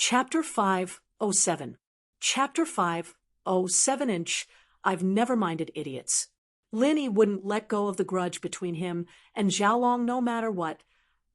Chapter 507. Chapter 507. I've never minded idiots. Linny wouldn't let go of the grudge between him and Xiaolong no matter what,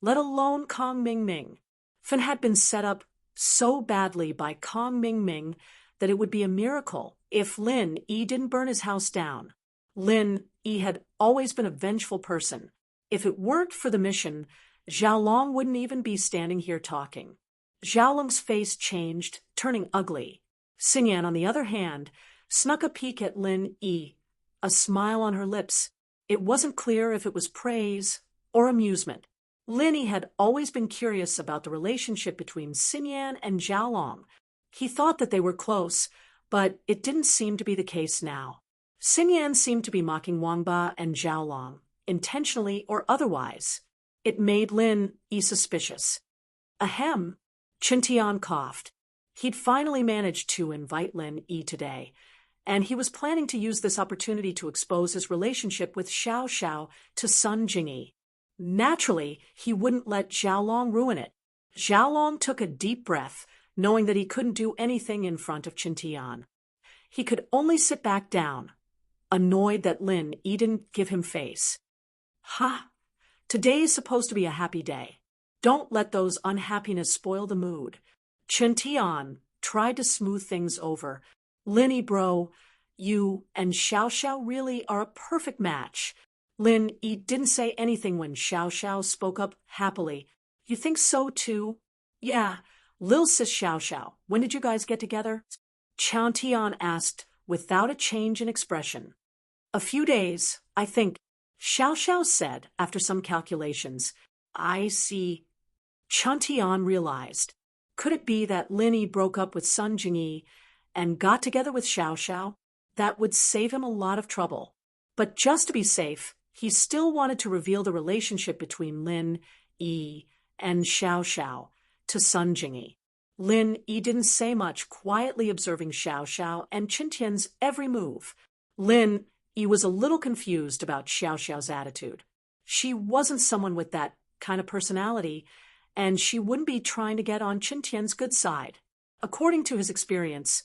let alone Kong Ming. Fin had been set up so badly by Kong Ming that it would be a miracle if Lin Yi didn't burn his house down. Lin Yi had always been a vengeful person. If it weren't for the mission, Xiaolong wouldn't even be standing here talking. Xiaolong's face changed, turning ugly. Xingyan, on the other hand, snuck a peek at Lin Yi, a smile on her lips. It wasn't clear if it was praise or amusement. Lin Yi had always been curious about the relationship between Xingyan and Xiaolong. He thought that they were close, but it didn't seem to be the case now. Xingyan seemed to be mocking Wangba and Xiaolong, intentionally or otherwise. It made Lin Yi suspicious. Ahem. Qintian coughed. He'd finally managed to invite Lin Yi today, and he was planning to use this opportunity to expose his relationship with Xiao to Sun Jingyi. Naturally, he wouldn't let Xiaolong ruin it. Xiaolong took a deep breath, knowing that he couldn't do anything in front of Qintian. He could only sit back down, annoyed that Lin Yi didn't give him face. Ha! Today's supposed to be a happy day. Don't let those unhappiness spoil the mood. Qintian tried to smooth things over. Linny bro, you and Xiao really are a perfect match. Lin Yi didn't say anything when Xiao spoke up happily. You think so too? Yeah, Lil sis Xiao, when did you guys get together? Qintian asked without a change in expression. A few days, I think, Xiao said after some calculations. I see. Qintian realized. Could it be that Linny broke up with Sun Jingyi and got together with Xiao? That would save him a lot of trouble. But just to be safe, he still wanted to reveal the relationship between Lin Yi and Xiao to Sun Jingyi. Lin Yi didn't say much, quietly observing Xiao and Qintian's every move. Lin Yi was a little confused about Xiao's attitude. She wasn't someone with that kind of personality, and she wouldn't be trying to get on Qintian's good side. According to his experience,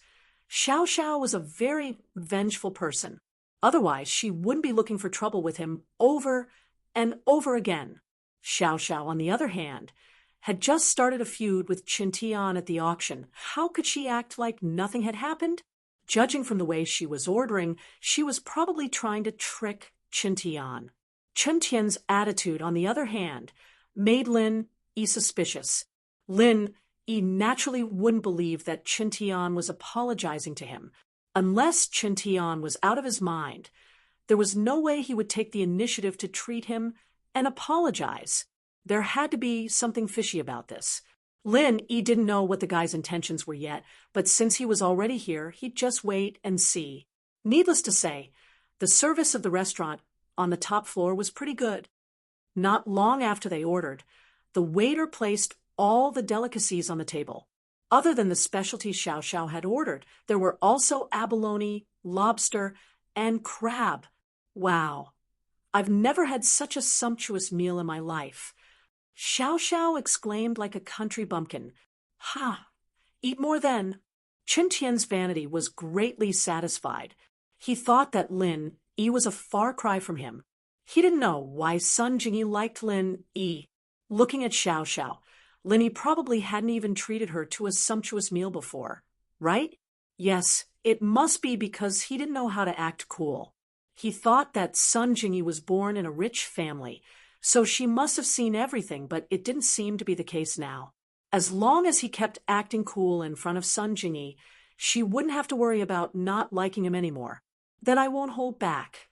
Xiao was a very vengeful person. Otherwise, she wouldn't be looking for trouble with him over and over again. Xiao, on the other hand, had just started a feud with Qintian at the auction. How could she act like nothing had happened? Judging from the way she was ordering, she was probably trying to trick Qintian. Qintian's attitude, on the other hand, made Lin Yi suspicious. Lin Yi naturally wouldn't believe that Qintian was apologizing to him. Unless Qintian was out of his mind, there was no way he would take the initiative to treat him and apologize. There had to be something fishy about this. Lin Yi didn't know what the guy's intentions were yet, but since he was already here, he'd just wait and see. Needless to say, the service of the restaurant on the top floor was pretty good. Not long after they ordered, the waiter placed all the delicacies on the table. Other than the specialties Xiao had ordered, there were also abalone, lobster, and crab. Wow, I've never had such a sumptuous meal in my life. Xiao exclaimed like a country bumpkin. Ha! Eat more then. Qintian's vanity was greatly satisfied. He thought that Lin Yi was a far cry from him. He didn't know why Sun Jingyi liked Lin Yi. Looking at Xiao, Lin Yi probably hadn't even treated her to a sumptuous meal before, right? Yes, it must be because he didn't know how to act cool. He thought that Sun Jingyi was born in a rich family, so she must have seen everything, but it didn't seem to be the case now. As long as he kept acting cool in front of Sun Jingyi, she wouldn't have to worry about not liking him anymore. Then I won't hold back.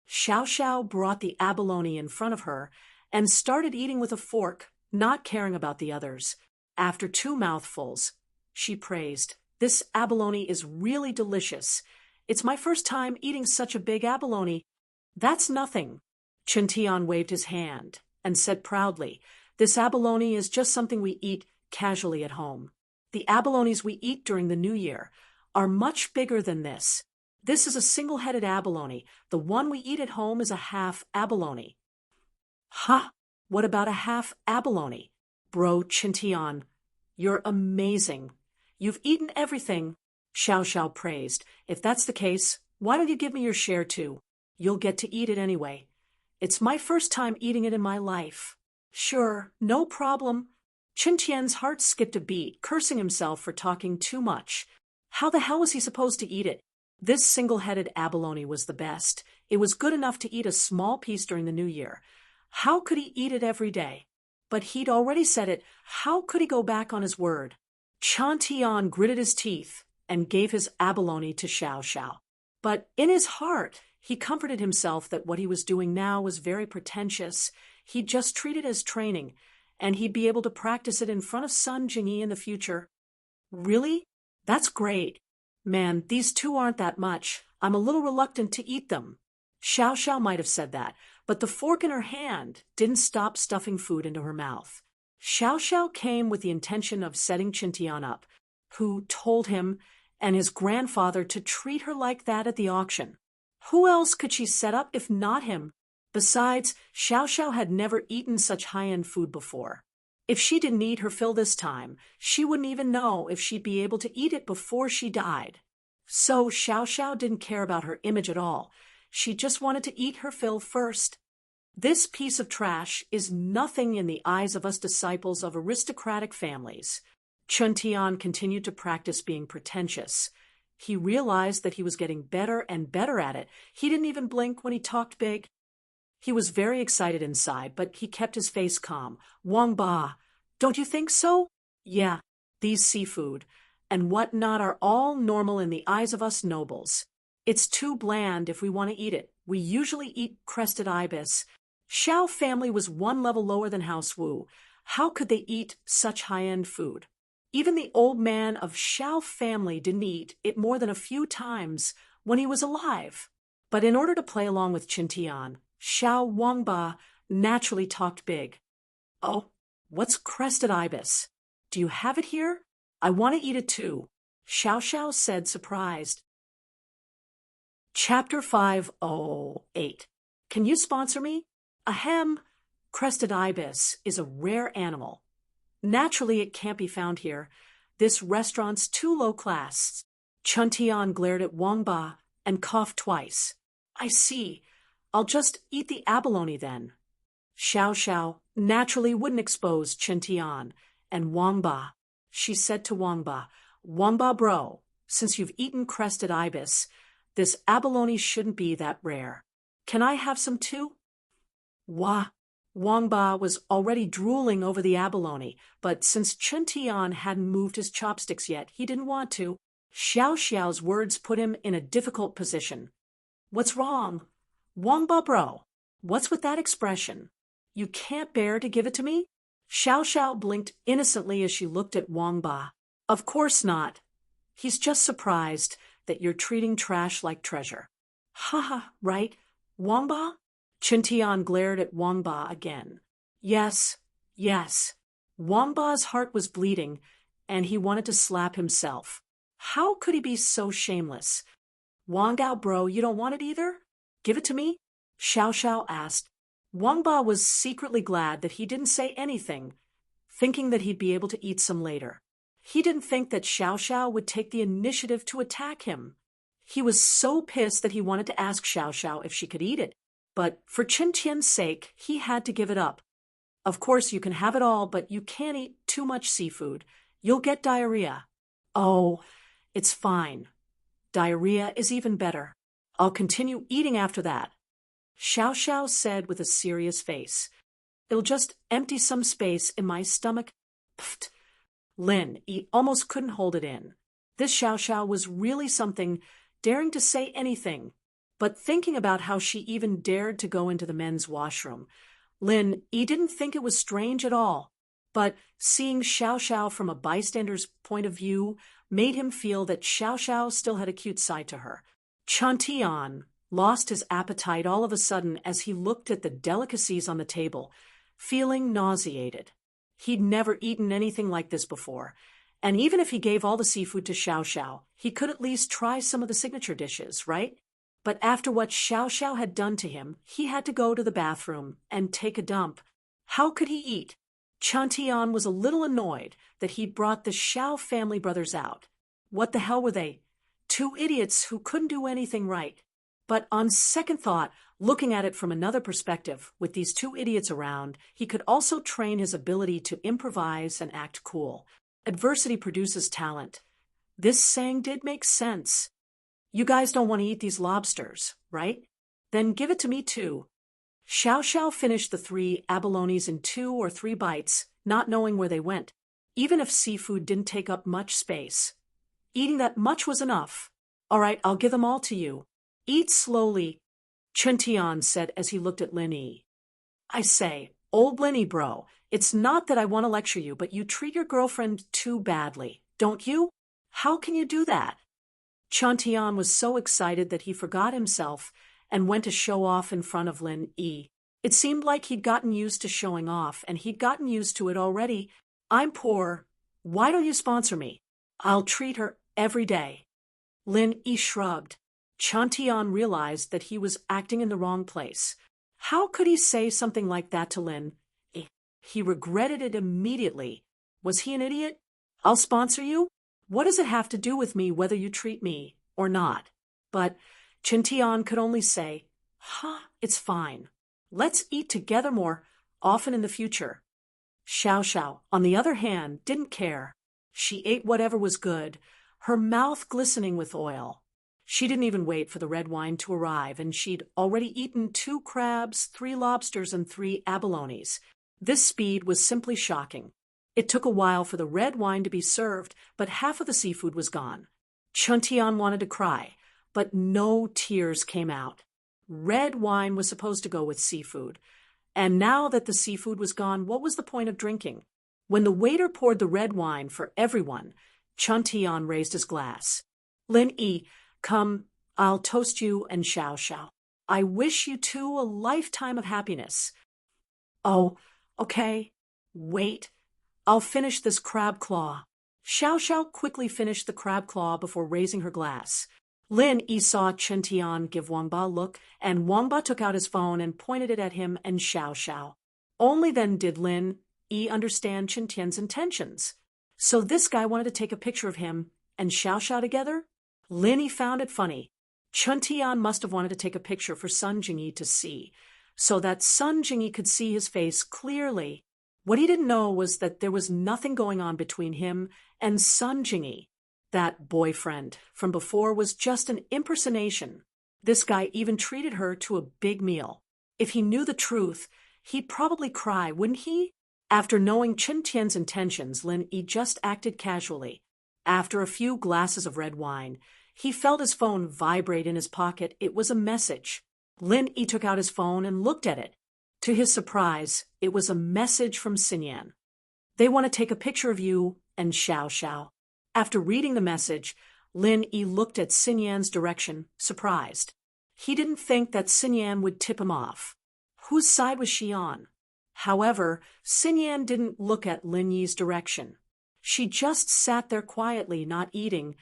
Xiao brought the abalone in front of her and started eating with a fork, not caring about the others. After 2 mouthfuls, she praised, "This abalone is really delicious. It's my first time eating such a big abalone." "That's nothing." Qintian waved his hand and said proudly, "This abalone is just something we eat casually at home. The abalones we eat during the New Year are much bigger than this. This is a single-headed abalone. The one we eat at home is a half abalone." "Ha! What about a half abalone?" Bro Qintian You're amazing. You've eaten everything, Xiao Xiao praised. If that's the case, why don't you give me your share too? You'll get to eat it anyway. It's my first time eating it in my life. Sure, no problem. Qin Tian's heart skipped a beat, cursing himself for talking too much. How the hell was he supposed to eat it? This single-headed abalone was the best. It was good enough to eat a small piece during the New Year. How could he eat it every day? But he'd already said it. How could he go back on his word? Qin Tian gritted his teeth and gave his abalone to Xiao Xiao. But in his heart, he comforted himself that what he was doing now was very pretentious. He'd just treat it as training, and he'd be able to practice it in front of Sun Jingyi in the future. Really? That's great. Man, these two aren't that much. I'm a little reluctant to eat them. Xiao Xiao might have said that, but the fork in her hand didn't stop stuffing food into her mouth. Xiao Xiao came with the intention of setting Qin Tian up, who told him and his grandfather to treat her like that at the auction. Who else could she set up if not him? Besides, Xiao Xiao had never eaten such high-end food before. If she didn't eat her fill this time, she wouldn't even know if she'd be able to eat it before she died. So Xiao Xiao didn't care about her image at all. She just wanted to eat her fill first. This piece of trash is nothing in the eyes of us disciples of aristocratic families. Qin Tian continued to practice being pretentious. He realized that he was getting better and better at it. He didn't even blink when he talked big. He was very excited inside, but he kept his face calm. Wang Ba, don't you think so? Yeah, these seafood and whatnot are all normal in the eyes of us nobles. It's too bland if we want to eat it. We usually eat crested ibis. Xiao family was one level lower than House Wu. How could they eat such high-end food? Even the old man of Xiao family didn't eat it more than a few times when he was alive. But in order to play along with Qin Tian, Xiao Wangba naturally talked big. Oh, what's crested ibis? Do you have it here? I want to eat it too, Xiao Xiao said, surprised. Chapter 508. Can you sponsor me? Ahem. Crested ibis is a rare animal. Naturally, it can't be found here. This restaurant's too low class. Qin Tian glared at Wang Ba and coughed twice. I see. I'll just eat the abalone then. Xiao Xiao naturally wouldn't expose Qin Tian and Wang Ba. She said to Wang Ba, Wang Ba bro, since you've eaten crested ibis, this abalone shouldn't be that rare. Can I have some too? Wah. Wang Ba was already drooling over the abalone, but since Qin Tian hadn't moved his chopsticks yet, he didn't want to. Xiao Xiao's words put him in a difficult position. What's wrong? Wang Ba bro, what's with that expression? You can't bear to give it to me? Xiao Xiao blinked innocently as she looked at Wang Ba. Of course not. He's just surprised that you're treating trash like treasure. Ha ha, right, Wang Ba? Qin Tian glared at Wang Ba again. Yes, yes. Wang Ba's heart was bleeding, and he wanted to slap himself. How could he be so shameless? Wang Gao bro, you don't want it either? Give it to me? Xiao Xiao asked. Wang Ba was secretly glad that he didn't say anything, thinking that he'd be able to eat some later. He didn't think that Xiao Xiao would take the initiative to attack him. He was so pissed that he wanted to ask Xiao Xiao if she could eat it. But for Qin Tian's sake, he had to give it up. Of course, you can have it all, but you can't eat too much seafood. You'll get diarrhea. Oh, it's fine. Diarrhea is even better. I'll continue eating after that. Xiao Xiao said with a serious face. It'll just empty some space in my stomach. Pfft. Lin, he almost couldn't hold it in. This Xiao Xiao was really something, daring to say anything. But thinking about how she even dared to go into the men's washroom, Lin, he didn't think it was strange at all. But seeing Xiao Xiao from a bystander's point of view made him feel that Xiao Xiao still had a cute side to her. Qin Tian lost his appetite all of a sudden as he looked at the delicacies on the table, feeling nauseated. He'd never eaten anything like this before, and even if he gave all the seafood to Xiao Xiao, he could at least try some of the signature dishes, right? But after what Xiao Xiao had done to him, he had to go to the bathroom and take a dump. How could he eat? Chantian was a little annoyed that he'd brought the Xiao family brothers out. What the hell were they? Two idiots who couldn't do anything right. But on second thought, looking at it from another perspective, with these two idiots around, he could also train his ability to improvise and act cool. Adversity produces talent. This saying did make sense. You guys don't want to eat these lobsters, right? Then give it to me too. Xiao Xiao finished the 3 abalones in 2 or 3 bites, not knowing where they went, even if seafood didn't take up much space. Eating that much was enough. All right, I'll give them all to you. Eat slowly, Chuntian said as he looked at Lin Yi. I say, old Lin Yi bro, it's not that I want to lecture you, but you treat your girlfriend too badly, don't you? How can you do that? Chuntian was so excited that he forgot himself and went to show off in front of Lin Yi. It seemed like he'd gotten used to showing off, and he'd gotten used to it already. I'm poor. Why don't you sponsor me? I'll treat her every day. Lin Yi shrugged. Chantian realized that he was acting in the wrong place. How could he say something like that to Lin Yi? He regretted it immediately. Was he an idiot? I'll sponsor you? What does it have to do with me whether you treat me or not? But Chantian could only say, it's fine. Let's eat together more often in the future. Xiao Xiao, on the other hand, didn't care. She ate whatever was good, her mouth glistening with oil. She didn't even wait for the red wine to arrive, and she'd already eaten 2 crabs, 3 lobsters, and 3 abalones. This speed was simply shocking. It took a while for the red wine to be served, but half of the seafood was gone. Chuntian wanted to cry, but no tears came out. Red wine was supposed to go with seafood, and now that the seafood was gone, what was the point of drinking? When the waiter poured the red wine for everyone, Chuntian raised his glass. Lin Yi, come, I'll toast you and Xiao Xiao. I wish you two a lifetime of happiness. Oh, okay. Wait. I'll finish this crab claw. Xiao Xiao quickly finished the crab claw before raising her glass. Lin Yi saw Chuntian give Wangba a look, and Wangba took out his phone and pointed it at him and Xiao Xiao. Only then did Lin Yi understand Chuntian's intentions. So this guy wanted to take a picture of him and Xiao Xiao together? Lin Yi found it funny. Chuntian must have wanted to take a picture for Sun Jingyi to see, so that Sun Jingyi could see his face clearly. What he didn't know was that there was nothing going on between him and Sun Jingyi. That boyfriend from before was just an impersonation. This guy even treated her to a big meal. If he knew the truth, he'd probably cry, wouldn't he? After knowing Chuntian's intentions, Lin Yi just acted casually. After a few glasses of red wine, he felt his phone vibrate in his pocket. It was a message. Lin Yi took out his phone and looked at it. To his surprise, it was a message from Xinyan. They want to take a picture of you and Xiao Xiao. After reading the message, Lin Yi looked at Xinyan's direction, surprised. He didn't think that Xinyan would tip him off. Whose side was she on? However, Xinyan didn't look at Lin Yi's direction. She just sat there quietly, not eating,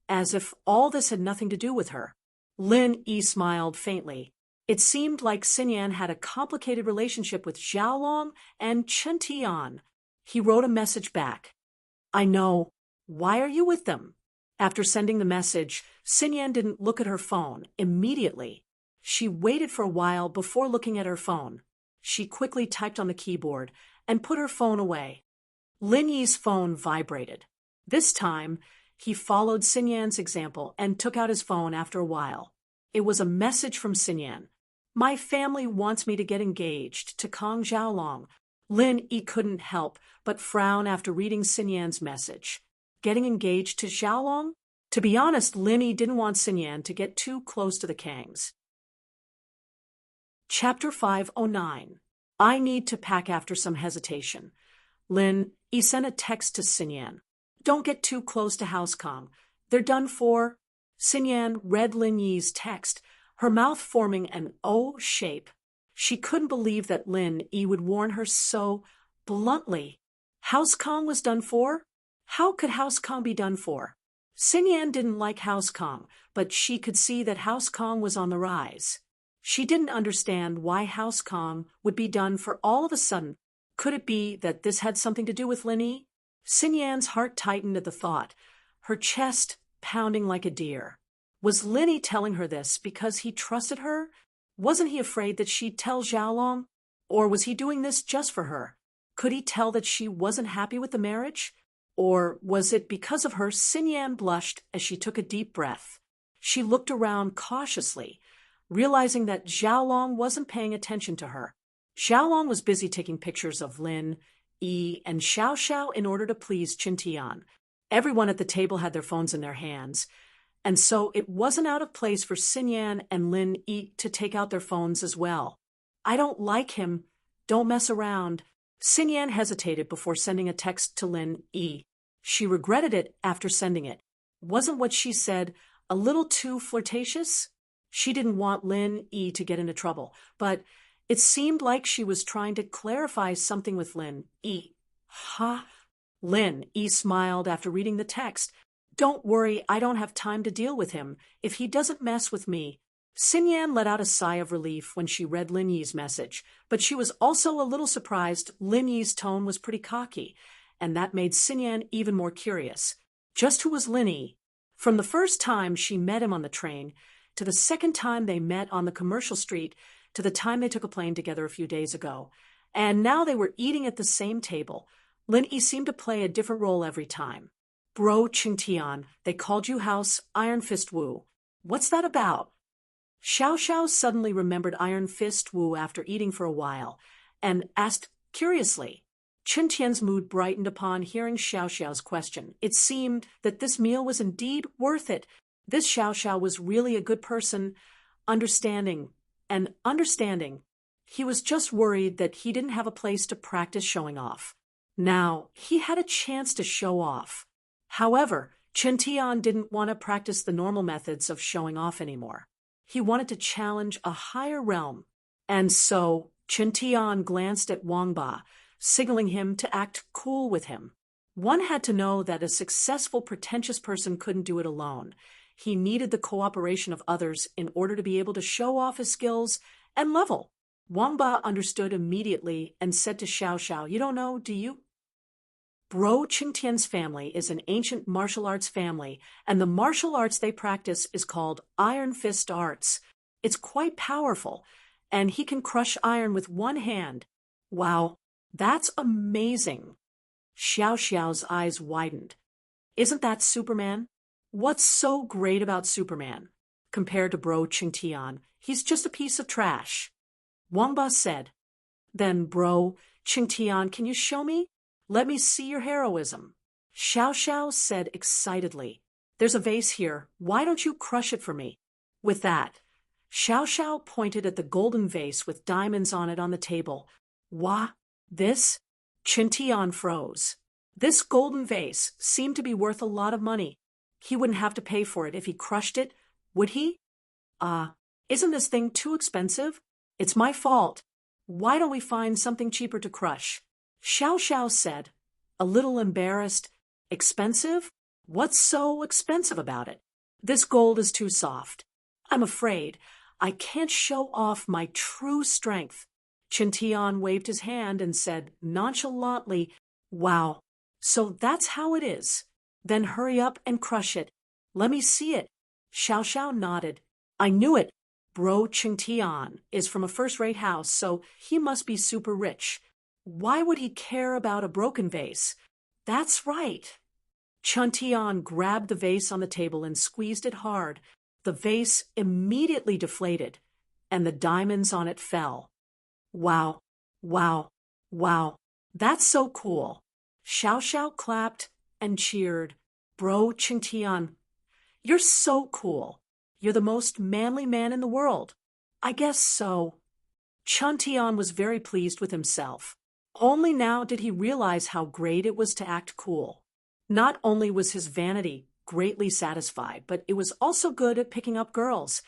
as if all this had nothing to do with her. Lin Yi smiled faintly. It seemed like Xinyan had a complicated relationship with Xiaolong and Chuntian. He wrote a message back. I know. Why are you with them? After sending the message, Xinyan didn't look at her phone immediately. She waited for a while before looking at her phone. She quickly typed on the keyboard and put her phone away. Lin Yi's phone vibrated. This time, he followed Xinyan's example and took out his phone after a while. It was a message from Xinyan. My family wants me to get engaged to Kong Xiaolong. Lin Yi couldn't help but frown after reading Xinyan's message. Getting engaged to Xiaolong? To be honest, Lin Yi didn't want Xinyan to get too close to the Kangs. Chapter 509. I need to pack after some hesitation. Lin Yi sent a text to Xinyan. Don't get too close to House Kong. They're done for. Xinyan read Lin Yi's text, her mouth forming an O shape. She couldn't believe that Lin Yi would warn her so bluntly. House Kong was done for? How could House Kong be done for? Xinyan didn't like House Kong, but she could see that House Kong was on the rise. She didn't understand why House Kong would be done for all of a sudden. Could it be that this had something to do with Lin Yi? Xin Yan's heart tightened at the thought, her chest pounding like a deer. Was Lin Yi telling her this because he trusted her? Wasn't he afraid that she'd tell Xiaolong? Or was he doing this just for her? Could he tell that she wasn't happy with the marriage? Or was it because of her? Xin Yan blushed as she took a deep breath. She looked around cautiously, realizing that Xiaolong wasn't paying attention to her. Xiaolong was busy taking pictures of Lin, Yi, and Xiao Xiao in order to please Qin Tian. Everyone at the table had their phones in their hands, and so it wasn't out of place for Xin Yan and Lin Yi to take out their phones as well. I don't like him. Don't mess around. Xin Yan hesitated before sending a text to Lin Yi. She regretted it after sending it. Wasn't what she said a little too flirtatious? She didn't want Lin Yi to get into trouble, but it seemed like she was trying to clarify something with Lin Yi. Huh? Lin Yi smiled after reading the text. Don't worry, I don't have time to deal with him if he doesn't mess with me. Xin Yan let out a sigh of relief when she read Lin Yi's message, but she was also a little surprised. Lin Yi's tone was pretty cocky, and that made Xin Yan even more curious. Just who was Lin Yi? From the first time she met him on the train, to the second time they met on the commercial street, to the time they took a plane together a few days ago, and now they were eating at the same table, Lin Yi seemed to play a different role every time. Bro Qing Tian, they called you House Iron Fist Wu. What's that about? Xiao Xiao suddenly remembered Iron Fist Wu after eating for a while, and asked curiously. Qin Tian's mood brightened upon hearing Xiao Xiao's question. It seemed that this meal was indeed worth it. This Xiao Xiao was really a good person, understanding. He was just worried that he didn't have a place to practice showing off. Now, he had a chance to show off. However, Qin Tian didn't want to practice the normal methods of showing off anymore. He wanted to challenge a higher realm. And so, Qin Tian glanced at Wang Ba, signaling him to act cool with him. One had to know that a successful, pretentious person couldn't do it alone. He needed the cooperation of others in order to be able to show off his skills and level. Wang Ba understood immediately and said to Xiao Xiao, "You don't know, do you? Bro Qing Tian's family is an ancient martial arts family, and the martial arts they practice is called Iron Fist Arts. It's quite powerful, and he can crush iron with one hand. Wow, that's amazing." Xiao Xiao's eyes widened. Isn't that Superman? What's so great about Superman? Compared to Bro Qing Tian, he's just a piece of trash. Wang Ba said, "Then, Bro Qing Tian, can you show me? Let me see your heroism." Xiao Xiao said excitedly, "There's a vase here. Why don't you crush it for me?" With that, Xiao Xiao pointed at the golden vase with diamonds on it on the table. "Wah, this?" Qin Tian froze. This golden vase seemed to be worth a lot of money. He wouldn't have to pay for it if he crushed it, would he? Isn't this thing too expensive? It's my fault. Why don't we find something cheaper to crush? Xiao Xiao said, a little embarrassed. Expensive? What's so expensive about it? This gold is too soft. I'm afraid I can't show off my true strength. Qin Tian waved his hand and said nonchalantly, "Wow, so that's how it is. Then hurry up and crush it. Let me see it." Xiao Xiao nodded. "I knew it. Bro Qing Tian is from a first-rate house, so he must be super rich. Why would he care about a broken vase? That's right." Qin Tian grabbed the vase on the table and squeezed it hard. The vase immediately deflated, and the diamonds on it fell. "Wow, wow, wow. That's so cool." Xiao Xiao clapped and cheered. "Bro Qing Tian, you're so cool. You're the most manly man in the world." "I guess so." Qin Tian was very pleased with himself. Only now did he realize how great it was to act cool. Not only was his vanity greatly satisfied, but it was also good at picking up girls.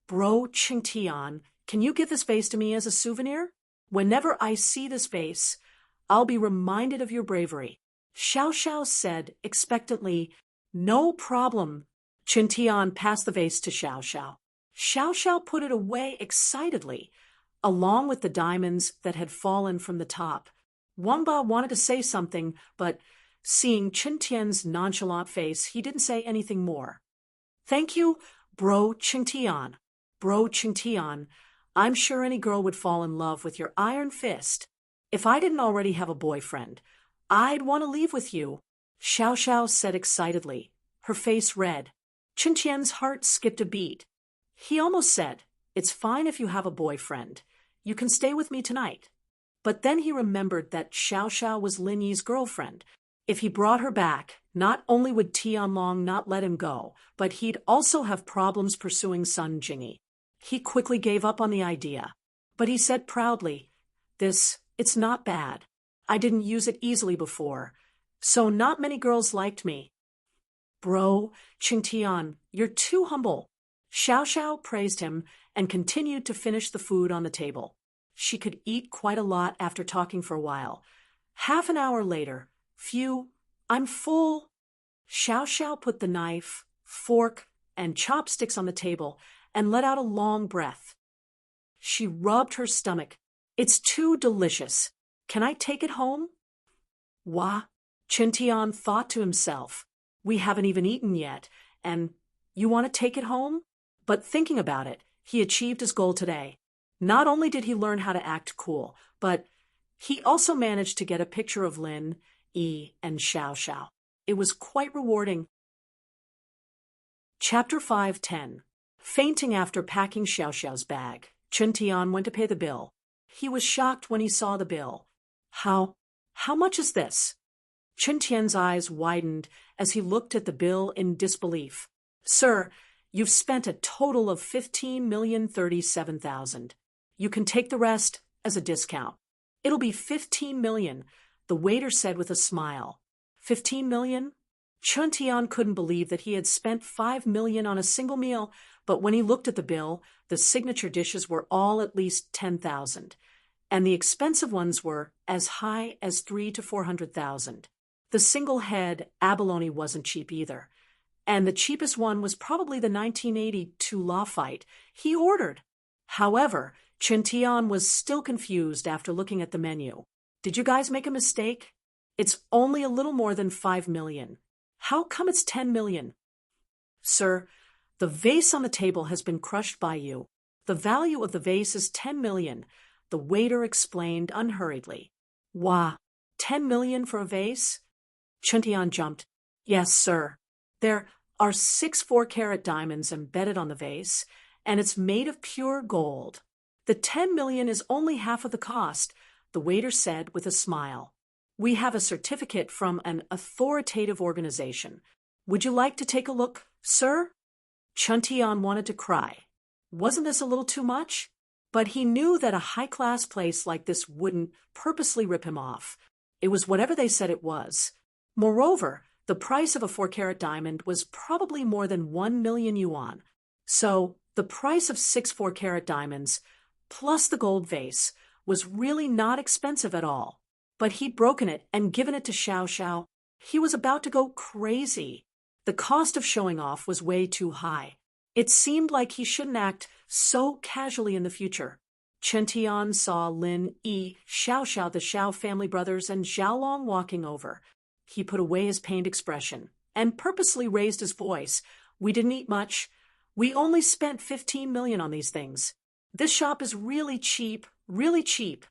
"Bro Qing Tian, can you give this vase to me as a souvenir? Whenever I see this vase, I'll be reminded of your bravery." Xiao Xiao said expectantly, "No problem." Qin Tian passed the vase to Xiao Xiao. Xiao Xiao put it away excitedly, along with the diamonds that had fallen from the top. Wangba wanted to say something, but seeing Chen Tian's nonchalant face, he didn't say anything more. Thank you, Bro Qingtian. Bro Qingtian, I'm sure any girl would fall in love with your iron fist. If I didn't already have a boyfriend, I'd want to leave with you, Xiao Xiao said excitedly, her face red. Chen Tian's heart skipped a beat. He almost said, It's fine if you have a boyfriend. You can stay with me tonight. But then he remembered that Xiao Xiao was Lin Yi's girlfriend. If he brought her back, not only would Tianlong not let him go, but he'd also have problems pursuing Sun Jingyi. He quickly gave up on the idea. But he said proudly, It's not bad. I didn't use it easily before, so not many girls liked me. Bro, Qingtian, you're too humble. Xiao Xiao praised him and continued to finish the food on the table. She could eat quite a lot after talking for a while. Half an hour later, Phew, I'm full. Xiao Xiao put the knife, fork, and chopsticks on the table and let out a long breath. She rubbed her stomach. It's too delicious. Can I take it home? Wah, Chen Tian thought to himself. We haven't even eaten yet, and you want to take it home? But thinking about it, he achieved his goal today. Not only did he learn how to act cool, but he also managed to get a picture of Lin, Yi, and Xiao Xiao. It was quite rewarding. Chapter 5:10. Fainting after packing Xiao Xiao's bag, Chen Tian went to pay the bill. He was shocked when he saw the bill. How much is this? Chen Tian's eyes widened as he looked at the bill in disbelief. Sir, you've spent a total of 15,037,000. You can take the rest as a discount. It'll be 15 million, the waiter said with a smile. 15 million? Chen Tian couldn't believe that he had spent 5 million on a single meal, but when he looked at the bill, the signature dishes were all at least 10,000, and the expensive ones were as high as 300,000 to 400,000. The single head abalone wasn't cheap either, and the cheapest one was probably the 1982 Lafite he ordered. However, Chen Tian was still confused after looking at the menu. Did you guys make a mistake? It's only a little more than 5 million. How come it's 10 million? Sir, the vase on the table has been crushed by you. The value of the vase is 10 million, the waiter explained unhurriedly. Wah, 10 million for a vase? Chen Tian jumped. Yes, sir. There are 6 4-carat diamonds embedded on the vase, and it's made of pure gold. The 10 million is only half of the cost, the waiter said with a smile. We have a certificate from an authoritative organization. Would you like to take a look, sir? Chen Tian wanted to cry. Wasn't this a little too much? But he knew that a high-class place like this wouldn't purposely rip him off. It was whatever they said it was. Moreover, the price of a 4-carat diamond was probably more than 1 million yuan. So, the price of 6 4-carat diamonds, plus the gold vase, was really not expensive at all. But he'd broken it and given it to Xiao Xiao. He was about to go crazy. The cost of showing off was way too high. It seemed like he shouldn't act so casually in the future. Chen Tian saw Lin, Yi, Xiao Xiao, the Xiao family brothers, and Xiaolong walking over. He put away his pained expression and purposely raised his voice. We didn't eat much. We only spent 15 million on these things. This shop is really cheap, really cheap.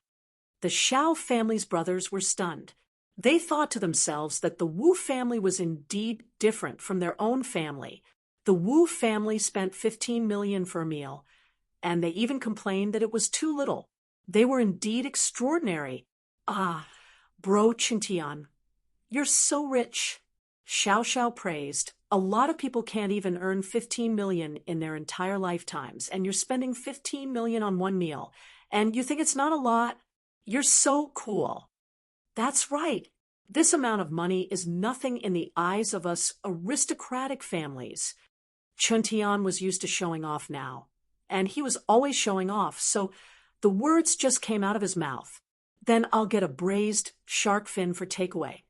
The Xiao family's brothers were stunned. They thought to themselves that the Wu family was indeed different from their own family. The Wu family spent 15 million for a meal, and they even complained that it was too little. They were indeed extraordinary. Ah, Bro Qingtian, you're so rich. Xiao Xiao praised. A lot of people can't even earn 15 million in their entire lifetimes, and you're spending 15 million on one meal, and you think it's not a lot? You're so cool. That's right. This amount of money is nothing in the eyes of us aristocratic families. Chen Tian was used to showing off now, and he was always showing off, so the words just came out of his mouth. Then I'll get a braised shark fin for takeaway.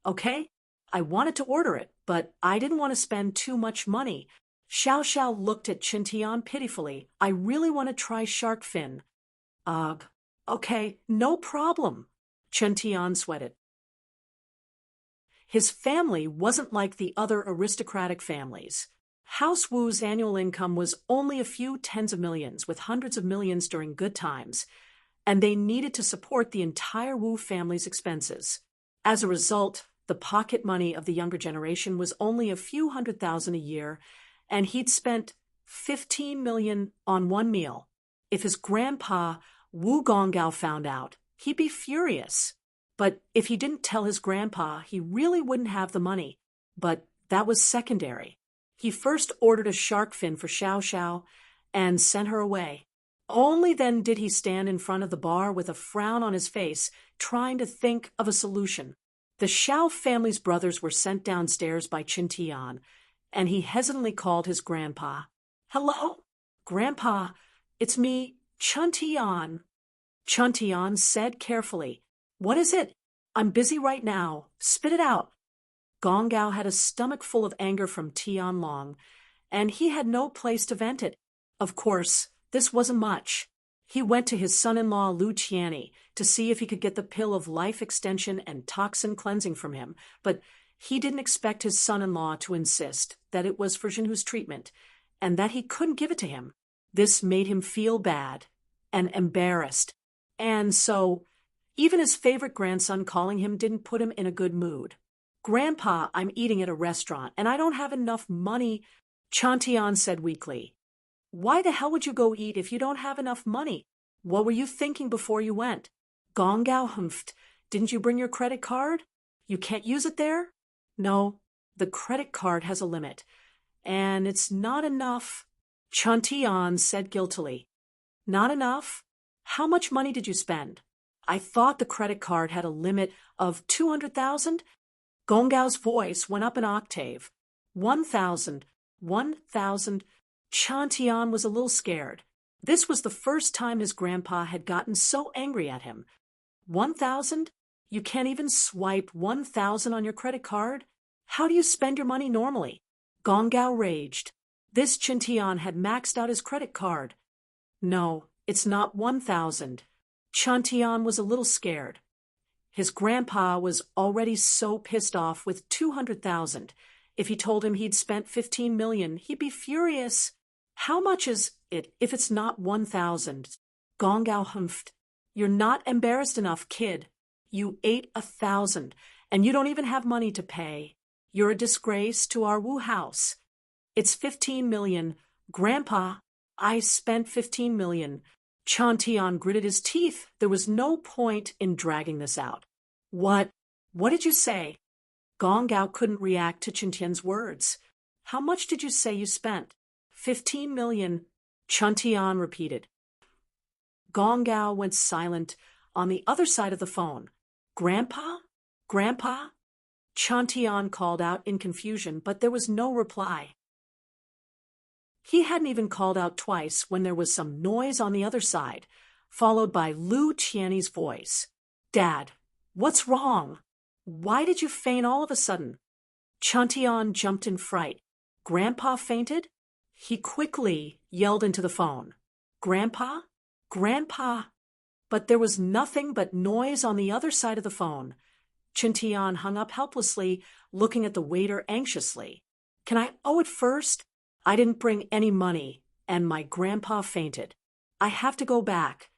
Okay? I wanted to order it, but I didn't want to spend too much money. Xiao Xiao looked at Chen Tian pitifully. I really want to try shark fin. Okay, no problem. Chen Tian sweated. His family wasn't like the other aristocratic families. House Wu's annual income was only a few tens of millions, with hundreds of millions during good times, and they needed to support the entire Wu family's expenses. As a result, the pocket money of the younger generation was only a few $100,000 a year, and he'd spent $15 million on one meal. If his grandpa, Wu Gonggao, found out, he'd be furious. But if he didn't tell his grandpa, he really wouldn't have the money. But that was secondary. He first ordered a shark fin for Xiao Xiao and sent her away. Only then did he stand in front of the bar with a frown on his face, trying to think of a solution. The Xiao family's brothers were sent downstairs by Chen Tian, and he hesitantly called his grandpa. "Hello? Grandpa, it's me, Chen Tian." Chen Tian said carefully, "What is it? I'm busy right now. Spit it out." Gonggao had a stomach full of anger from Tian Long, and he had no place to vent it. Of course, this wasn't much. He went to his son-in-law Lu Qianni to see if he could get the pill of life extension and toxin cleansing from him, but he didn't expect his son-in-law to insist that it was for Jinhu's treatment, and that he couldn't give it to him. This made him feel bad and embarrassed, and so even his favorite grandson calling him didn't put him in a good mood. "Grandpa, I'm eating at a restaurant, and I don't have enough money," Chen Tian said weakly. "Why the hell would you go eat if you don't have enough money? What were you thinking before you went?" Gonggao humphed. "Didn't you bring your credit card? You can't use it there?" "No, the credit card has a limit, and it's not enough," Chen Tian said guiltily. "Not enough? How much money did you spend?" "I thought the credit card had a limit of 200,000? Gonggao's voice went up an octave. 1,000. 1,000. Chen Tian was a little scared. This was the first time his grandpa had gotten so angry at him. 1,000? You can't even swipe 1,000 on your credit card? How do you spend your money normally? Gonggao raged. This Chen Tian had maxed out his credit card. "No, it's not 1,000. Chen Tian was a little scared. His grandpa was already so pissed off with 200,000. If he told him he'd spent 15 million, he'd be furious. "How much is it if it's not 1,000? Gonggao humphed. "You're not embarrassed enough, kid. You ate 1,000, and you don't even have money to pay. You're a disgrace to our Wu house. It's 15 million. Grandpa, I spent 15 million. Chen Tian gritted his teeth. There was no point in dragging this out. What did you say?" Gonggao couldn't react to Chen Tian's words. "How much did you say you spent?" 15 million, Chen Tian repeated. Gonggao went silent on the other side of the phone. "Grandpa? Grandpa?" Chen Tian called out in confusion, but there was no reply. He hadn't even called out twice when there was some noise on the other side, followed by Lu Qianni's voice. "Dad, what's wrong? Why did you faint all of a sudden?" Chen Tian jumped in fright. "Grandpa fainted?" He quickly yelled into the phone. "Grandpa? Grandpa?" But there was nothing but noise on the other side of the phone. Chen Tian hung up helplessly, looking at the waiter anxiously. "Can I owe it first? I didn't bring any money, and my grandpa fainted. I have to go back."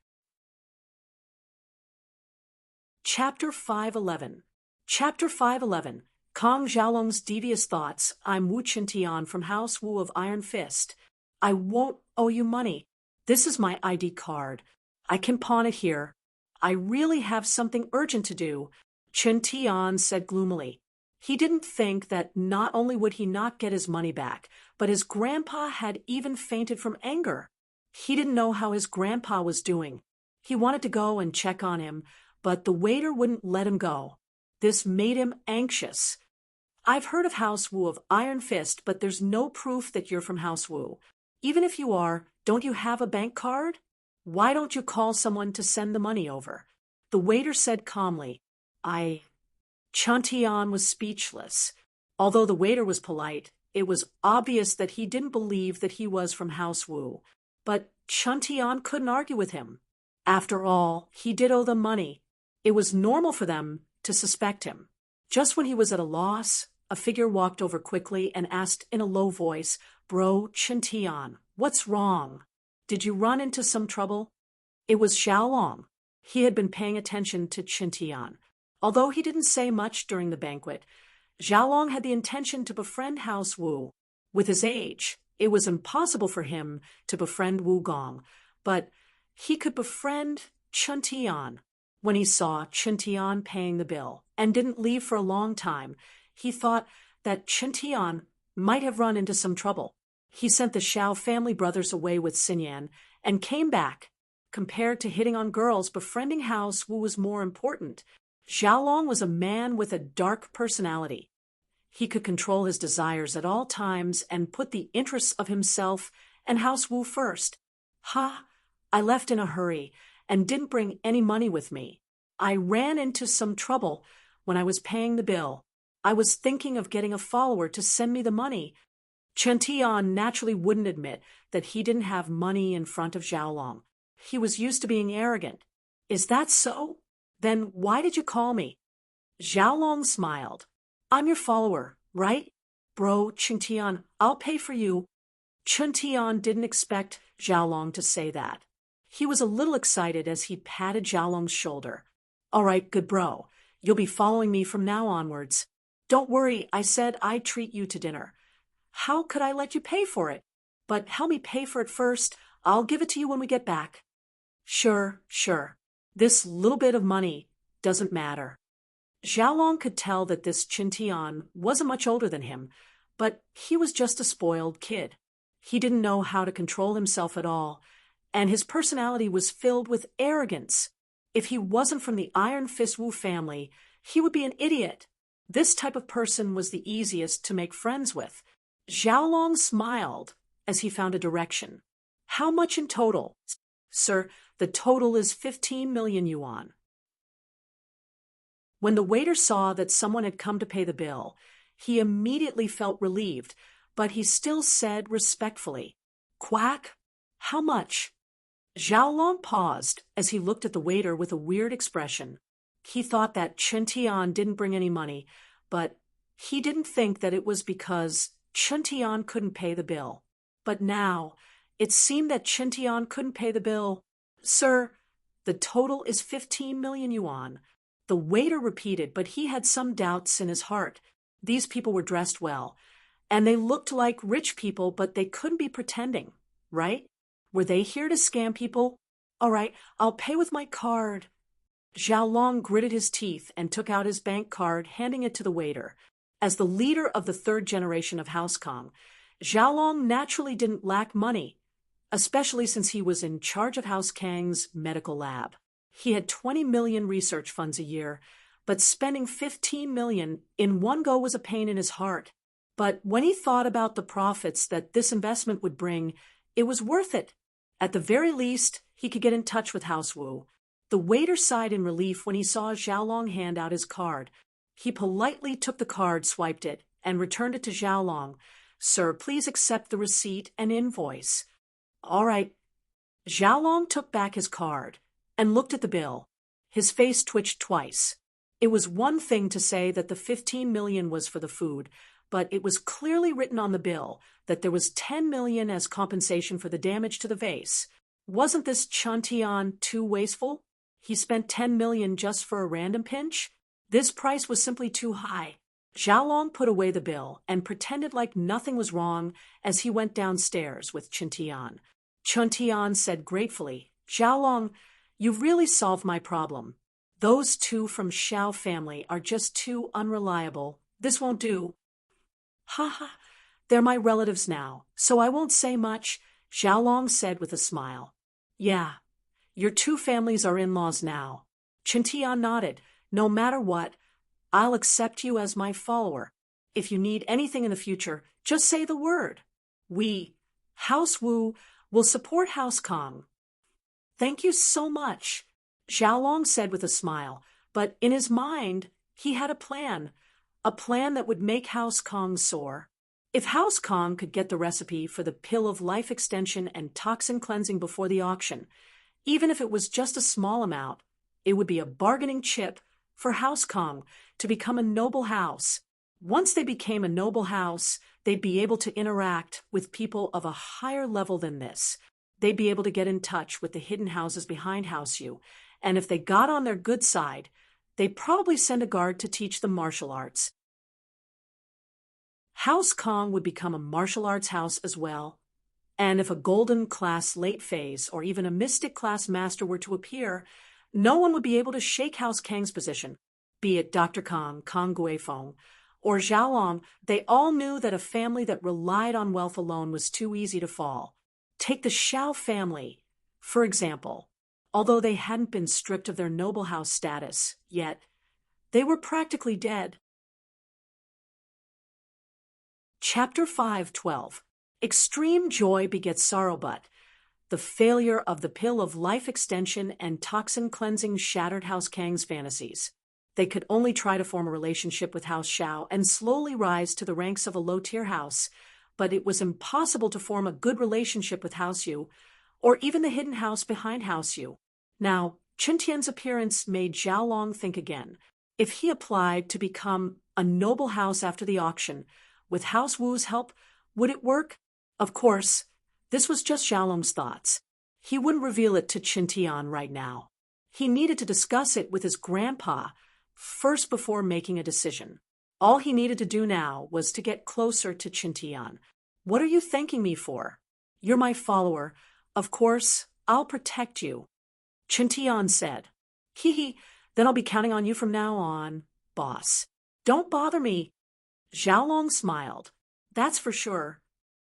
Chapter 511. Chapter 511. Kong Xiaolong's Devious Thoughts. I'm Wu Qintian from House Wu of Iron Fist. I won't owe you money. This is my ID card. I can pawn it here. I really have something urgent to do, Chen Tian said gloomily. He didn't think that not only would he not get his money back, but his grandpa had even fainted from anger. He didn't know how his grandpa was doing. He wanted to go and check on him, but the waiter wouldn't let him go. This made him anxious. "I've heard of House Wu of Iron Fist, but there's no proof that you're from House Wu. Even if you are, don't you have a bank card? Why don't you call someone to send the money over?" The waiter said calmly. Chen Tian was speechless. Although the waiter was polite, it was obvious that he didn't believe that he was from House Wu. But Chen Tian couldn't argue with him. After all, he did owe them money. It was normal for them to suspect him. Just when he was at a loss, a figure walked over quickly and asked in a low voice, "Bro, Chintian, what's wrong? Did you run into some trouble?" It was Xiaolong. He had been paying attention to Chintian. Although he didn't say much during the banquet, Xiaolong had the intention to befriend House Wu. With his age, it was impossible for him to befriend Wu Gong, but he could befriend Chintian. When he saw Chintian paying the bill and didn't leave for a long time, he thought that Chintian might have run into some trouble. He sent the Xiao family brothers away with Xinyan and came back. Compared to hitting on girls, befriending House Wu was more important. Xiaolong was a man with a dark personality. He could control his desires at all times and put the interests of himself and House Wu first. I left in a hurry and didn't bring any money with me. I ran into some trouble when I was paying the bill. I was thinking of getting a follower to send me the money. Chen Tian naturally wouldn't admit that he didn't have money in front of Xiaolong. He was used to being arrogant. "Is that so? Then why did you call me?" Xiaolong smiled. "I'm your follower, right? Bro, Qingtian, I'll pay for you." Qingtian didn't expect Xiaolong to say that. He was a little excited as he patted Xiaolong's shoulder. "All right, good bro. You'll be following me from now onwards. Don't worry, I said I'd treat you to dinner. How could I let you pay for it? But help me pay for it first. I'll give it to you when we get back." Sure. This little bit of money doesn't matter." Xiaolong could tell that this Qingtian wasn't much older than him, but he was just a spoiled kid. He didn't know how to control himself at all, and his personality was filled with arrogance. If he wasn't from the Iron Fist Wu family, he would be an idiot. This type of person was the easiest to make friends with. Xiaolong smiled as he found a direction. "How much in total?" "Sir, the total is 15 million yuan. When the waiter saw that someone had come to pay the bill, he immediately felt relieved, but he still said respectfully, "Quack, how much?" Xiaolong paused as he looked at the waiter with a weird expression. He thought that Qingtian didn't bring any money, but he didn't think that it was because Qingtian couldn't pay the bill. But now, it seemed that Qingtian couldn't pay the bill. "Sir, the total is 15 million yuan. The waiter repeated, but he had some doubts in his heart. These people were dressed well, and they looked like rich people, but they couldn't be pretending, right? Were they here to scam people? "All right, I'll pay with my card." Xiaolong gritted his teeth and took out his bank card, handing it to the waiter. As the leader of the third generation of House Kong, Xiaolong naturally didn't lack money, especially since he was in charge of House Kang's medical lab. He had 20 million research funds a year, but spending 15 million in one go was a pain in his heart. But when he thought about the profits that this investment would bring, it was worth it. At the very least, he could get in touch with House Wu. The waiter sighed in relief when he saw Xiaolong hand out his card. He politely took the card, swiped it, and returned it to Xiaolong. "Sir, please accept the receipt and invoice." "All right." Xiaolong took back his card and looked at the bill. His face twitched twice. It was one thing to say that the 15 million was for the food, but it was clearly written on the bill that there was 10 million as compensation for the damage to the vase. Wasn't this Qingtian too wasteful? He spent 10 million just for a random pinch? This price was simply too high. Xiaolong put away the bill and pretended like nothing was wrong as he went downstairs with Qingtian. Qingtian said gratefully, "Xiaolong, you've really solved my problem. Those two from Xiao family are just too unreliable. This won't do." "Ha, they're my relatives now, so I won't say much," Xiaolong said with a smile. "Yeah, your two families are in-laws now." Qingtian nodded. "No matter what, I'll accept you as my follower. If you need anything in the future, just say the word. We, House Wu, will support House Kong." "Thank you so much," Xiaolong said with a smile, but in his mind, he had a plan that would make House Kong soar. If House Kong could get the recipe for the pill of life extension and toxin cleansing before the auction, even if it was just a small amount, It would be a bargaining chip for House Kong to become a noble house. Once they became a noble house, they'd be able to interact with people of a higher level than this. They'd be able to get in touch with the hidden houses behind House U, and if they got on their good side, they'd probably send a guard to teach them martial arts. House Kong would become a martial arts house as well, and if a golden class late phase or even a mystic class master were to appear, no one would be able to shake House Kang's position, be it Dr. Kong, Kong Guifeng, or Xiaolong. They all knew that a family that relied on wealth alone was too easy to fall. Take the Xiao family, for example. Although they hadn't been stripped of their noble house status yet, they were practically dead. Chapter 5:12. Extreme joy begets sorrow, but the failure of the pill of life extension and toxin cleansing shattered House Kang's fantasies. They could only try to form a relationship with House Xiao and slowly rise to the ranks of a low-tier house, but it was impossible to form a good relationship with House Yu, or even the hidden house behind House Yu. Now, Chen Tian's appearance made Zhao Long think again. If he applied to become a noble house after the auction, with House Wu's help, would it work? Of course, this was just Zhao Long's thoughts. He wouldn't reveal it to Chen Tian right now. He needed to discuss it with his grandpa first before making a decision. All he needed to do now was to get closer to Chen Tian. What are you thanking me for? You're my follower. Of course, I'll protect you. Chen Tian said. Hee, then I'll be counting on you from now on, boss. Don't bother me. Zhao Long smiled. That's for sure.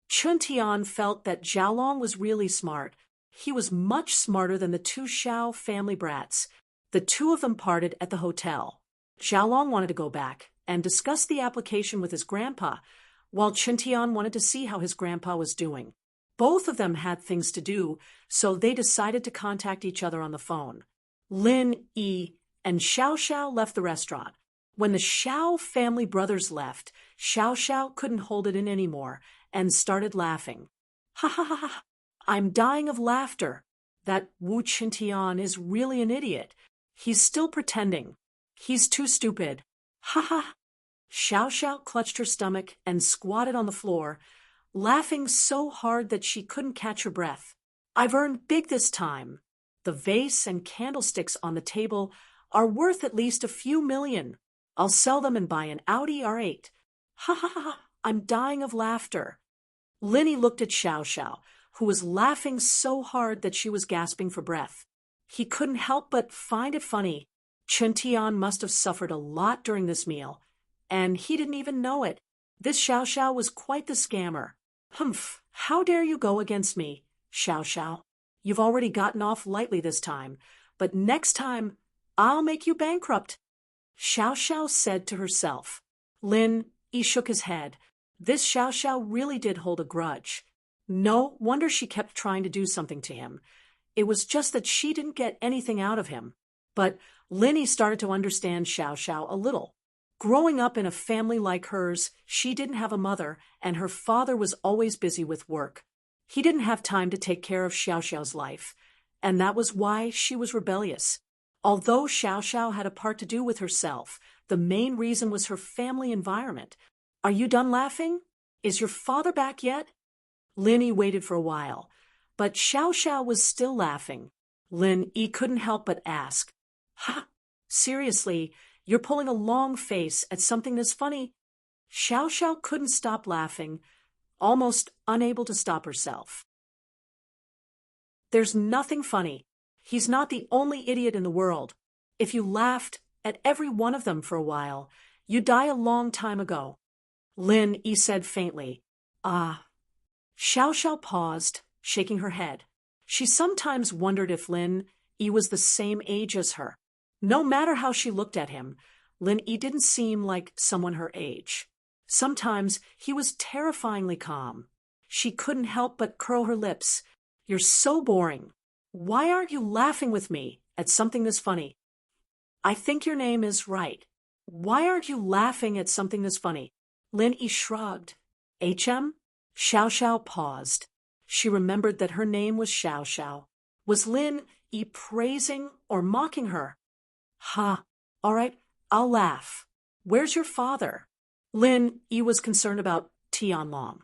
Chen Tian felt that Zhao Long was really smart. He was much smarter than the two Xiao family brats. The two of them parted at the hotel. Zhao Long wanted to go back and discuss the application with his grandpa, while Chen Tian wanted to see how his grandpa was doing. Both of them had things to do, so they decided to contact each other on the phone. Lin Yi and Xiao Xiao left the restaurant. When the Xiao family brothers left, Xiao Xiao couldn't hold it in anymore and started laughing. Ha ha ha ha! I'm dying of laughter. That Wu Qintian is really an idiot. He's still pretending. He's too stupid. Ha ha! Xiao Xiao clutched her stomach and squatted on the floor, laughing so hard that she couldn't catch her breath. I've earned big this time. The vase and candlesticks on the table are worth at least a few million. I'll sell them and buy an Audi R8. Ha ha ha! I'm dying of laughter. Linny looked at Xiao Xiao, who was laughing so hard that she was gasping for breath. He couldn't help but find it funny. Chen Tian must have suffered a lot during this meal, and he didn't even know it. This Xiao Xiao was quite the scammer. Humph, how dare you go against me, Xiao Xiao? You've already gotten off lightly this time, but next time I'll make you bankrupt. Xiao Xiao said to herself. Lin Yi shook his head. This Xiao Xiao really did hold a grudge. No wonder she kept trying to do something to him. It was just that she didn't get anything out of him. But Linny started to understand Xiao Xiao a little. Growing up in a family like hers, she didn't have a mother, and her father was always busy with work. He didn't have time to take care of Xiao Xiao's life, and that was why she was rebellious. Although Xiao Xiao had a part to do with herself, the main reason was her family environment. Are you done laughing? Is your father back yet? Lin waited for a while, but Xiao Xiao was still laughing. Lin Yi couldn't help but ask, Ha! Seriously, you're pulling a long face at something this funny? Xiao Xiao couldn't stop laughing, almost unable to stop herself. There's nothing funny. He's not the only idiot in the world. If you laughed at every one of them for a while, you'd die a long time ago. Lin Yi said faintly, Ah. Xiao Xiao paused, shaking her head. She sometimes wondered if Lin Yi was the same age as her. No matter how she looked at him, Lin Yi didn't seem like someone her age. Sometimes he was terrifyingly calm. She couldn't help but curl her lips. You're so boring. Why aren't you laughing with me at something this funny? I think your name is right. Why aren't you laughing at something this funny? Lin Yi shrugged. HM? Xiao Xiao paused. She remembered that her name was Xiao Xiao. Was Lin Yi praising or mocking her? Ha, all right, I'll laugh. Where's your father? Lin Yi was concerned about Tianlong.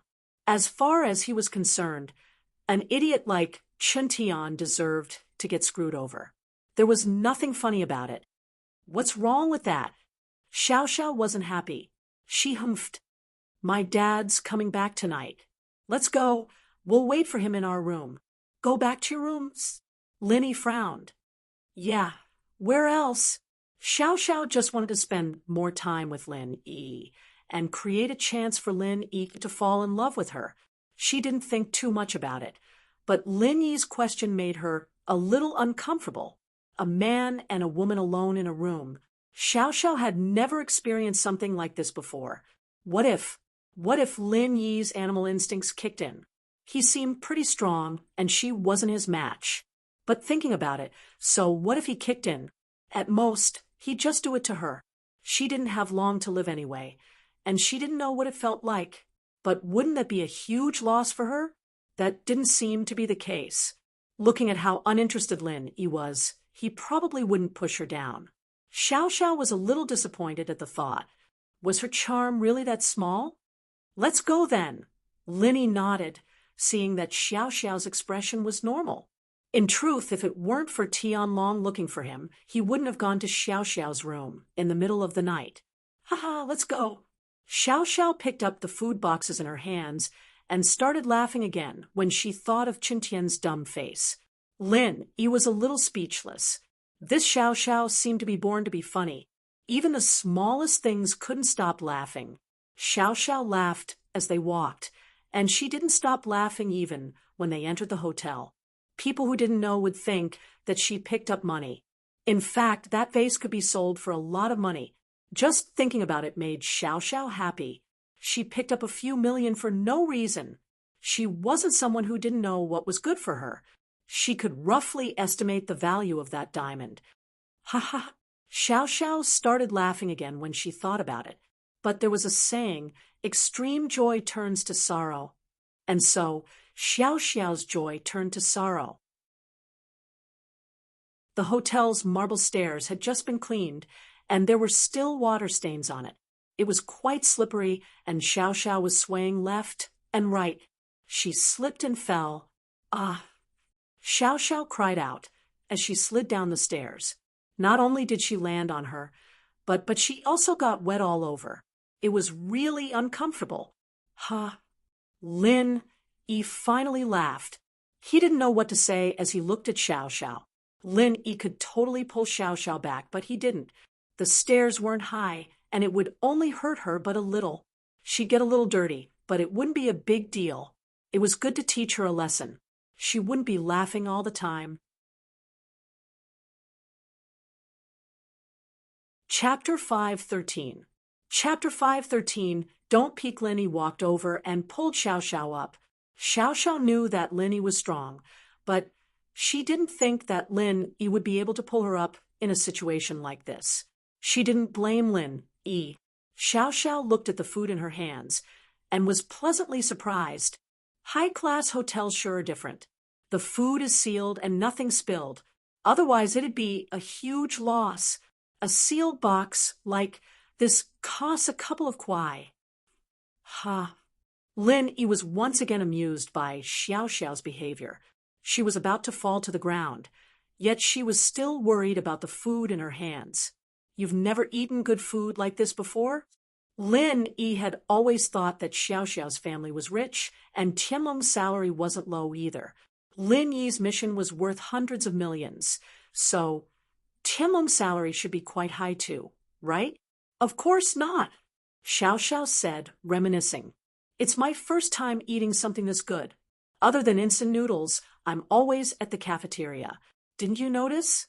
As far as he was concerned, an idiot like Chen Tian deserved to get screwed over. There was nothing funny about it. What's wrong with that? Xiao Xiao wasn't happy. She humphed. My dad's coming back tonight. Let's go. We'll wait for him in our room. Go back to your rooms? Linny frowned. Yeah, where else? Xiao Xiao just wanted to spend more time with Lin Yi and create a chance for Lin Yi to fall in love with her. She didn't think too much about it, but Lin Yi's question made her a little uncomfortable. A man and a woman alone in a room. Xiao Xiao had never experienced something like this before. What if Lin Yi's animal instincts kicked in? He seemed pretty strong, and she wasn't his match. But thinking about it, so what if he kicked in? At most, he'd just do it to her. She didn't have long to live anyway, and she didn't know what it felt like. But wouldn't that be a huge loss for her? That didn't seem to be the case. Looking at how uninterested Lin Yi was, he probably wouldn't push her down. Xiao Xiao was a little disappointed at the thought. Was her charm really that small? Let's go then. Linny nodded, seeing that Xiao Xiao's expression was normal. In truth, if it weren't for Tianlong looking for him, he wouldn't have gone to Xiao Xiao's room in the middle of the night. Ha, let's go. Xiao Xiao picked up the food boxes in her hands and started laughing again when she thought of Qintian's dumb face. Lin Yi was a little speechless. This Xiao Xiao seemed to be born to be funny. Even the smallest things couldn't stop laughing. Xiao Xiao laughed as they walked, and she didn't stop laughing even when they entered the hotel. People who didn't know would think that she picked up money. In fact, that vase could be sold for a lot of money. Just thinking about it made Xiao Xiao happy. She picked up a few million for no reason. She wasn't someone who didn't know what was good for her. She could roughly estimate the value of that diamond. Ha ha! Xiao Xiao started laughing again when she thought about it. But there was a saying, extreme joy turns to sorrow. And so, Xiao Xiao's joy turned to sorrow. The hotel's marble stairs had just been cleaned, and there were still water stains on it. It was quite slippery, and Xiao Xiao was swaying left and right. She slipped and fell. Ah! Xiao Xiao cried out as she slid down the stairs. Not only did she land on her, but she also got wet all over. It was really uncomfortable. Ha! Lin Yi finally laughed. He didn't know what to say as he looked at Xiao Xiao. Lin Yi could totally pull Xiao Xiao back, but he didn't. The stairs weren't high, and it would only hurt her but a little. She'd get a little dirty, but it wouldn't be a big deal. It was good to teach her a lesson. She wouldn't be laughing all the time. Chapter 5:13. Chapter 5:13. Don't Peek. Linny walked over and pulled Xiao Xiao up. Xiao Xiao knew that Linny was strong, but she didn't think that Lin Yi would be able to pull her up in a situation like this. She didn't blame Lin Yi. Xiao Xiao looked at the food in her hands and was pleasantly surprised. High-class hotels sure are different. The food is sealed and nothing spilled. Otherwise, it'd be a huge loss. A sealed box like this costs a couple of kwai. Ha! Lin Yi was once again amused by Xiao Xiao's behavior. She was about to fall to the ground, yet she was still worried about the food in her hands. You've never eaten good food like this before? Lin Yi had always thought that Xiao Xiao's family was rich, and Tianlong's salary wasn't low either. Lin Yi's mission was worth hundreds of millions, so Tianlong's salary should be quite high too, right? Of course not, Xiao Xiao said, reminiscing. It's my first time eating something this good. Other than instant noodles, I'm always at the cafeteria. Didn't you notice?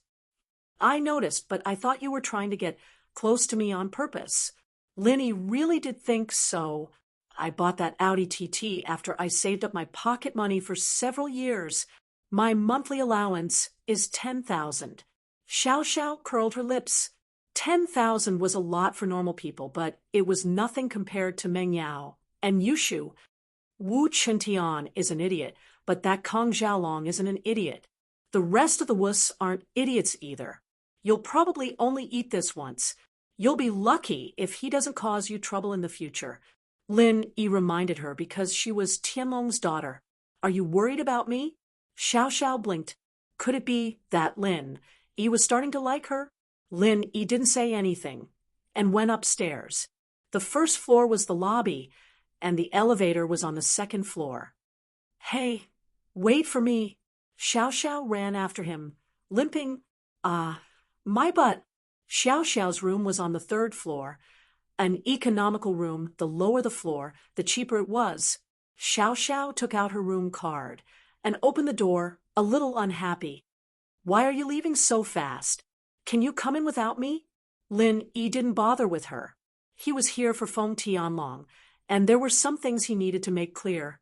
I noticed, but I thought you were trying to get close to me on purpose. Linny really did think so. I bought that Audi TT after I saved up my pocket money for several years. My monthly allowance is 10,000. Xiao Xiao curled her lips. 10,000 was a lot for normal people, but it was nothing compared to Meng Yao and Yushu. Wu Chintian is an idiot, but that Kong Xiaolong isn't an idiot. The rest of the wuss aren't idiots either. You'll probably only eat this once. You'll be lucky if he doesn't cause you trouble in the future. Lin Yi reminded her because she was Tianlong's daughter. Are you worried about me? Xiao Xiao blinked. Could it be that Lin Yi was starting to like her? Lin Yi didn't say anything and went upstairs. The first floor was the lobby, and the elevator was on the second floor. Hey, wait for me. Xiao Xiao ran after him, limping. My butt. Xiao Xiao's room was on the third floor. An economical room, the lower the floor, the cheaper it was. Xiao Xiao took out her room card and opened the door, a little unhappy. Why are you leaving so fast? Can you come in without me? Lin Yi didn't bother with her. He was here for Feng Tianlong, and there were some things he needed to make clear.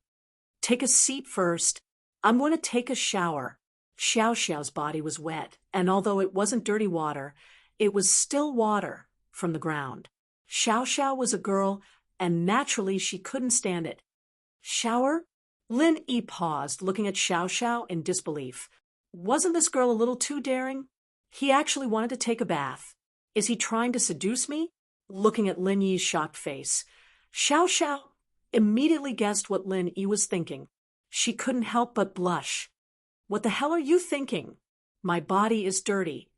Take a seat first. I'm going to take a shower. Xiao Xiao's body was wet, and although it wasn't dirty water, it was still water from the ground. Xiao Xiao was a girl, and naturally she couldn't stand it. Shower? Lin Yi paused, looking at Xiao Xiao in disbelief. Wasn't this girl a little too daring? He actually wanted to take a bath. Is he trying to seduce me? Looking at Lin Yi's shocked face, Xiao Xiao immediately guessed what Lin Yi was thinking. She couldn't help but blush. What the hell are you thinking? My body is dirty.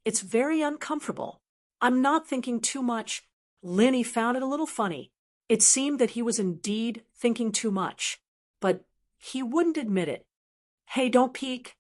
It's very uncomfortable. I'm not thinking too much. Lin Yi found it a little funny. It seemed that he was indeed thinking too much, but he wouldn't admit it. Hey, don't peek.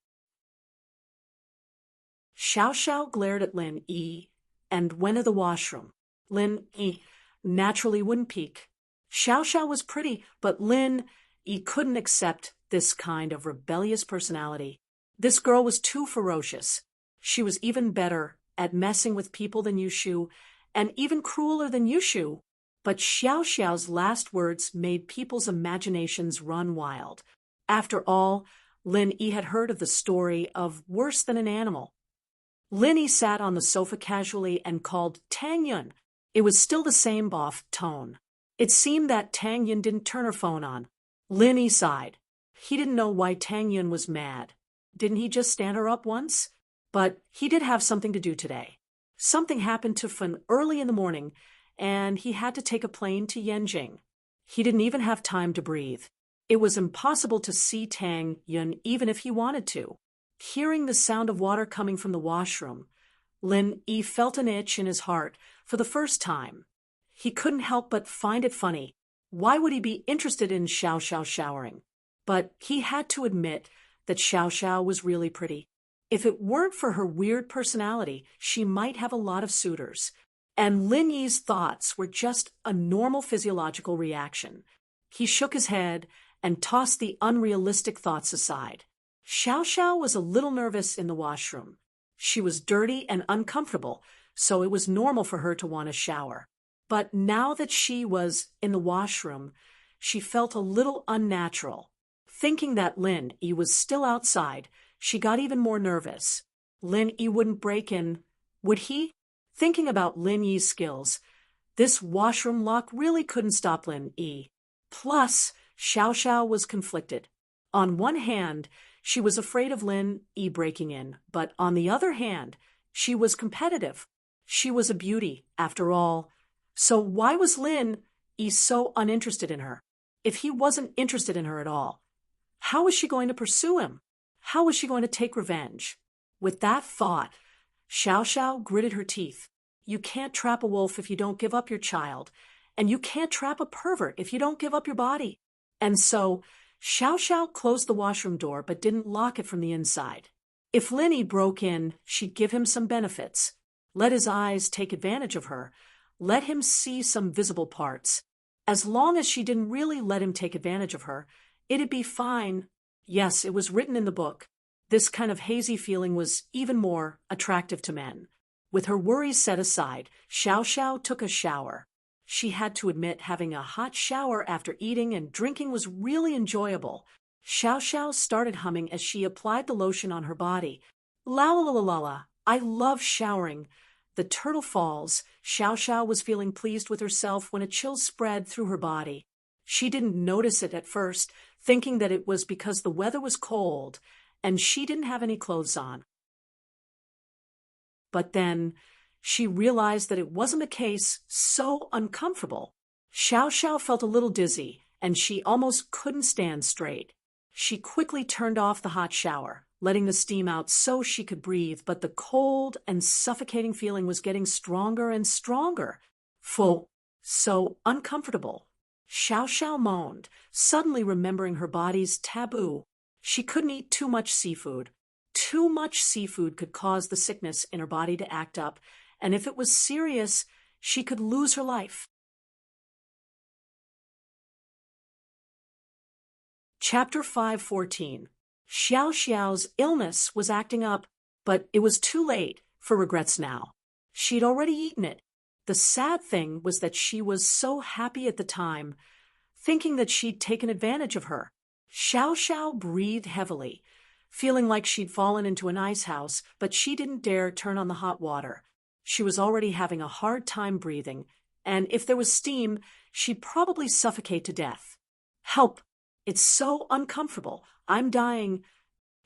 Xiao Xiao glared at Lin Yi and went to the washroom. Lin Yi naturally wouldn't peek. Xiao Xiao was pretty, but Lin Yi couldn't accept this kind of rebellious personality. This girl was too ferocious. She was even better at messing with people than Yushu, and even crueler than Yushu. But Xiao Xiao's last words made people's imaginations run wild. After all, Lin Yi had heard of the story of worse than an animal. Lin Yi sat on the sofa casually and called Tang Yun. It was still the same boff tone. It seemed that Tang Yun didn't turn her phone on. Lin Yi sighed. He didn't know why Tang Yun was mad. Didn't he just stand her up once? But he did have something to do today. Something happened to Fen early in the morning, and he had to take a plane to Yanjing. He didn't even have time to breathe. It was impossible to see Tang Yun even if he wanted to. Hearing the sound of water coming from the washroom, Lin Yi felt an itch in his heart for the first time. He couldn't help but find it funny. Why would he be interested in Xiao Xiao showering? But he had to admit that Xiao Xiao was really pretty. If it weren't for her weird personality, she might have a lot of suitors. And Lin Yi's thoughts were just a normal physiological reaction. He shook his head and tossed the unrealistic thoughts aside. Xiao Xiao was a little nervous in the washroom. She was dirty and uncomfortable, so it was normal for her to want a shower. But now that she was in the washroom, she felt a little unnatural. Thinking that Lin Yi was still outside, she got even more nervous. Lin Yi wouldn't break in, would he? Thinking about Lin Yi's skills, this washroom lock really couldn't stop Lin Yi. Plus, Xiao Xiao was conflicted. On one hand, she was afraid of Lin Yi breaking in, but on the other hand, she was competitive. She was a beauty, after all. So why was Lin Yi so uninterested in her? If he wasn't interested in her at all, how was she going to pursue him? How was she going to take revenge? With that thought, Xiao Xiao gritted her teeth. You can't trap a wolf if you don't give up your child, and you can't trap a pervert if you don't give up your body. And so, Xiao Xiao closed the washroom door but didn't lock it from the inside. If Lin Yi broke in, she'd give him some benefits. Let his eyes take advantage of her. Let him see some visible parts. As long as she didn't really let him take advantage of her, it'd be fine. Yes, it was written in the book. This kind of hazy feeling was even more attractive to men. With her worries set aside, Xiao Xiao took a shower. She had to admit having a hot shower after eating and drinking was really enjoyable. Xiao Xiao started humming as she applied the lotion on her body. La la la la la, I love showering. The turtle falls. Xiao Xiao was feeling pleased with herself when a chill spread through her body. She didn't notice it at first, thinking that it was because the weather was cold and she didn't have any clothes on. But then she realized that it wasn't a case so uncomfortable. Xiao Xiao felt a little dizzy, and she almost couldn't stand straight. She quickly turned off the hot shower, letting the steam out so she could breathe, but the cold and suffocating feeling was getting stronger and stronger. Full, so uncomfortable. Xiao Xiao moaned, suddenly remembering her body's taboo. She couldn't eat too much seafood. Too much seafood could cause the sickness in her body to act up, and if it was serious, she could lose her life. Chapter 5:14. Xiao Xiao's illness was acting up, but it was too late for regrets now. She'd already eaten it. The sad thing was that she was so happy at the time, thinking that she'd taken advantage of her. Xiao Xiao breathed heavily, feeling like she'd fallen into an ice house, but she didn't dare turn on the hot water. She was already having a hard time breathing, and if there was steam, she'd probably suffocate to death. Help! It's so uncomfortable. I'm dying.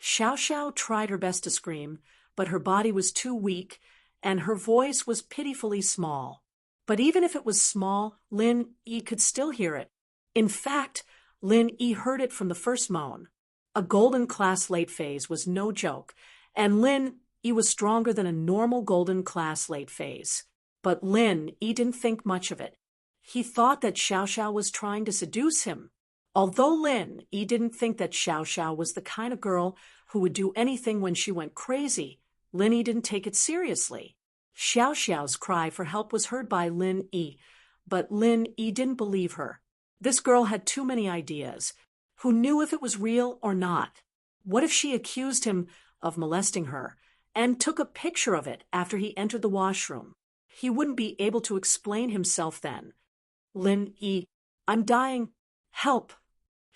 Xiao Xiao tried her best to scream, but her body was too weak, and her voice was pitifully small. But even if it was small, Lin Yi could still hear it. In fact, Lin Yi heard it from the first moan. A golden class late phase was no joke, and Lin Yi was stronger than a normal golden class late phase. But Lin Yi didn't think much of it. He thought that Xiao Xiao was trying to seduce him. Although Lin Yi didn't think that Xiao Xiao was the kind of girl who would do anything when she went crazy, Lin Yi didn't take it seriously. Xiao Xiao's cry for help was heard by Lin Yi, but Lin Yi didn't believe her. This girl had too many ideas. Who knew if it was real or not? What if she accused him of molesting her and took a picture of it after he entered the washroom? He wouldn't be able to explain himself then. Lin Yi, I'm dying. Help!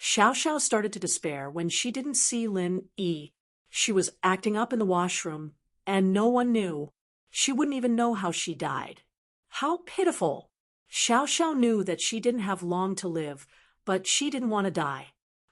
Xiao Xiao started to despair when she didn't see Lin Yi. She was acting up in the washroom, and no one knew. She wouldn't even know how she died. How pitiful! Xiao Xiao knew that she didn't have long to live, but she didn't want to die.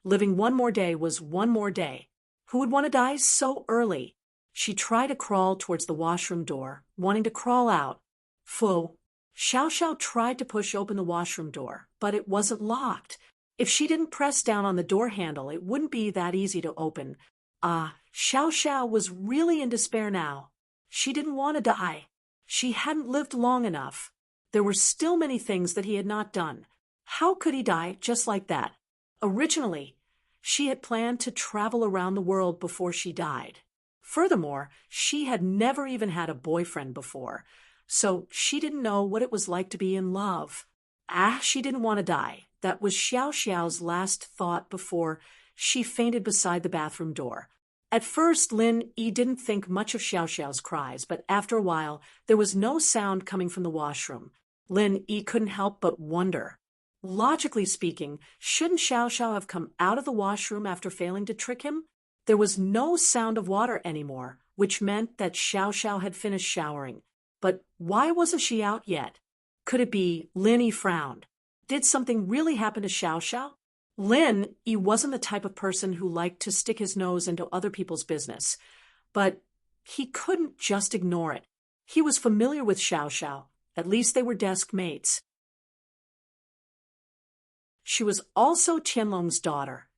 Living one more day was one more day. Who would want to die so early? She tried to crawl towards the washroom door, wanting to crawl out. Phew! Xiao Xiao tried to push open the washroom door, but it wasn't locked. If she didn't press down on the door handle, it wouldn't be that easy to open. Xiao Xiao was really in despair now. She didn't want to die. She hadn't lived long enough. There were still many things that he had not done. How could he die just like that? Originally, she had planned to travel around the world before she died. Furthermore, she had never even had a boyfriend before, so she didn't know what it was like to be in love. She didn't want to die. That was Xiao Xiao's last thought before she fainted beside the bathroom door. At first, Lin Yi didn't think much of Xiao Xiao's cries, but after a while, there was no sound coming from the washroom. Lin Yi couldn't help but wonder. Logically speaking, shouldn't Xiao Xiao have come out of the washroom after failing to trick him? There was no sound of water anymore, which meant that Xiao Xiao had finished showering. But why wasn't she out yet? Could it be Lin Yi frowned? Did something really happen to Xiao Xiao? Lin Yi wasn't the type of person who liked to stick his nose into other people's business, but he couldn't just ignore it. He was familiar with Xiao Xiao. At least they were desk mates. She was also Qianlong's daughter,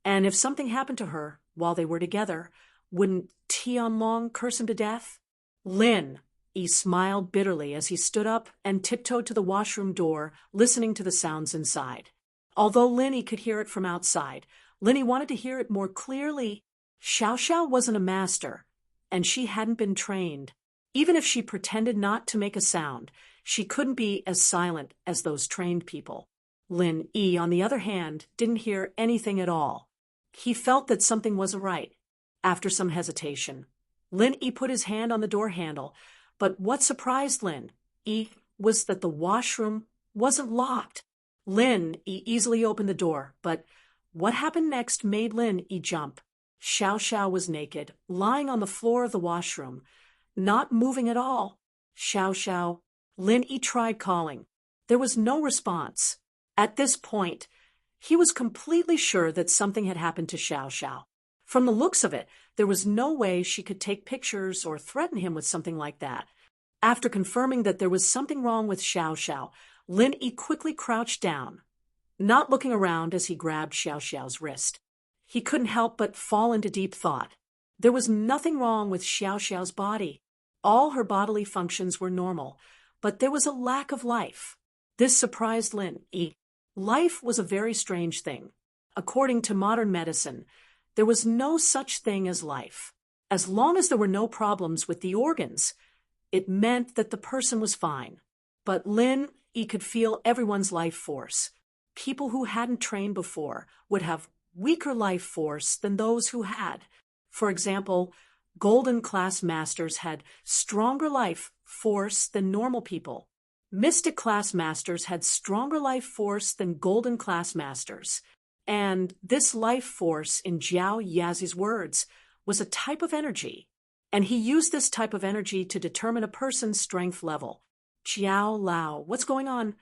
and if something happened to her while they were together, wouldn't Tianlong curse him to death? Lin Yi smiled bitterly as he stood up and tiptoed to the washroom door, listening to the sounds inside. Although Lin Yi could hear it from outside, Lin Yi wanted to hear it more clearly. Xiao Xiao wasn't a master, and she hadn't been trained. Even if she pretended not to make a sound, she couldn't be as silent as those trained people. Lin Yi, on the other hand, didn't hear anything at all. He felt that something wasn't right. After some hesitation, Lin Yi put his hand on the door handle, but what surprised Lin Yi was that the washroom wasn't locked. Lin Yi easily opened the door, but what happened next made Lin Yi jump. Xiao Xiao was naked, lying on the floor of the washroom, not moving at all. Xiao Xiao. Lin Yi tried calling. There was no response. At this point, he was completely sure that something had happened to Xiao Xiao. From the looks of it, there was no way she could take pictures or threaten him with something like that. After confirming that there was something wrong with Xiao Xiao, Lin Yi quickly crouched down, not looking around as he grabbed Xiao Xiao's wrist. He couldn't help but fall into deep thought. There was nothing wrong with Xiao Xiao's body. All her bodily functions were normal, but there was a lack of life. This surprised Lin Yi. Life was a very strange thing. According to modern medicine, there was no such thing as life. As long as there were no problems with the organs, it meant that the person was fine. But Lin Yi could feel everyone's life force. People who hadn't trained before would have weaker life force than those who had. For example, Golden Class Masters had stronger life force than normal people. Mystic Class Masters had stronger life force than Golden Class Masters. And this life force, in Jiao Yazi's words, was a type of energy. And he used this type of energy to determine a person's strength level. Jiao Lao, what's going on?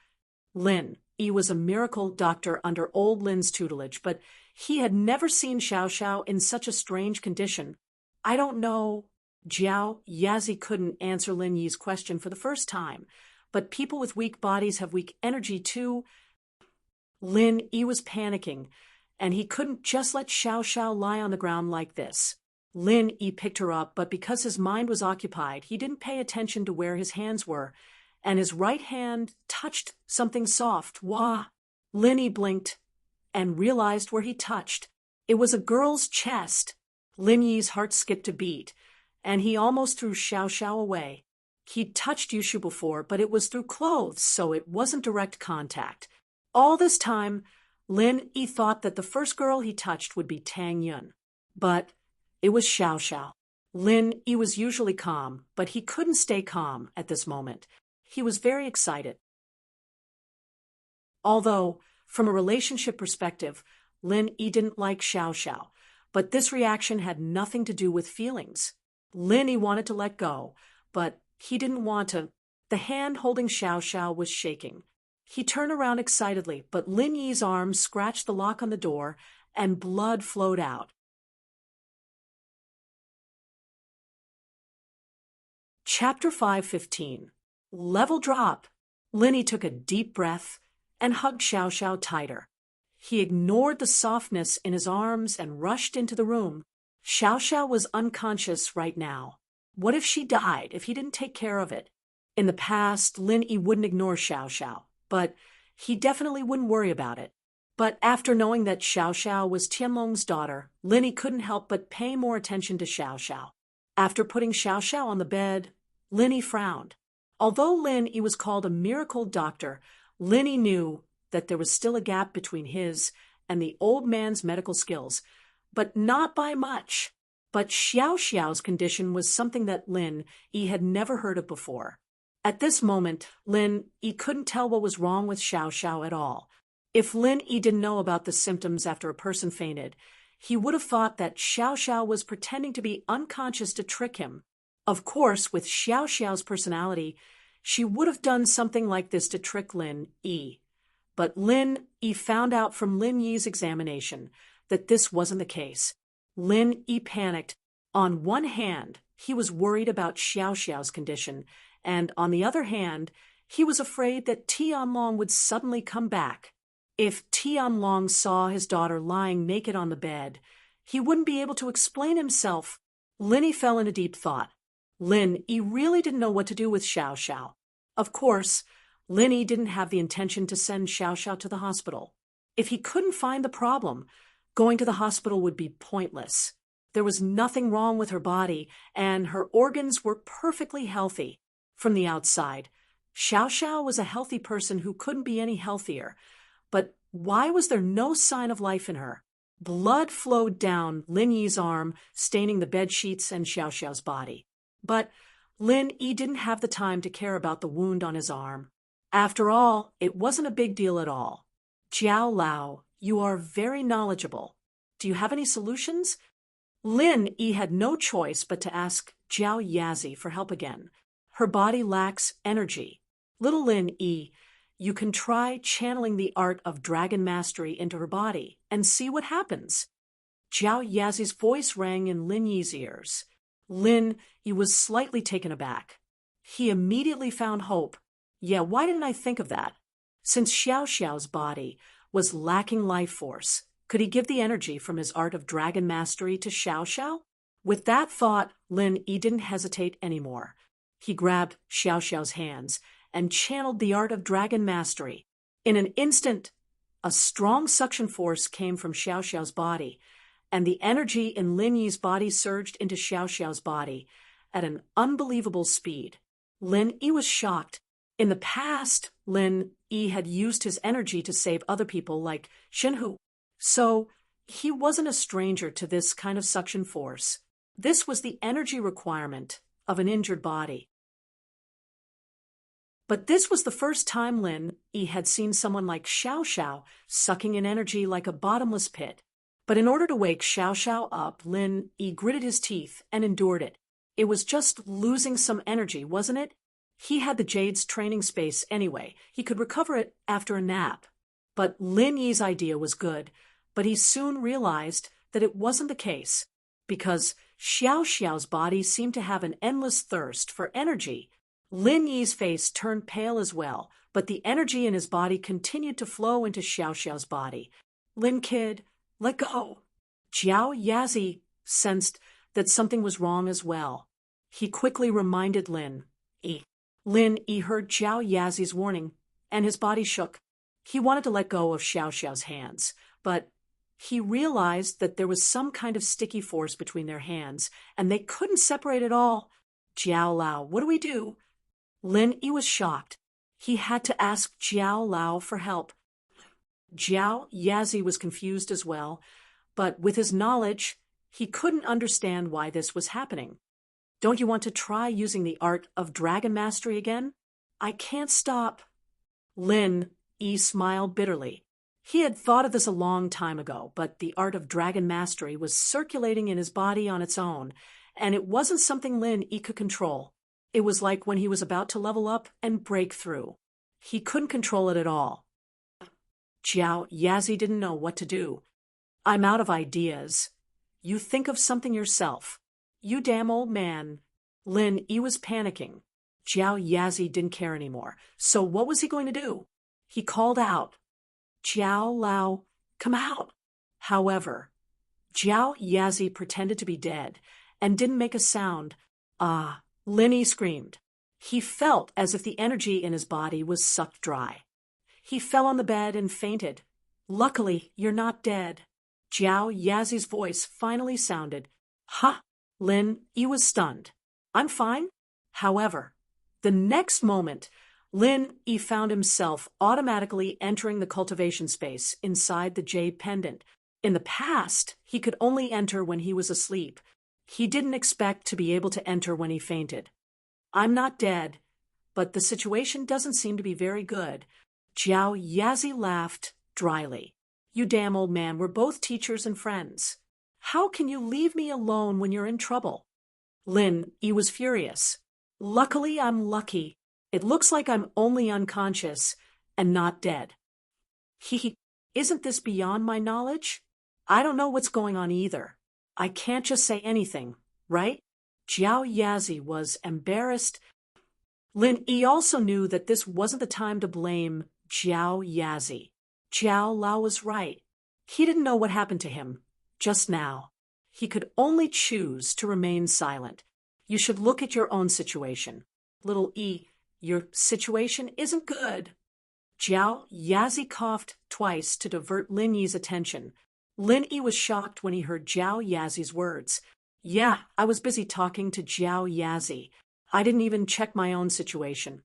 Lin Yi was a miracle doctor under old Lin's tutelage, but he had never seen Xiao Xiao in such a strange condition. I don't know. Jiao Yazi couldn't answer Lin Yi's question for the first time, but people with weak bodies have weak energy too. Lin Yi was panicking, and he couldn't just let Xiao Xiao lie on the ground like this. Lin Yi picked her up, but because his mind was occupied, he didn't pay attention to where his hands were, and his right hand touched something soft. Wah! Lin Yi blinked and realized where he touched. It was a girl's chest. Lin Yi's heart skipped a beat, and he almost threw Xiao Xiao away. He'd touched Yushu before, but it was through clothes, so it wasn't direct contact. All this time, Lin Yi thought that the first girl he touched would be Tang Yun. But it was Xiao Xiao. Lin Yi was usually calm, but he couldn't stay calm at this moment. He was very excited. Although, from a relationship perspective, Lin Yi didn't like Xiao Xiao, but this reaction had nothing to do with feelings. Lin Yi wanted to let go, but he didn't want to. The hand holding Xiao Xiao was shaking. He turned around excitedly, but Lin Yi's arm scratched the lock on the door, and blood flowed out. Chapter 5:15. Level drop. Lin Yi took a deep breath and hugged Xiao Xiao tighter. He ignored the softness in his arms and rushed into the room. Xiao Xiao was unconscious right now. What if she died if he didn't take care of it? In the past, Lin Yi wouldn't ignore Xiao Xiao, but he definitely wouldn't worry about it. But after knowing that Xiao Xiao was Tianlong's daughter, Lin Yi couldn't help but pay more attention to Xiao Xiao. After putting Xiao Xiao on the bed, Lin Yi frowned. Although Lin Yi was called a miracle doctor, Lin Yi knew that there was still a gap between his and the old man's medical skills, but not by much. But Xiao Xiao's condition was something that Lin Yi had never heard of before. At this moment, Lin Yi couldn't tell what was wrong with Xiao Xiao at all. If Lin Yi didn't know about the symptoms after a person fainted, he would have thought that Xiao Xiao was pretending to be unconscious to trick him. Of course, with Xiao Xiao's personality, she would have done something like this to trick Lin Yi. But Lin Yi found out from Lin Yi's examination that this wasn't the case. Lin Yi panicked. On one hand, he was worried about Xiao Xiao's condition, and on the other hand, he was afraid that Tianlong would suddenly come back. If Tianlong saw his daughter lying naked on the bed, he wouldn't be able to explain himself. Lin Yi fell into deep thought. Lin Yi really didn't know what to do with Xiao Xiao. Of course, Lin Yi didn't have the intention to send Xiao Xiao to the hospital. If he couldn't find the problem, going to the hospital would be pointless. There was nothing wrong with her body, and her organs were perfectly healthy. From the outside, Xiao Xiao was a healthy person who couldn't be any healthier. But why was there no sign of life in her? Blood flowed down Lin Yi's arm, staining the bed sheets and Xiao Xiao's body. But Lin Yi didn't have the time to care about the wound on his arm. After all, it wasn't a big deal at all. Jiao Lao, you are very knowledgeable. Do you have any solutions? Lin Yi had no choice but to ask Jiao Yazi for help again. Her body lacks energy. Little Lin Yi, you can try channeling the art of dragon mastery into her body and see what happens. Zhao Yazi's voice rang in Lin Yi's ears. Lin Yi was slightly taken aback. He immediately found hope. Yeah, why didn't I think of that? Since Xiao Xiao's body was lacking life force, could he give the energy from his art of dragon mastery to Xiao Xiao? With that thought, Lin Yi didn't hesitate anymore. He grabbed Xiao Xiao's hands and channeled the art of dragon mastery. In an instant, a strong suction force came from Xiao Xiao's body, and the energy in Lin Yi's body surged into Xiao Xiao's body at an unbelievable speed. Lin Yi was shocked. In the past, Lin Yi had used his energy to save other people like Shenhu, so he wasn't a stranger to this kind of suction force. This was the energy requirement of an injured body. But this was the first time Lin Yi had seen someone like Xiao Xiao sucking in energy like a bottomless pit. But in order to wake Xiao Xiao up, Lin Yi gritted his teeth and endured it. It was just losing some energy, wasn't it? He had the Jade's training space anyway. He could recover it after a nap. But Lin Yi's idea was good, but he soon realized that it wasn't the case, because Xiao Xiao's body seemed to have an endless thirst for energy. Lin Yi's face turned pale as well, but the energy in his body continued to flow into Xiao Xiao's body. Lin kid, let go. Zhao Yazi sensed that something was wrong as well. He quickly reminded Lin Yi. Lin Yi heard Zhao Yazi's warning, and his body shook. He wanted to let go of Xiao Xiao's hands, but he realized that there was some kind of sticky force between their hands, and they couldn't separate at all. Jiao Lao, what do we do? Lin Yi was shocked. He had to ask Jiao Lao for help. Zhao Yazi was confused as well, but with his knowledge, he couldn't understand why this was happening. Don't you want to try using the art of dragon mastery again? I can't stop. Lin Yi smiled bitterly. He had thought of this a long time ago, but the art of dragon mastery was circulating in his body on its own, and it wasn't something Lin Yi could control. It was like when he was about to level up and break through. He couldn't control it at all. Zhao Yazi didn't know what to do. I'm out of ideas. You think of something yourself. You damn old man. Lin Yi was panicking. Zhao Yazi didn't care anymore. So what was he going to do? He called out, Jiao Lao, come out. However, Zhao Yazi pretended to be dead and didn't make a sound. Ah, Lin Yi screamed. He felt as if the energy in his body was sucked dry. He fell on the bed and fainted. Luckily, you're not dead. Zhao Yazi's voice finally sounded. Ha! Lin Yi was stunned. I'm fine. However, the next moment, Lin Yi found himself automatically entering the cultivation space inside the jade pendant. In the past, he could only enter when he was asleep. He didn't expect to be able to enter when he fainted. I'm not dead, but the situation doesn't seem to be very good. Zhao Yazi laughed dryly. You damn old man, we're both teachers and friends. How can you leave me alone when you're in trouble? Lin Yi was furious. Luckily, I'm lucky. It looks like I'm only unconscious and not dead. Isn't this beyond my knowledge? I don't know what's going on either. I can't just say anything, right? Zhao Yazi was embarrassed. Lin Yi also knew that this wasn't the time to blame Zhao Yazi. Jiao Lao was right. He didn't know what happened to him just now. He could only choose to remain silent. You should look at your own situation. Little E, your situation isn't good. Zhao Yazi coughed twice to divert Lin Yi's attention. Lin Yi was shocked when he heard Zhao Yazi's words. Yeah, I was busy talking to Zhao Yazi. I didn't even check my own situation.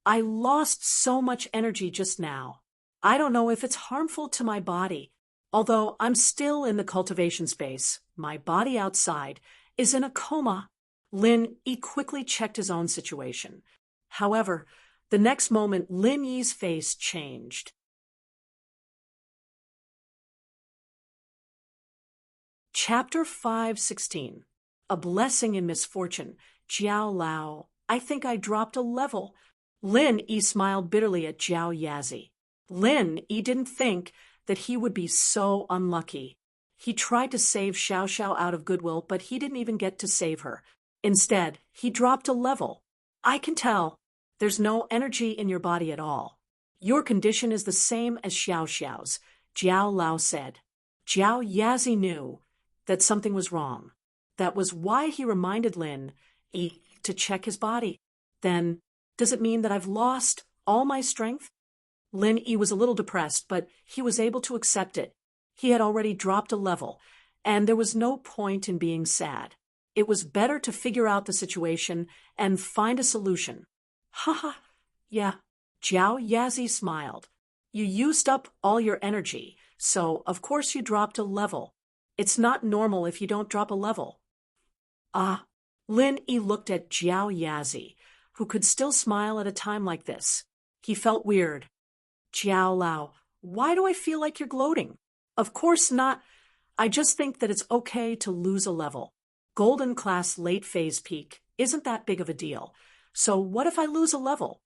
I lost so much energy just now. I don't know if it's harmful to my body. Although I'm still in the cultivation space, my body outside is in a coma. Lin Yi quickly checked his own situation. However, the next moment Lin Yi's face changed. Chapter 5:16. A blessing in misfortune. Jiao Lao, I think I dropped a level. Lin Yi smiled bitterly at Zhao Yazi. Lin Yi didn't think that he would be so unlucky. He tried to save Xiao Xiao out of goodwill, but he didn't even get to save her. Instead, he dropped a level. I can tell. There's no energy in your body at all. Your condition is the same as Xiao Xiao's, Jiao Lao said. Jiao Yazi knew that something was wrong. That was why he reminded Lin Yi to check his body. Then, does it mean that I've lost all my strength? Lin Yi was a little depressed, but he was able to accept it. He had already dropped a level, and there was no point in being sad. It was better to figure out the situation and find a solution. Haha, yeah. Jiao Yazi smiled. You used up all your energy, so of course you dropped a level. It's not normal if you don't drop a level. Ah, Lin Yi looked at Jiao Yazi, who could still smile at a time like this. He felt weird. Jiao Lao, why do I feel like you're gloating? Of course not. I just think that it's okay to lose a level. Golden class late phase peak isn't that big of a deal. So what if I lose a level?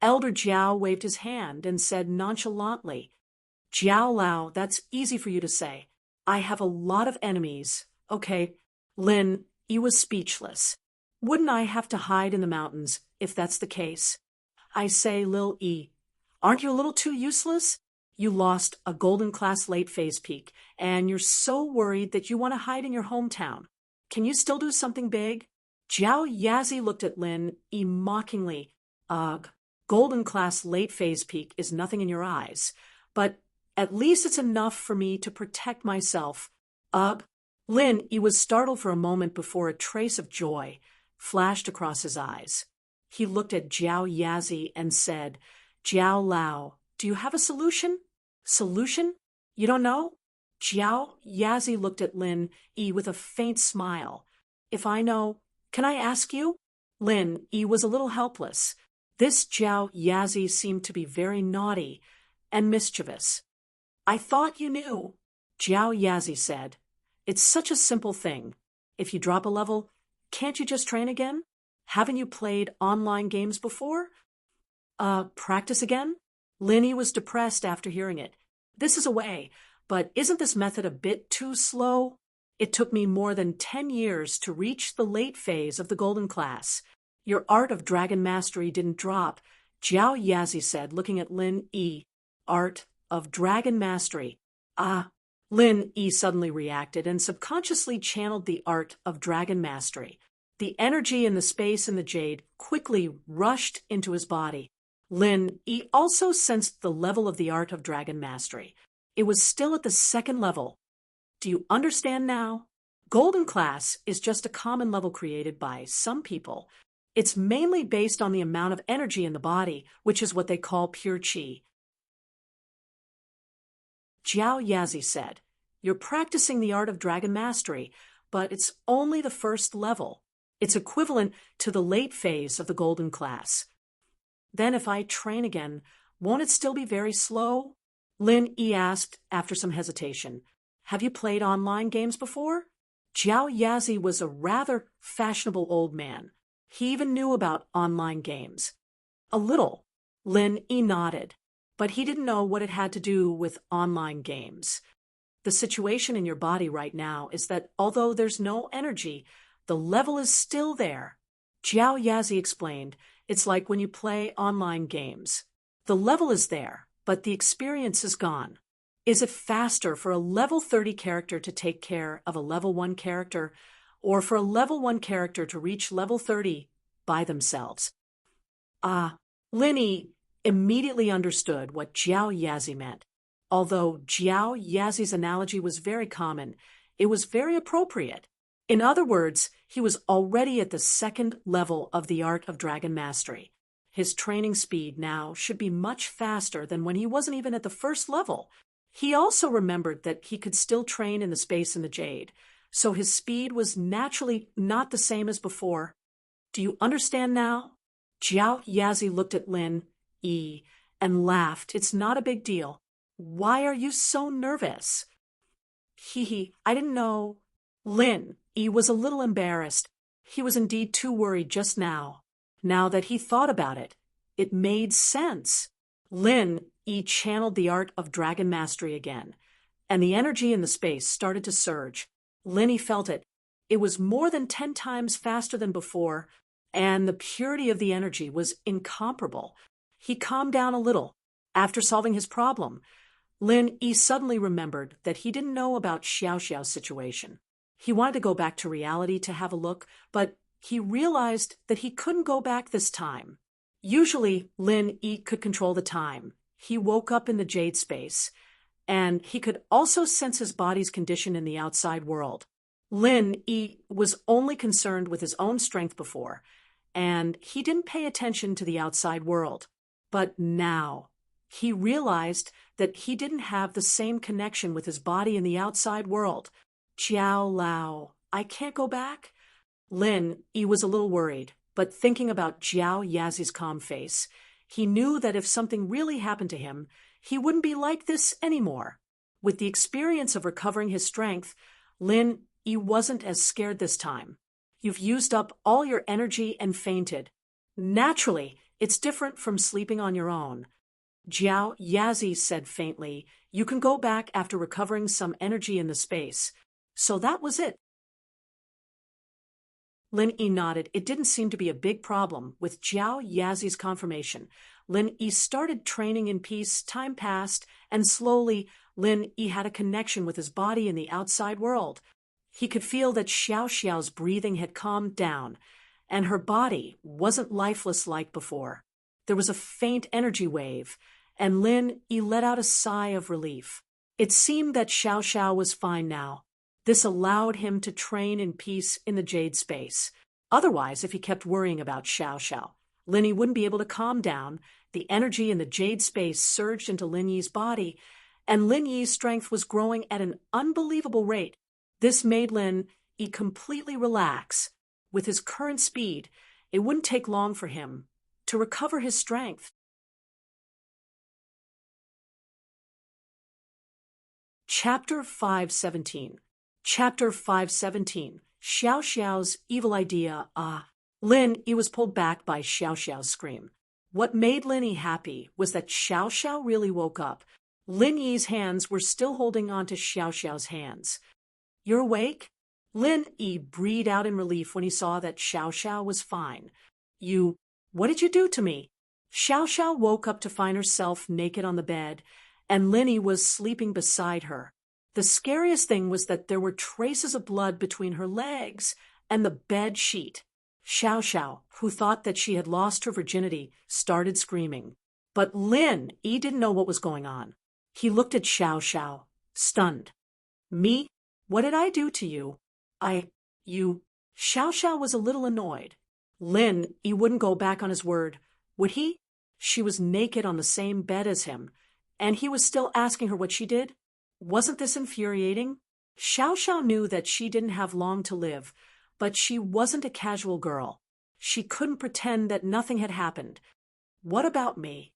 Elder Jiao waved his hand and said nonchalantly, Jiao Lao, that's easy for you to say. I have a lot of enemies. Okay, Lin Yi was speechless. Wouldn't I have to hide in the mountains if that's the case? I say, Lil Yi, aren't you a little too useless? You lost a golden class late phase peak, and you're so worried that you want to hide in your hometown. Can you still do something big? Jiao Yazi looked at Lin Yi mockingly. Ugh, golden class late phase peak is nothing in your eyes, but at least it's enough for me to protect myself. Ugh. Lin Yi was startled for a moment before a trace of joy flashed across his eyes. He looked at Jiao Yazi and said, Jiao Lao, do you have a solution? Solution? You don't know? Jiao Yazi looked at Lin Yi with a faint smile. If I know, can I ask you? Lin Yi was a little helpless. This Jiao Yazi seemed to be very naughty and mischievous. I thought you knew, Jiao Yazi said. It's such a simple thing. If you drop a level, can't you just train again? Haven't you played online games before? Practice again? Lin Yi was depressed after hearing it. This is a way, but isn't this method a bit too slow? It took me more than 10 years to reach the late phase of the golden class. Your art of dragon mastery didn't drop, Jiao Yazi said, looking at Lin Yi. Art of dragon mastery. Ah, Lin Yi suddenly reacted and subconsciously channeled the art of dragon mastery. The energy in the space in the jade quickly rushed into his body. Lin Yi also sensed the level of the art of dragon mastery. It was still at the second level. Do you understand now? Golden class is just a common level created by some people. It's mainly based on the amount of energy in the body, which is what they call pure qi. Jiao Yazi said, You're practicing the art of dragon mastery, but it's only the first level. It's equivalent to the late phase of the golden class. Then if I train again, won't it still be very slow? Lin Yi asked after some hesitation. Have you played online games before? Jiao Yazi was a rather fashionable old man. He even knew about online games. A little. Lin Yi nodded, but he didn't know what it had to do with online games. The situation in your body right now is that although there's no energy, the level is still there. Jiao Yazi explained, it's like when you play online games. The level is there, but the experience is gone. Is it faster for a level 30 character to take care of a level 1 character, or for a level 1 character to reach level 30 by themselves? Lin Yi immediately understood what Jiao Yazi meant. Although Jiao Yazi's analogy was very common, it was very appropriate. In other words, he was already at the second level of the art of dragon mastery. His training speed now should be much faster than when he wasn't even at the first level. He also remembered that he could still train in the space in the jade, so his speed was naturally not the same as before. Do you understand now? Jiao Yazi looked at Lin Yi and laughed. It's not a big deal. Why are you so nervous? I didn't know. Lin Yi was a little embarrassed. He was indeed too worried just now. Now that he thought about it, it made sense. Lin Yi channeled the art of dragon mastery again, and the energy in the space started to surge. Lin felt it. It was more than 10 times faster than before, and the purity of the energy was incomparable. He calmed down a little. After solving his problem, Lin Yi suddenly remembered that he didn't know about Xiao Xiao's situation. He wanted to go back to reality to have a look, but he realized that he couldn't go back this time. Usually, Lin Yi could control the time. He woke up in the jade space, and he could also sense his body's condition in the outside world. Lin Yi was only concerned with his own strength before, and he didn't pay attention to the outside world. But now, he realized that he didn't have the same connection with his body in the outside world. Jiao Lao, I can't go back? Lin Yi was a little worried, but thinking about Jiao Yazi's calm face, he knew that if something really happened to him, he wouldn't be like this anymore. With the experience of recovering his strength, Lin Yi wasn't as scared this time. You've used up all your energy and fainted. Naturally, it's different from sleeping on your own. Jiao Yazi said faintly, you can go back after recovering some energy in the space. So that was it. Lin Yi nodded. It didn't seem to be a big problem. With Jiao Yazi's confirmation, Lin Yi started training in peace. Time passed, and slowly, Lin Yi had a connection with his body in the outside world. He could feel that Xiao Xiao's breathing had calmed down, and her body wasn't lifeless like before. There was a faint energy wave, and Lin Yi let out a sigh of relief. It seemed that Xiao Xiao was fine now. This allowed him to train in peace in the jade space. Otherwise, if he kept worrying about Xiao Xiao, Lin Yi wouldn't be able to calm down. The energy in the jade space surged into Lin Yi's body, and Lin Yi's strength was growing at an unbelievable rate. This made Lin Yi completely relax. With his current speed, it wouldn't take long for him to recover his strength. Chapter 517. Chapter 517. Xiao Xiao's evil idea. Lin Yi was pulled back by Xiao Xiao's scream. What made Lin Yi happy was that Xiao Xiao really woke up. Lin Yi's hands were still holding on to Xiao Xiao's hands. You're awake? Lin Yi breathed out in relief when he saw that Xiao Xiao was fine. What did you do to me? Xiao Xiao woke up to find herself naked on the bed, and Lin Yi was sleeping beside her. The scariest thing was that there were traces of blood between her legs and the bed sheet. Xiao Xiao, who thought that she had lost her virginity, started screaming. But Lin Yi didn't know what was going on. He looked at Xiao Xiao, stunned. Me? What did I do to you? Xiao Xiao was a little annoyed. Lin Yi wouldn't go back on his word. Would he? She was naked on the same bed as him, and he was still asking her what she did? Wasn't this infuriating? Xiao Xiao knew that she didn't have long to live, but she wasn't a casual girl. She couldn't pretend that nothing had happened. What about me?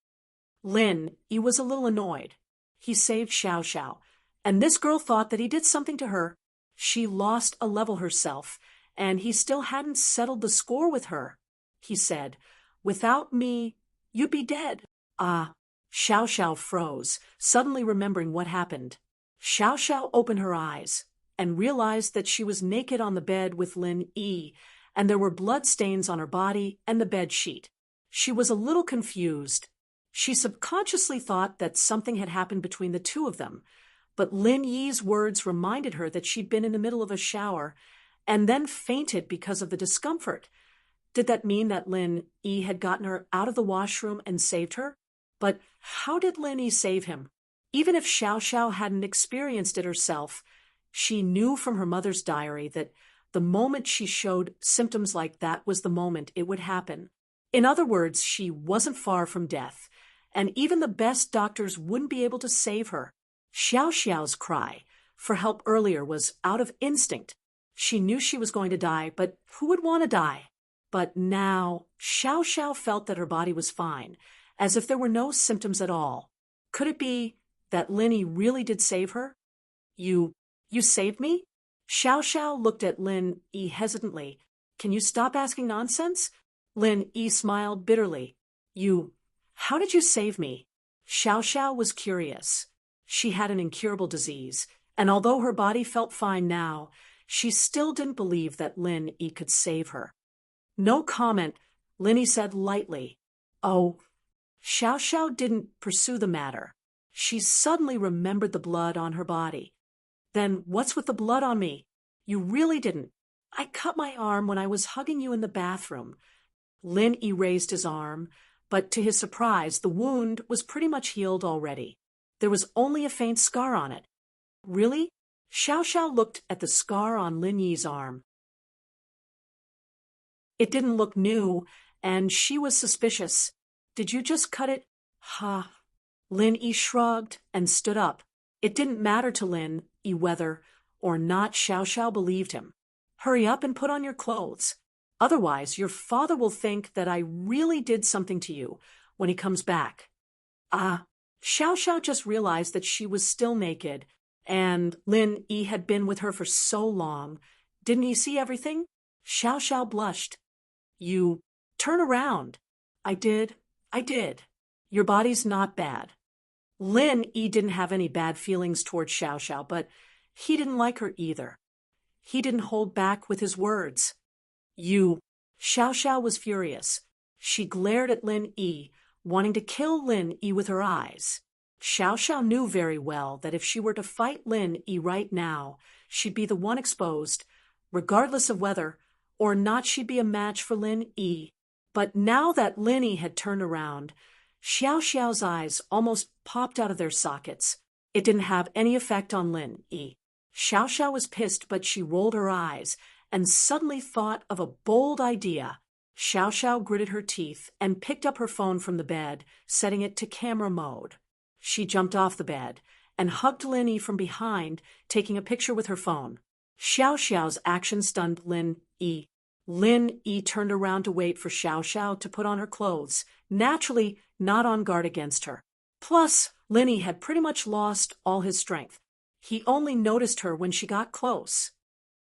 Lin Yi was a little annoyed. He saved Xiao Xiao, and this girl thought that he did something to her. She lost a level herself, and he still hadn't settled the score with her. He said, without me, you'd be dead. Xiao Xiao froze, suddenly remembering what happened. Xiao Xiao opened her eyes and realized that she was naked on the bed with Lin Yi, and there were blood stains on her body and the bed sheet. She was a little confused. She subconsciously thought that something had happened between the two of them, but Lin Yi's words reminded her that she'd been in the middle of a shower and then fainted because of the discomfort. Did that mean that Lin Yi had gotten her out of the washroom and saved her? But how did Lin Yi save him? Even if Xiao Xiao hadn't experienced it herself, she knew from her mother's diary that the moment she showed symptoms like that was the moment it would happen. In other words, she wasn't far from death, and even the best doctors wouldn't be able to save her. Xiao Xiao's cry for help earlier was out of instinct. She knew she was going to die, but who would want to die? But now, Xiao Xiao felt that her body was fine, as if there were no symptoms at all. Could it be that Lin Yi really did save her? You saved me? Xiao Xiao looked at Lin Yi hesitantly. Can you stop asking nonsense? Lin Yi smiled bitterly. How did you save me? Xiao Xiao was curious. She had an incurable disease, and although her body felt fine now, she still didn't believe that Lin Yi could save her. No comment, Linny said lightly, "Oh." Xiao Xiao didn't pursue the matter. She suddenly remembered the blood on her body. "Then what's with the blood on me? You really didn't. I cut my arm when I was hugging you in the bathroom." Lin Yi raised his arm, but to his surprise, the wound was pretty much healed already. There was only a faint scar on it. "Really?" Xiao Xiao looked at the scar on Lin Yi's arm. It didn't look new, and she was suspicious. "Did you just cut it?" "Ha." Lin Yi shrugged and stood up. It didn't matter to Lin Yi whether or not Xiao Xiao believed him. "Hurry up and put on your clothes. Otherwise, your father will think that I really did something to you when he comes back." Ah, Xiao Xiao just realized that she was still naked, and Lin Yi had been with her for so long. Didn't he see everything? Xiao Xiao blushed. "You turn around." I did. Your body's not bad." Lin Yi didn't have any bad feelings toward Xiao Xiao, but he didn't like her either. He didn't hold back with his words. "You." Xiao Xiao was furious. She glared at Lin Yi, wanting to kill Lin Yi with her eyes. Xiao Xiao knew very well that if she were to fight Lin Yi right now, she'd be the one exposed, regardless of whether or not she'd be a match for Lin Yi. But now that Lin Yi had turned around, Xiao Xiao's eyes almost popped out of their sockets. It didn't have any effect on Lin Yi. Xiao Xiao was pissed, but she rolled her eyes and suddenly thought of a bold idea. Xiao Xiao gritted her teeth and picked up her phone from the bed, setting it to camera mode. She jumped off the bed and hugged Lin Yi from behind, taking a picture with her phone. Xiao Xiao's action stunned Lin Yi. Lin Yi turned around to wait for Xiao Xiao to put on her clothes, naturally not on guard against her. Plus, Lin Yi had pretty much lost all his strength. He only noticed her when she got close.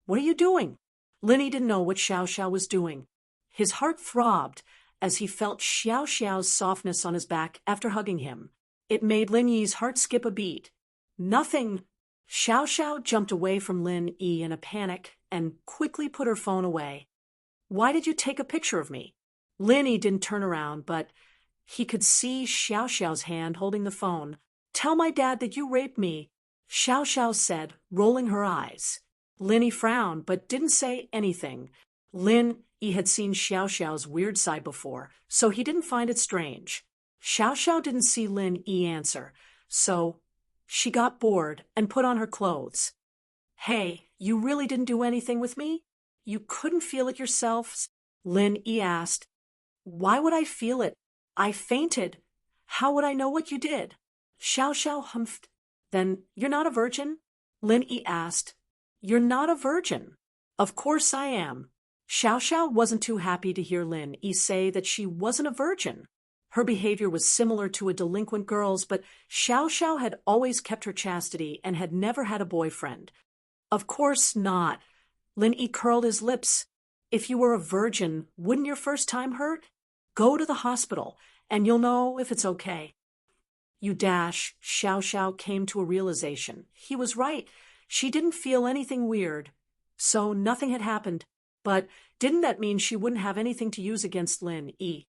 "What are you doing?" Lin Yi didn't know what Xiao Xiao was doing. His heart throbbed as he felt Xiao Xiao's softness on his back after hugging him. It made Lin Yi's heart skip a beat. "Nothing." Xiao Xiao jumped away from Lin Yi in a panic and quickly put her phone away. "Why did you take a picture of me?" Lin Yi didn't turn around, but he could see Xiao Xiao's hand holding the phone. "Tell my dad that you raped me," Xiao Xiao said, rolling her eyes. Lin Yi frowned, but didn't say anything. Lin Yi had seen Xiao Xiao's weird side before, so he didn't find it strange. Xiao Xiao didn't see Lin Yi answer, so she got bored and put on her clothes. "Hey, you really didn't do anything with me? You couldn't feel it yourself?" Lin Yi asked. "Why would I feel it? I fainted. How would I know what you did?" Xiao Xiao humphed. "Then you're not a virgin?" Lin Yi asked. "You're not a virgin?" "Of course I am." Xiao Xiao wasn't too happy to hear Lin Yi say that she wasn't a virgin. Her behavior was similar to a delinquent girl's, but Xiao Xiao had always kept her chastity and had never had a boyfriend. "Of course not." Lin Yi curled his lips. "If you were a virgin, wouldn't your first time hurt? Go to the hospital, and you'll know if it's okay." "You dash." Xiao Xiao came to a realization. He was right. She didn't feel anything weird. So nothing had happened. But didn't that mean she wouldn't have anything to use against Lin Yi?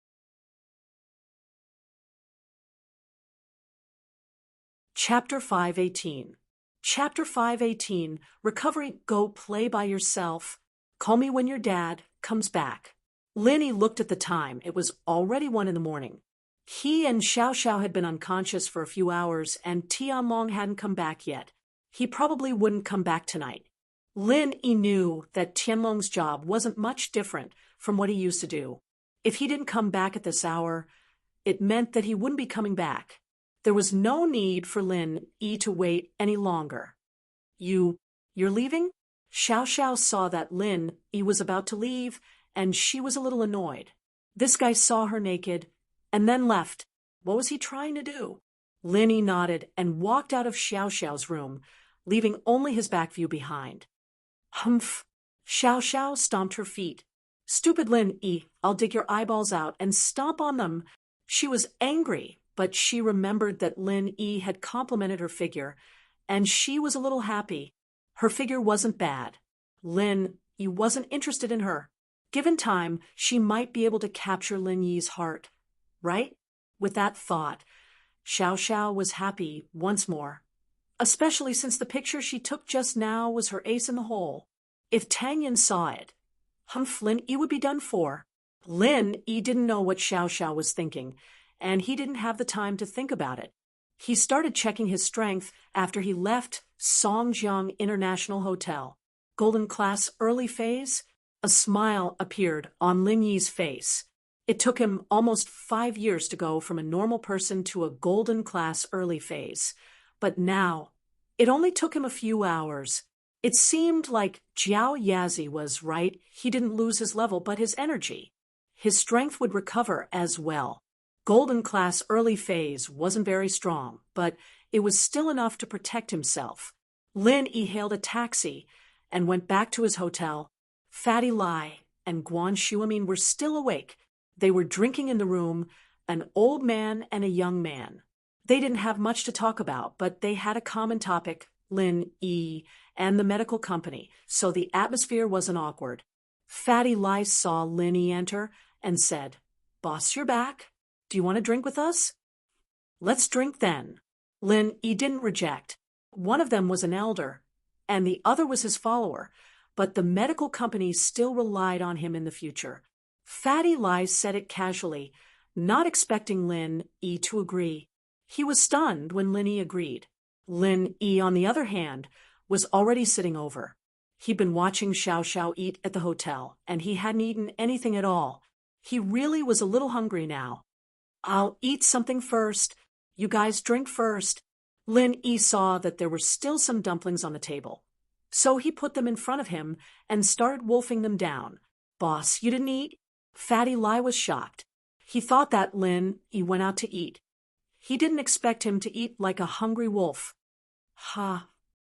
Chapter 518. Chapter 518. Recovery. Go play by yourself. Call me when your dad comes back. Lin Yi looked at the time. It was already 1 a.m. He and Xiao Xiao had been unconscious for a few hours, and Tianlong hadn't come back yet. He probably wouldn't come back tonight. Lin Yi knew that Tianlong's job wasn't much different from what he used to do. If he didn't come back at this hour, it meant that he wouldn't be coming back. There was no need for Lin Yi to wait any longer. You're leaving?" Xiao Xiao saw that Lin Yi was about to leave, and she was a little annoyed. This guy saw her naked and then left. What was he trying to do? Lin Yi nodded and walked out of Xiao Xiao's room, leaving only his back view behind. "Humph." Xiao Xiao stomped her feet. "Stupid Lin Yi, I'll dig your eyeballs out and stomp on them." She was angry, but she remembered that Lin Yi had complimented her figure, and she was a little happy. Her figure wasn't bad. Lin Yi wasn't interested in her. Given time, she might be able to capture Lin Yi's heart. Right? With that thought, Xiao Xiao was happy once more, especially since the picture she took just now was her ace in the hole. If Tang Yin saw it, Lin Yi would be done for. Lin Yi didn't know what Xiao Xiao was thinking, and he didn't have the time to think about it. He started checking his strength after he left Songjiang International Hotel. Golden class early phase? A smile appeared on Lin Yi's face. It took him almost 5 years to go from a normal person to a golden class early phase. But now, it only took him a few hours. It seemed like Jiao Yazi was right. He didn't lose his level, but his energy. His strength would recover as well. Golden class early phase wasn't very strong, but it was still enough to protect himself. Lin Yi hailed a taxi and went back to his hotel. Fatty Lai and Guan Shuamin were still awake. They were drinking in the room, an old man and a young man. They didn't have much to talk about, but they had a common topic, Lin Yi and the medical company, so the atmosphere wasn't awkward. Fatty Lai saw Lin Yi enter and said, "Boss, you're back. Do you want to drink with us?" "Let's drink then." Lin Yi didn't reject. One of them was an elder, and the other was his follower, but the medical company still relied on him in the future. Fatty Lai said it casually, not expecting Lin Yi to agree. He was stunned when Lin Yi agreed. Lin Yi, on the other hand, was already sitting over. He'd been watching Xiao Xiao eat at the hotel, and he hadn't eaten anything at all. He really was a little hungry now. "I'll eat something first. You guys drink first." Lin Yi saw that there were still some dumplings on the table, so he put them in front of him and started wolfing them down. "Boss, you didn't eat?" Fatty Lai was shocked. He thought that Lin Yi went out to eat. He didn't expect him to eat like a hungry wolf. "Ha."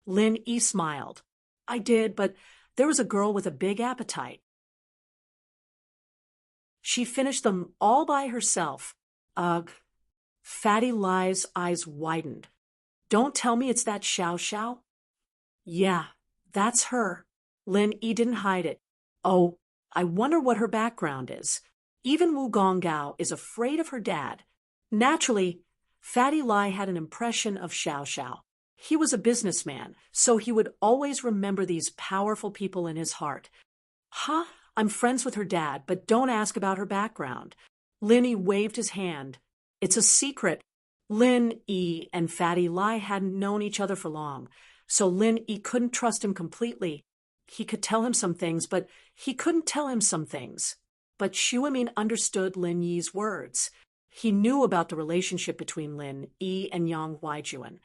Lin Yi smiled. "I did, but there was a girl with a big appetite. She finished them all by herself." Ugh. Fatty Lai's eyes widened. "Don't tell me it's that Xiao Xiao?" "Yeah, that's her." Lin Yi didn't hide it. "Oh, I wonder what her background is. Even Wu Gonggao is afraid of her dad." Naturally, Fatty Lai had an impression of Xiao Xiao. He was a businessman, so he would always remember these powerful people in his heart. "Huh? I'm friends with her dad, but don't ask about her background." Lin Yi waved his hand. "It's a secret." Lin Yi and Fatty Lai hadn't known each other for long, so Lin Yi couldn't trust him completely. He could tell him some things, but he couldn't tell him some things. But Shuamin understood Lin Yi's words. He knew about the relationship between Lin Yi and Yang Huaijuan,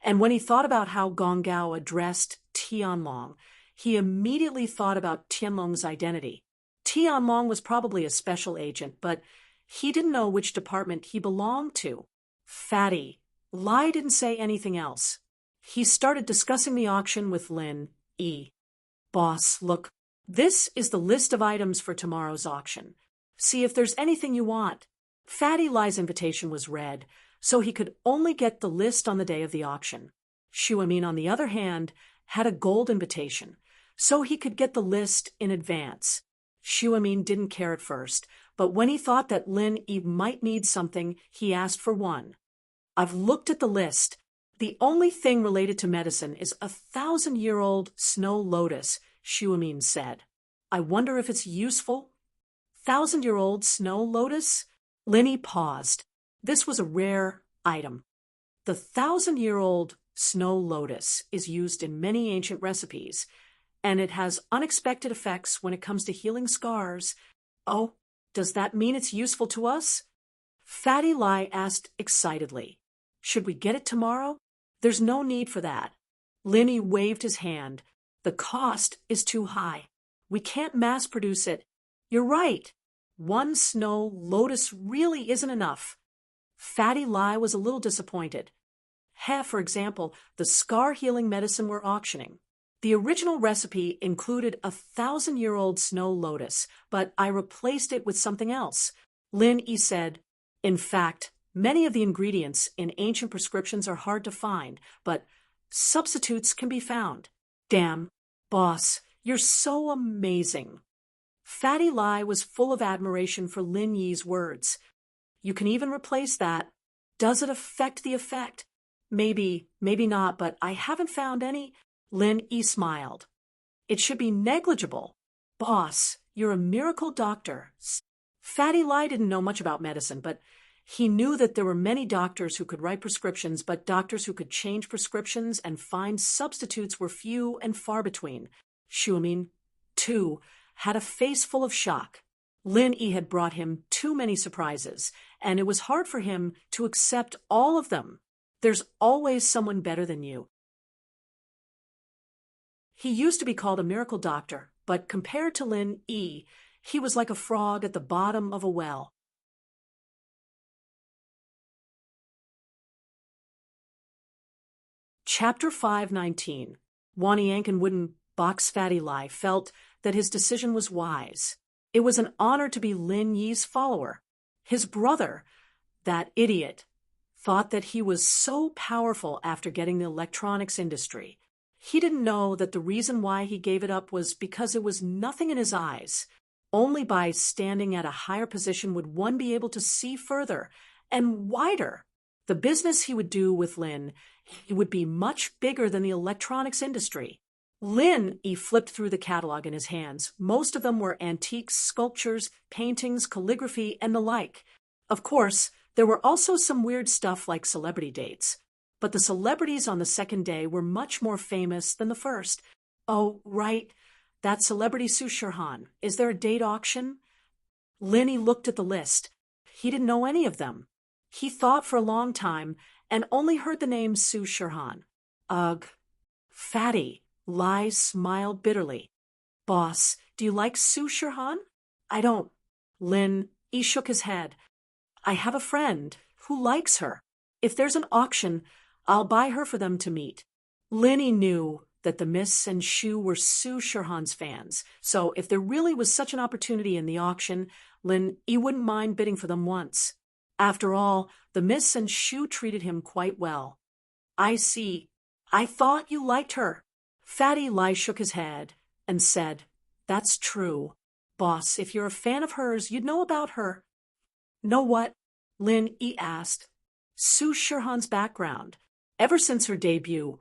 and when he thought about how Gonggao addressed Tianlong, he immediately thought about Tianlong's identity. Tianlong was probably a special agent, but he didn't know which department he belonged to. Fatty Lai didn't say anything else. He started discussing the auction with Lin Yi. "Boss, look, this is the list of items for tomorrow's auction. See if there's anything you want." Fatty Lai's invitation was read, so he could only get the list on the day of the auction. Shuamin, on the other hand, had a gold invitation, so he could get the list in advance. Shuamin didn't care at first, but when he thought that Lin Yi might need something, he asked for one. "I've looked at the list. The only thing related to medicine is a 1,000-year-old snow lotus," Shuamin said. "I wonder if it's useful." 1,000-year-old snow lotus? Lin Yi paused. This was a rare item. The 1,000-year-old snow lotus is used in many ancient recipes, and it has unexpected effects when it comes to healing scars. "Oh, does that mean it's useful to us?" Fatty Lai asked excitedly. "Should we get it tomorrow?" "There's no need for that." Lin Yi waved his hand. "The cost is too high. We can't mass produce it." "You're right. One snow lotus really isn't enough." Fatty Lai was a little disappointed. For example, the scar healing medicine we're auctioning. The original recipe included a 1,000-year-old snow lotus, but I replaced it with something else. Lin Yi said, "In fact, Many of the ingredients in ancient prescriptions are hard to find, but substitutes can be found. Damn, boss, you're so amazing. Fatty Lie was full of admiration for Lin Yi's words. You can even replace that. Does it affect the effect? Maybe, maybe not, but I haven't found any. Lin Yi smiled. It should be negligible. Boss, you're a miracle doctor. Fatty Lie didn't know much about medicine, but he knew that there were many doctors who could write prescriptions, but doctors who could change prescriptions and find substitutes were few and far between. Xiumin, too, had a face full of shock. Lin Yi had brought him too many surprises, and it was hard for him to accept all of them. There's always someone better than you. He used to be called a miracle doctor, but compared to Lin Yi, he was like a frog at the bottom of a well. Chapter 5:19. Wani Yankin wouldn't box Fatty Lie felt that his decision was wise. It was an honor to be Lin Yi's follower. His brother, that idiot, thought that he was so powerful after getting the electronics industry. He didn't know that the reason why he gave it up was because it was nothing in his eyes. Only by standing at a higher position would one be able to see further and wider. The business he would do with Lin, he would be much bigger than the electronics industry. Lin Yi flipped through the catalog in his hands. Most of them were antiques, sculptures, paintings, calligraphy, and the like. Of course, there were also some weird stuff like celebrity dates. But the celebrities on the second day were much more famous than the first. Oh, right, that celebrity Su Shirhan. Is there a date auction? Lin Yi looked at the list. He didn't know any of them. He thought for a long time and only heard the name Su Shirhan. Ugh. Fatty Lie smiled bitterly. Boss, do you like Su Shirhan? I don't. Lin Yi shook his head. I have a friend who likes her. If there's an auction, I'll buy her for them to meet. Lin Yi knew that the Miss and Shu were Su Shirhan's fans, so if there really was such an opportunity in the auction, Lin Yi wouldn't mind bidding for them once. After all, the Miss and Shu treated him quite well. I see. I thought you liked her. Fatty Lie shook his head and said, That's true. Boss, if you're a fan of hers, you'd know about her. Know what? Lin Yi asked. Su Shirhan's background. Ever since her debut,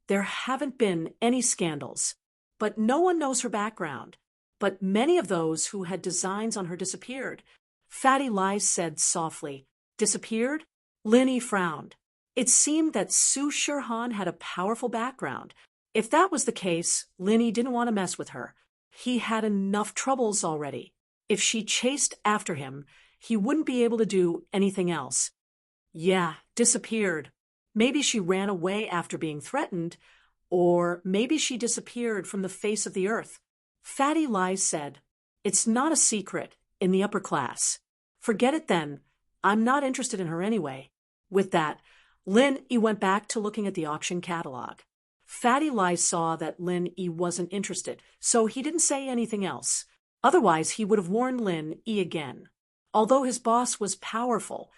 there haven't been any scandals. But no one knows her background. But many of those who had designs on her disappeared. Fatty Lie said softly, Disappeared? Lin Yi frowned. It seemed that Su Shirhan had a powerful background. If that was the case, Lin Yi didn't want to mess with her. He had enough troubles already. If she chased after him, he wouldn't be able to do anything else. Yeah, disappeared. Maybe she ran away after being threatened, or maybe she disappeared from the face of the earth. Fatty Lie said, It's not a secret in the upper class. Forget it then. I'm not interested in her anyway. With that, Lin Yi went back to looking at the auction catalog. Fatty Lie saw that Lin Yi wasn't interested, so he didn't say anything else. Otherwise, he would have warned Lin Yi again. Although his boss was powerful,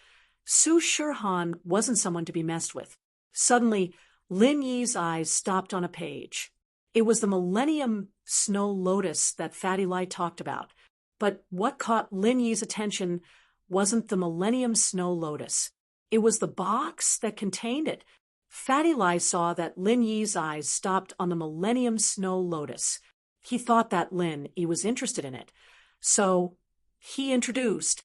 Su Shirhan wasn't someone to be messed with. Suddenly, Lin Yi's eyes stopped on a page. It was the Millennium Snow Lotus that Fatty Lie talked about. But what caught Lin Yi's attention wasn't the Millennium Snow Lotus. It was the box that contained it. Fatty Lie saw that Lin Yi's eyes stopped on the Millennium Snow Lotus. He thought that Lin Yi was interested in it. So he introduced.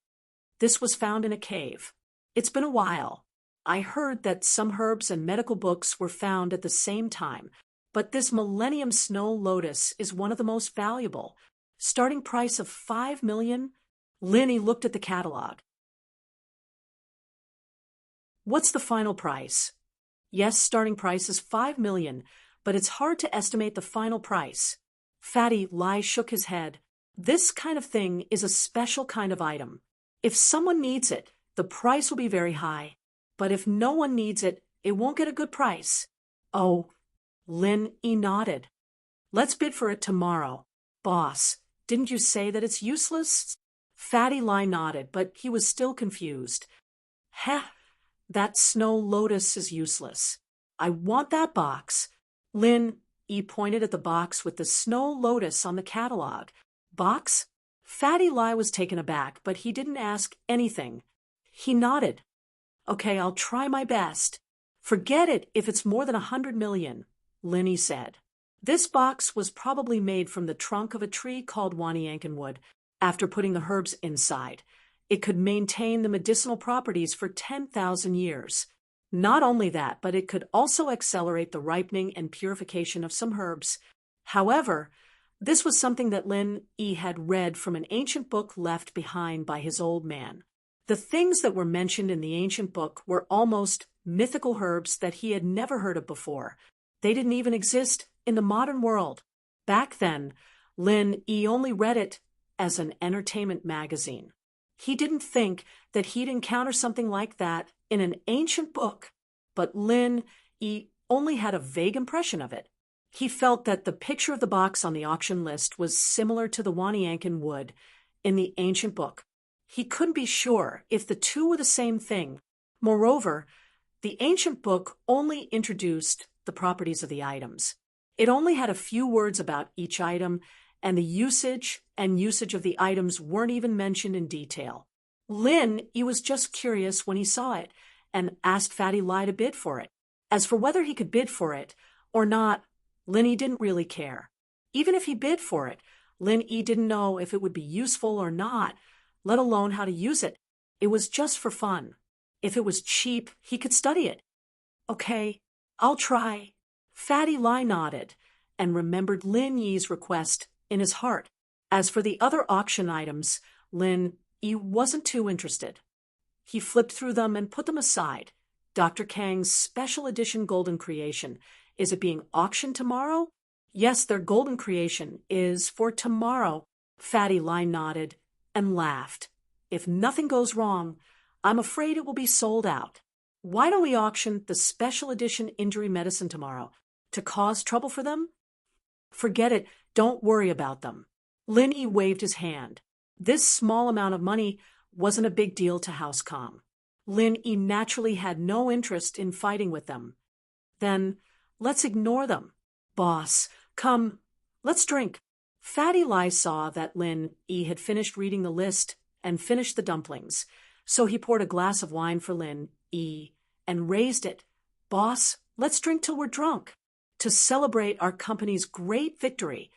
This was found in a cave. It's been a while. I heard that some herbs and medical books were found at the same time, but this Millennium Snow Lotus is one of the most valuable. Starting price of $5 million? Lin Yi looked at the catalog. What's the final price? Yes, starting price is $5 million, but it's hard to estimate the final price. Fatty Lie shook his head. This kind of thing is a special kind of item. If someone needs it, the price will be very high. But if no one needs it, it won't get a good price. Oh, Lin Yi nodded. Let's bid for it tomorrow. Boss, didn't you say that it's useless? Fatty Lie nodded, but he was still confused. Heh, That snow lotus is useless. I want that box. Lin E pointed at the box with the snow lotus on the catalog. Box? Fatty Lie was taken aback, but he didn't ask anything. He nodded. Okay, I'll try my best. Forget it if it's more than 100 million, Linny said. This box was probably made from the trunk of a tree called Wanyankin wood. After putting the herbs inside, it could maintain the medicinal properties for 10,000 years. Not only that, but it could also accelerate the ripening and purification of some herbs. However, this was something that Lin E had read from an ancient book left behind by his old man. The things that were mentioned in the ancient book were almost mythical herbs that he had never heard of before. They didn't even exist in the modern world. Back then, Lin E only read it as an entertainment magazine. He didn't think that he'd encounter something like that in an ancient book, but Lin E only had a vague impression of it. He felt that the picture of the box on the auction list was similar to the Wanyankin wood in the ancient book. He couldn't be sure if the two were the same thing. Moreover, the ancient book only introduced the properties of the items. It only had a few words about each item, and the usage of the items weren't even mentioned in detail. Lin, he was just curious when he saw it, and asked Fatty Lie to bid for it. As for whether he could bid for it or not, Lin E didn't really care. Even if he bid for it, Lin E didn't know if it would be useful or not, let alone how to use it. It was just for fun. If it was cheap, he could study it. Okay, I'll try. Fatty Lie nodded and remembered Lin Yi's request in his heart. As for the other auction items, Lin Yi wasn't too interested. He flipped through them and put them aside. Dr. Kang's special edition golden creation. Is it being auctioned tomorrow? Yes, their golden creation is for tomorrow. Fatty Lie nodded and laughed. If nothing goes wrong, I'm afraid it will be sold out. Why don't we auction the special edition injury medicine tomorrow? To cause trouble for them? Forget it. Don't worry about them. Lin E waved his hand. This small amount of money wasn't a big deal to Housecom. Lin E naturally had no interest in fighting with them. Then, let's ignore them. Boss, come, let's drink. Fatty Lie saw that Lin E had finished reading the list and finished the dumplings, so he poured a glass of wine for Lin E and raised it. Boss, let's drink till we're drunk, to celebrate our company's great victory.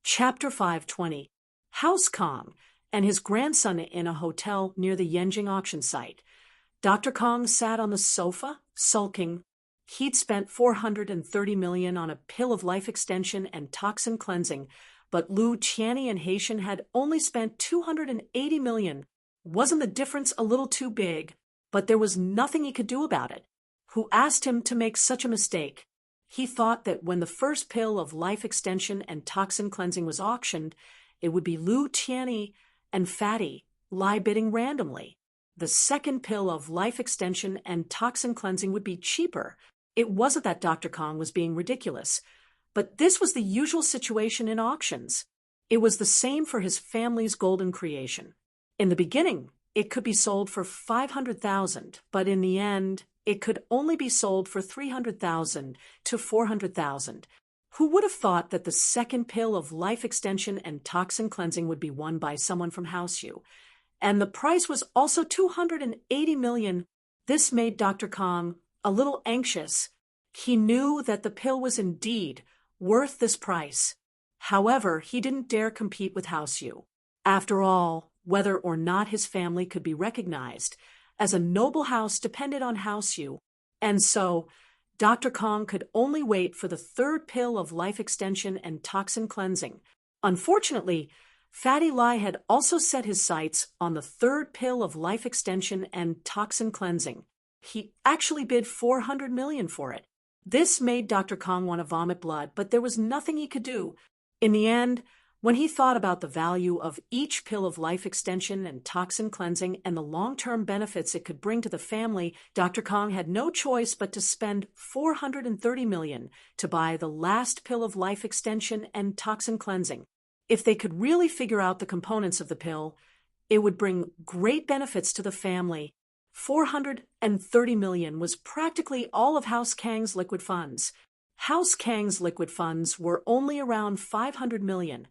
Chapter 520. Housecom and his grandson in a hotel near the Yenjing auction site. Dr. Kong sat on the sofa, sulking. He'd spent $430 million on a pill of life extension and toxin cleansing, but Lu Qianni and Haitian had only spent $280 million. Wasn't the difference a little too big? But there was nothing he could do about it. Who asked him to make such a mistake? He thought that when the first pill of life extension and toxin cleansing was auctioned, it would be Lu Qianni and Fatty Lie bidding randomly. The second pill of life extension and toxin cleansing would be cheaper. It wasn't that Dr. Kong was being ridiculous, but this was the usual situation in auctions. It was the same for his family's golden creation. In the beginning, it could be sold for $500,000, but in the end, it could only be sold for $300,000 to $400,000. Who would have thought that the second pill of life extension and toxin cleansing would be won by someone from House U? And the price was also $280 million. This made Dr. Kong a little anxious. He knew that the pill was indeed worth this price. However, he didn't dare compete with House U. After all, whether or not his family could be recognized as a noble house depended on House U. And so, Dr. Kong could only wait for the third pill of life extension and toxin cleansing. Unfortunately, Fatty Lie had also set his sights on the third pill of life extension and toxin cleansing. He actually bid $400 million for it. This made Dr. Kong want to vomit blood, but there was nothing he could do. In the end, when he thought about the value of each pill of life extension and toxin cleansing and the long-term benefits it could bring to the family, Dr. Kong had no choice but to spend $430 million to buy the last pill of life extension and toxin cleansing. If they could really figure out the components of the pill, it would bring great benefits to the family. 430 million was practically all of House Kang's liquid funds. House Kang's liquid funds were only around 500 million,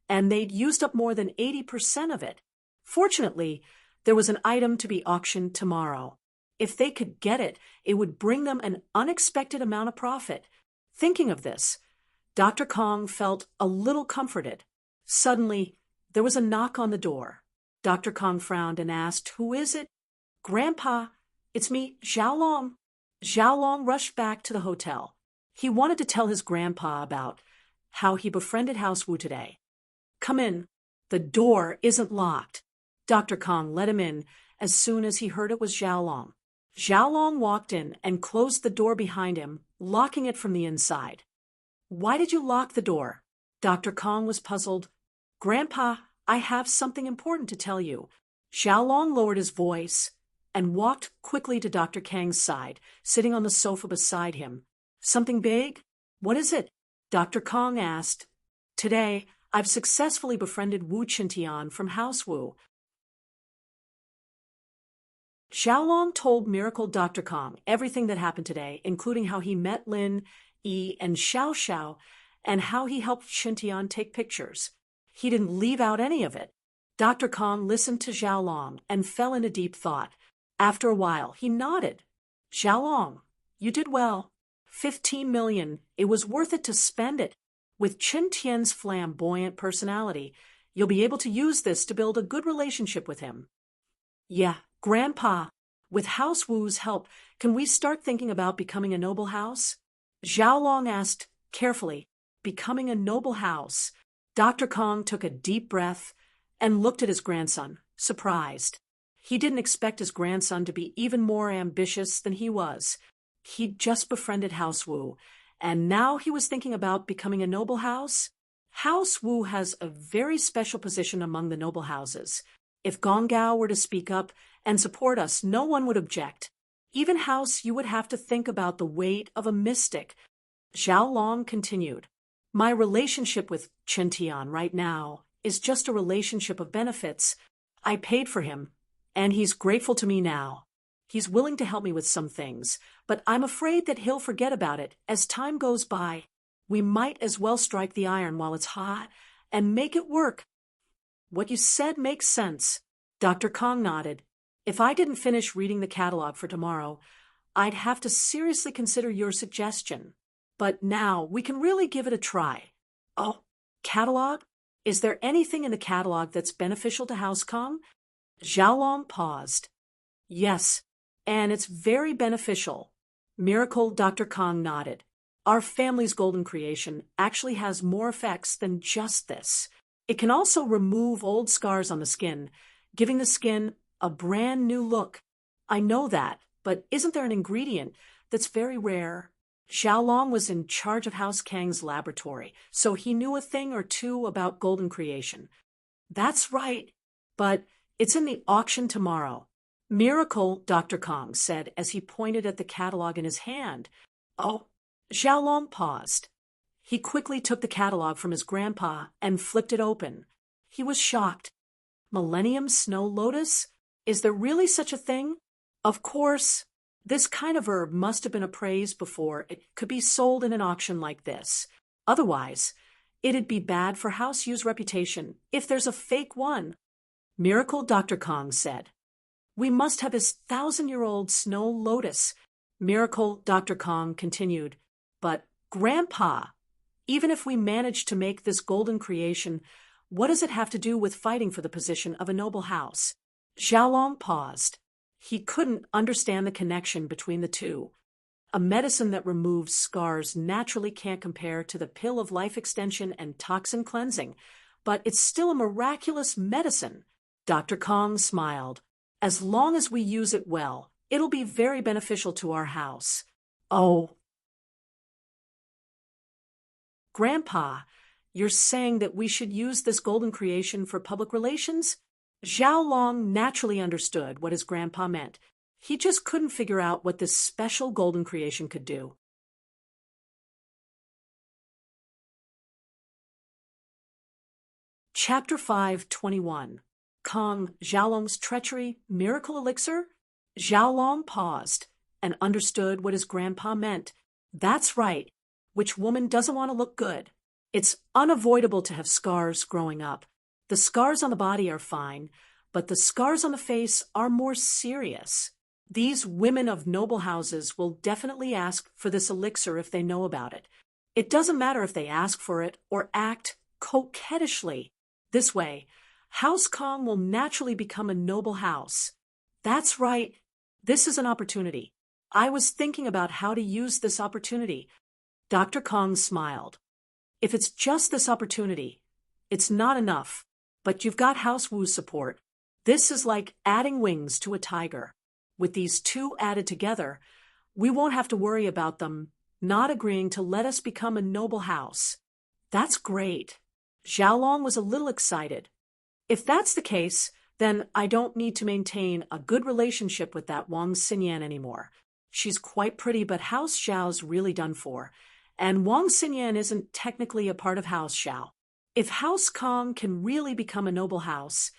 and they'd used up more than 80% of it. Fortunately, there was an item to be auctioned tomorrow. If they could get it, it would bring them an unexpected amount of profit. Thinking of this, Dr. Kong felt a little comforted. Suddenly, there was a knock on the door. Dr. Kong frowned and asked, "Who is it?" "Grandpa, it's me, Xiaolong." Xiaolong rushed back to the hotel. He wanted to tell his grandpa about how he befriended House Wu today. "Come in. The door isn't locked." Dr. Kong let him in as soon as he heard it was Xiaolong. Xiaolong walked in and closed the door behind him, locking it from the inside. "Why did you lock the door?" Dr. Kong was puzzled. "Grandpa, I have something important to tell you." Xiaolong lowered his voice and walked quickly to Dr. Kang's side, sitting on the sofa beside him. "Something big? What is it?" Dr. Kong asked. "Today, I've successfully befriended Wu Qintian from House Wu." Xiaolong told Miracle Dr. Kong everything that happened today, including how he met Lin, Yi, and Xiao Xiao, and how he helped Qintian take pictures. He didn't leave out any of it. Dr. Kong listened to Xiaolong and fell into deep thought. After a while, he nodded. "Xiaolong, you did well. 15 million. It was worth it to spend it. With Qintian's flamboyant personality, you'll be able to use this to build a good relationship with him." "Yeah, Grandpa, with House Wu's help, can we start thinking about becoming a noble house?" Xiaolong asked carefully. "Becoming a noble house." Dr. Kong took a deep breath and looked at his grandson, surprised. He didn't expect his grandson to be even more ambitious than he was. He'd just befriended House Wu, and now he was thinking about becoming a noble house. House Wu has a very special position among the noble houses. If Gongao were to speak up and support us, no one would object. Even House, you would have to think about the weight of a mystic. Xiaolong continued. "My relationship with Qintian right now is just a relationship of benefits. I paid for him, and he's grateful to me now. He's willing to help me with some things, but I'm afraid that he'll forget about it as time goes by. We might as well strike the iron while it's hot and make it work." "What you said makes sense." Dr. Kong nodded. "If I didn't finish reading the catalog for tomorrow, I'd have to seriously consider your suggestion. But now we can really give it a try." "Oh, catalog? Is there anything in the catalog that's beneficial to House Kong?" Xiaolong paused. "Yes, and it's very beneficial." Miracle Dr. Kong nodded. "Our family's golden creation actually has more effects than just this. It can also remove old scars on the skin, giving the skin a brand new look." "I know that, but isn't there an ingredient that's very rare?" Xiaolong was in charge of House Kang's laboratory, so he knew a thing or two about golden creation. "That's right, but it's in the auction tomorrow." "Miracle," Dr. Kong said as he pointed at the catalog in his hand. "Oh." Xiaolong paused. He quickly took the catalog from his grandpa and flipped it open. He was shocked. "Millennium Snow Lotus? Is there really such a thing?" "Of course. This kind of herb must have been appraised before it could be sold in an auction like this. Otherwise, it'd be bad for House U's reputation if there's a fake one." Miracle Dr. Kong said. "We must have his 1,000-year-old snow lotus." Miracle Dr. Kong continued. "But, Grandpa, even if we manage to make this golden creation, what does it have to do with fighting for the position of a noble house?" Xiaolong paused. He couldn't understand the connection between the two. A medicine that removes scars naturally can't compare to the pill of life extension and toxin cleansing, but it's still a miraculous medicine. Dr. Kong smiled. "As long as we use it well, it'll be very beneficial to our house." "Oh." "Grandpa, you're saying that we should use this golden creation for public relations?" Xiaolong naturally understood what his grandpa meant. He just couldn't figure out what this special golden creation could do. Chapter 5:21. Kong Xiaolong's Treachery Miracle Elixir? Xiaolong paused and understood what his grandpa meant. That's right. Which woman doesn't want to look good? It's unavoidable to have scars growing up. The scars on the body are fine, but the scars on the face are more serious. These women of noble houses will definitely ask for this elixir if they know about it. It doesn't matter if they ask for it or act coquettishly. This way, House Kong will naturally become a noble house. That's right. This is an opportunity. I was thinking about how to use this opportunity. Dr. Kong smiled. If it's just this opportunity, it's not enough, but you've got House Wu's support. This is like adding wings to a tiger. With these two added together, we won't have to worry about them not agreeing to let us become a noble house. That's great. Xiaolong was a little excited. If that's the case, then I don't need to maintain a good relationship with that Wang Xinyan anymore. She's quite pretty, but House Xiao's really done for, and Wang Xinyan isn't technically a part of House Xiao. If House Kong can really become a noble house,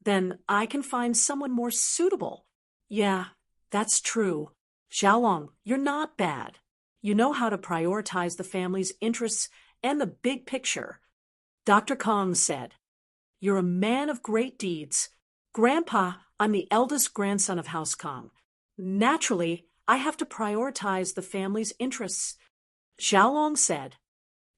then I can find someone more suitable. Yeah, that's true. Xiaolong, you're not bad. You know how to prioritize the family's interests and the big picture. Dr. Kong said, You're a man of great deeds. Grandpa, I'm the eldest grandson of House Kong. Naturally, I have to prioritize the family's interests. Xiaolong said,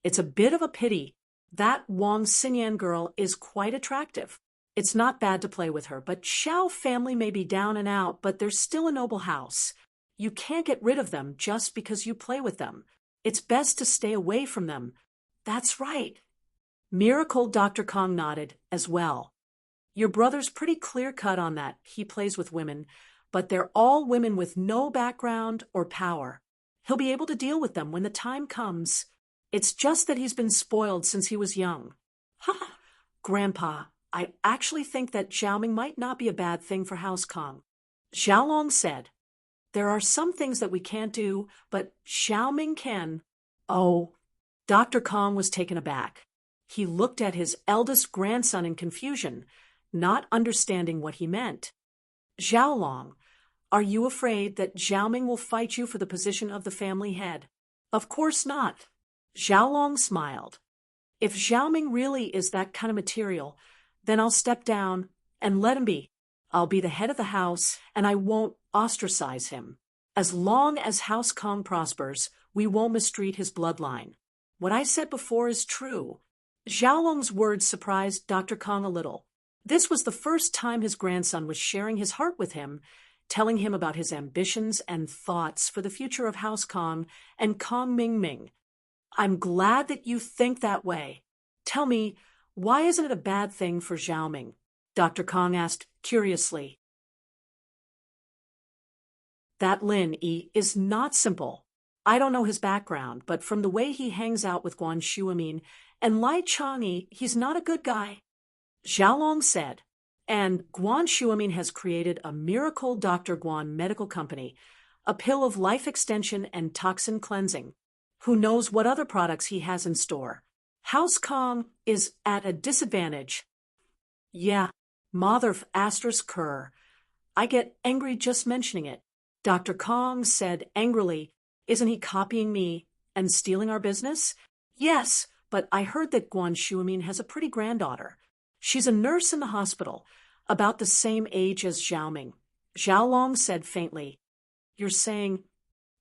It's a bit of a pity. That Wang Xinyan girl is quite attractive. It's not bad to play with her, but Xiao family may be down and out, but they're still a noble house. You can't get rid of them just because you play with them. It's best to stay away from them. That's right. Miracle Dr. Kong nodded as well. Your brother's pretty clear-cut on that. He plays with women, but they're all women with no background or power. He'll be able to deal with them when the time comes. It's just that he's been spoiled since he was young. Ha! Grandpa, I actually think that Xiaoming might not be a bad thing for House Kong. Xiaolong said, There are some things that we can't do, but Xiaoming can. Oh, Dr. Kong was taken aback. He looked at his eldest grandson in confusion, not understanding what he meant. Xiaolong, are you afraid that Xiaoming will fight you for the position of the family head? Of course not. Xiaolong smiled. If Xiaoming really is that kind of material, then I'll step down and let him be. I'll be the head of the house, and I won't ostracize him. As long as House Kong prospers, we won't mistreat his bloodline. What I said before is true. Xiaolong's words surprised Dr. Kong a little. This was the first time his grandson was sharing his heart with him, telling him about his ambitions and thoughts for the future of House Kong and Kong Mingming. I'm glad that you think that way. Tell me, why isn't it a bad thing for Xiaoming? Dr. Kong asked curiously. That Lin Yi is not simple. I don't know his background, but from the way he hangs out with Guan Shuamin and Lai Chang'e, he's not a good guy. Xiaolong said, and Guan Shuamin has created a miracle Dr. Guan medical company, a pill of life extension and toxin cleansing. Who knows what other products he has in store? House Kong is at a disadvantage. Yeah, Mother Asterisk Kerr. I get angry just mentioning it. Dr. Kong said angrily, Isn't he copying me and stealing our business? Yes, but I heard that Guan Shuamin has a pretty granddaughter. She's a nurse in the hospital, about the same age as Xiaoming. Xiaolong said faintly, You're saying...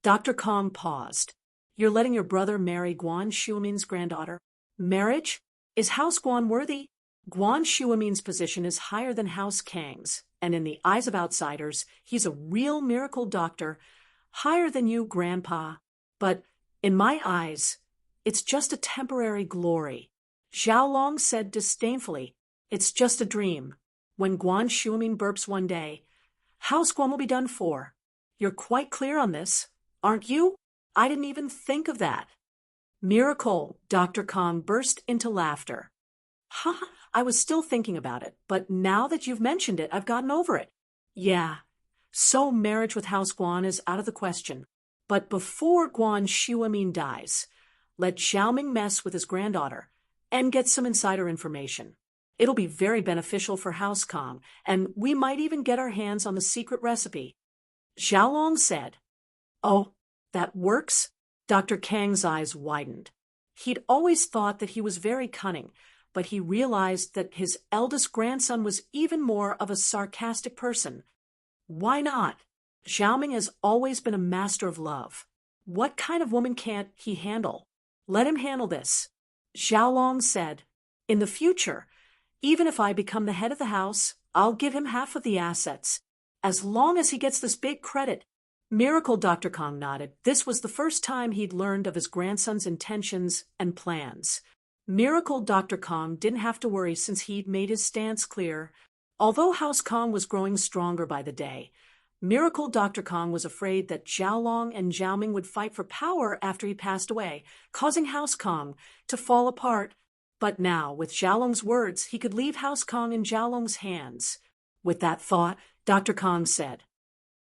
Dr. Kong paused. You're letting your brother marry Guan Shuamin's granddaughter? Marriage? Is House Guan worthy? Guan Shuamin's position is higher than House Kang's, and in the eyes of outsiders, he's a real miracle doctor, higher than you, Grandpa. But in my eyes, it's just a temporary glory. Xiaolong said disdainfully, It's just a dream. When Guan Shuamin burps one day, House Guan will be done for. You're quite clear on this, aren't you? I didn't even think of that. Miracle, Dr. Kong burst into laughter. Ha! I was still thinking about it, but now that you've mentioned it, I've gotten over it. Yeah, so marriage with House Guan is out of the question. But before Guan Shuamin dies, let Xiaoming mess with his granddaughter and get some insider information. It'll be very beneficial for House Kong, and we might even get our hands on the secret recipe." Xiaolong said. "Oh, that works?" Dr. Kang's eyes widened. He'd always thought that he was very cunning, but he realized that his eldest grandson was even more of a sarcastic person. Why not? Xiaoming has always been a master of love. What kind of woman can't he handle? Let him handle this. Xiaolong said, "In the future, even if I become the head of the house, I'll give him half of the assets, as long as he gets this big credit." Miracle Dr. Kong nodded. This was the first time he'd learned of his grandson's intentions and plans. Miracle Dr. Kong didn't have to worry since he'd made his stance clear. Although House Kong was growing stronger by the day, Miracle Dr. Kong was afraid that Xiaolong and Xiaoming would fight for power after he passed away, causing House Kong to fall apart. But now, with Xiaolong's words, he could leave House Kong in Xiaolong's hands. With that thought, Dr. Kong said,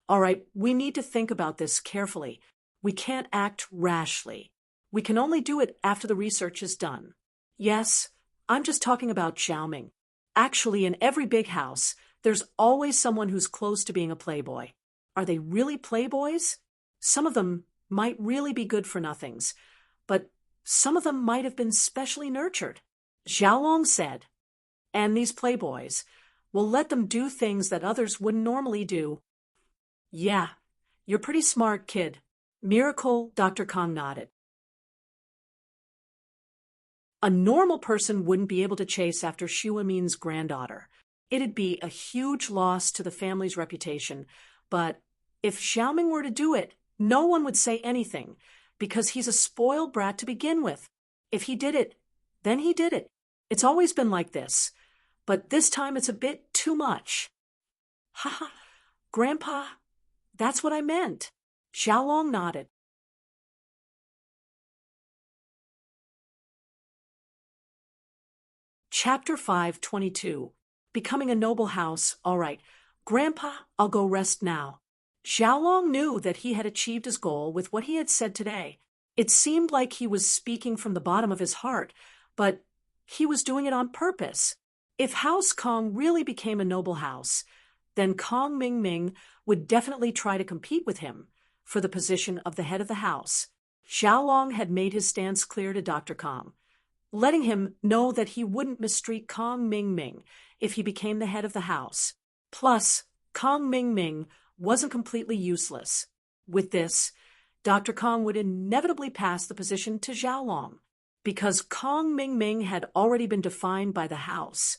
"All right, we need to think about this carefully. We can't act rashly. We can only do it after the research is done." "Yes, I'm just talking about Xiaoming. Actually, in every big house, there's always someone who's close to being a playboy. Are they really playboys? Some of them might really be good-for-nothings, but some of them might have been specially nurtured." Xiaolong said, "And these playboys will let them do things that others wouldn't normally do." "Yeah, you're pretty smart, kid." Miracle Dr. Kong nodded. A normal person wouldn't be able to chase after Xu Amin's granddaughter. It'd be a huge loss to the family's reputation, but if Xiaoming were to do it, no one would say anything, because he's a spoiled brat to begin with. If he did it, then he did it. It's always been like this, but this time it's a bit too much. "Ha, Grandpa, that's what I meant." Xiaolong nodded. Chapter 5:22. Becoming a noble house. All right, Grandpa, I'll go rest now. Xiaolong knew that he had achieved his goal with what he had said today. It seemed like he was speaking from the bottom of his heart, but he was doing it on purpose. If House Kong really became a noble house, then Kong Ming Ming would definitely try to compete with him for the position of the head of the house. Xiaolong had made his stance clear to Dr. Kong, letting him know that he wouldn't mistreat Kong Ming Ming if he became the head of the house. Plus, Kong Ming Ming wasn't completely useless. With this, Dr. Kong would inevitably pass the position to Xiaolong, because Kong Ming Ming had already been defined by the house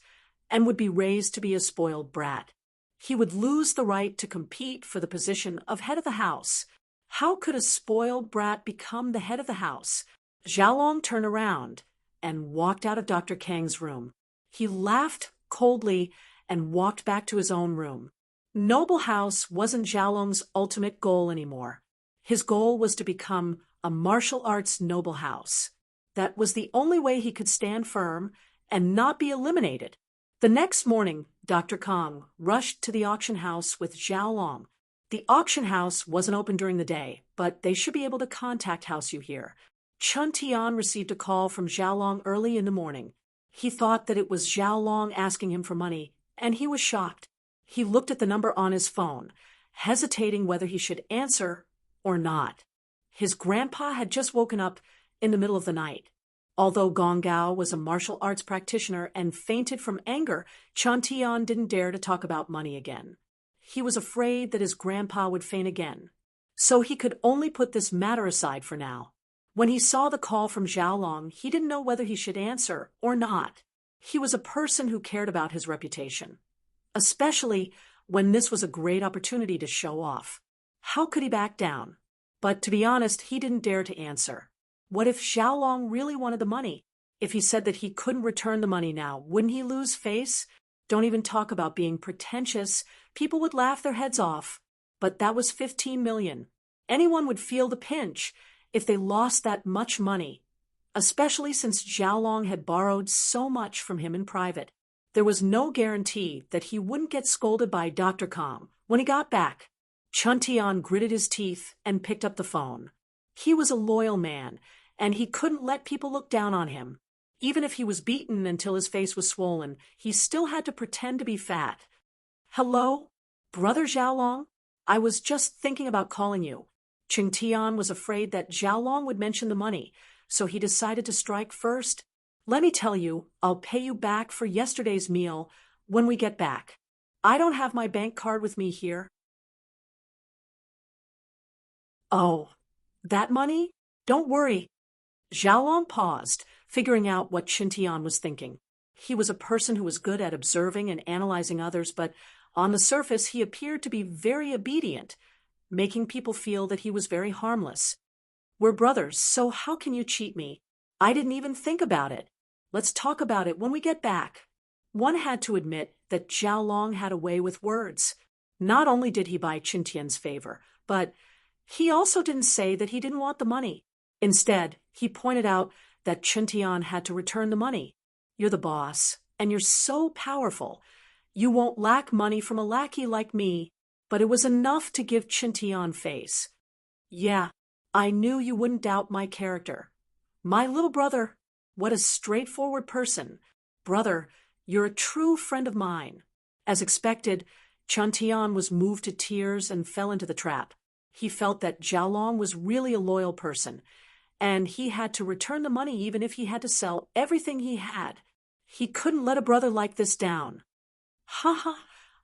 and would be raised to be a spoiled brat. He would lose the right to compete for the position of head of the house. How could a spoiled brat become the head of the house? Xiaolong turned around and walked out of Dr. Kang's room. He laughed coldly and walked back to his own room. Noble house wasn't Xiaolong's ultimate goal anymore. His goal was to become a martial arts noble house. That was the only way he could stand firm and not be eliminated. The next morning, Dr. Kong rushed to the auction house with Xiaolong. The auction house wasn't open during the day, but they should be able to contact House Yu here. Chun Tian received a call from Xiaolong early in the morning. He thought that it was Xiaolong asking him for money, and he was shocked. He looked at the number on his phone, hesitating whether he should answer or not. His grandpa had just woken up in the middle of the night. Although Gong Gao was a martial arts practitioner and fainted from anger, Chun Tian didn't dare to talk about money again. He was afraid that his grandpa would faint again, so he could only put this matter aside for now. When he saw the call from Xiaolong, he didn't know whether he should answer or not. He was a person who cared about his reputation, especially when this was a great opportunity to show off. How could he back down? But to be honest, he didn't dare to answer. What if Xiaolong really wanted the money? If he said that he couldn't return the money now, wouldn't he lose face? Don't even talk about being pretentious. People would laugh their heads off. But that was 15 million. Anyone would feel the pinch if they lost that much money, especially since Xiaolong had borrowed so much from him in private. There was no guarantee that he wouldn't get scolded by Dr. Kong when he got back. Chun Tian gritted his teeth and picked up the phone. He was a loyal man, and he couldn't let people look down on him. Even if he was beaten until his face was swollen, he still had to pretend to be fat. Hello? Brother Xiaolong? I was just thinking about calling you. Qing Tian was afraid that Xiaolong would mention the money, so he decided to strike first. Let me tell you, I'll pay you back for yesterday's meal when we get back. I don't have my bank card with me here. Oh, that money? Don't worry. Xiaolong paused, figuring out what Qin Tian was thinking. He was a person who was good at observing and analyzing others, but on the surface he appeared to be very obedient, making people feel that he was very harmless. We're brothers, so how can you cheat me? I didn't even think about it. Let's talk about it when we get back. One had to admit that Xiaolong had a way with words. Not only did he buy Qin Tian's favor, but he also didn't say that he didn't want the money. Instead, he pointed out that Qin Tian had to return the money. You're the boss, and you're so powerful. You won't lack money from a lackey like me, but it was enough to give Qin Tian face. Yeah, I knew you wouldn't doubt my character. My little brother, what a straightforward person. Brother, you're a true friend of mine. As expected, Qin Tian was moved to tears and fell into the trap. He felt that Xiaolong was really a loyal person, and he had to return the money even if he had to sell everything he had. He couldn't let a brother like this down. Ha,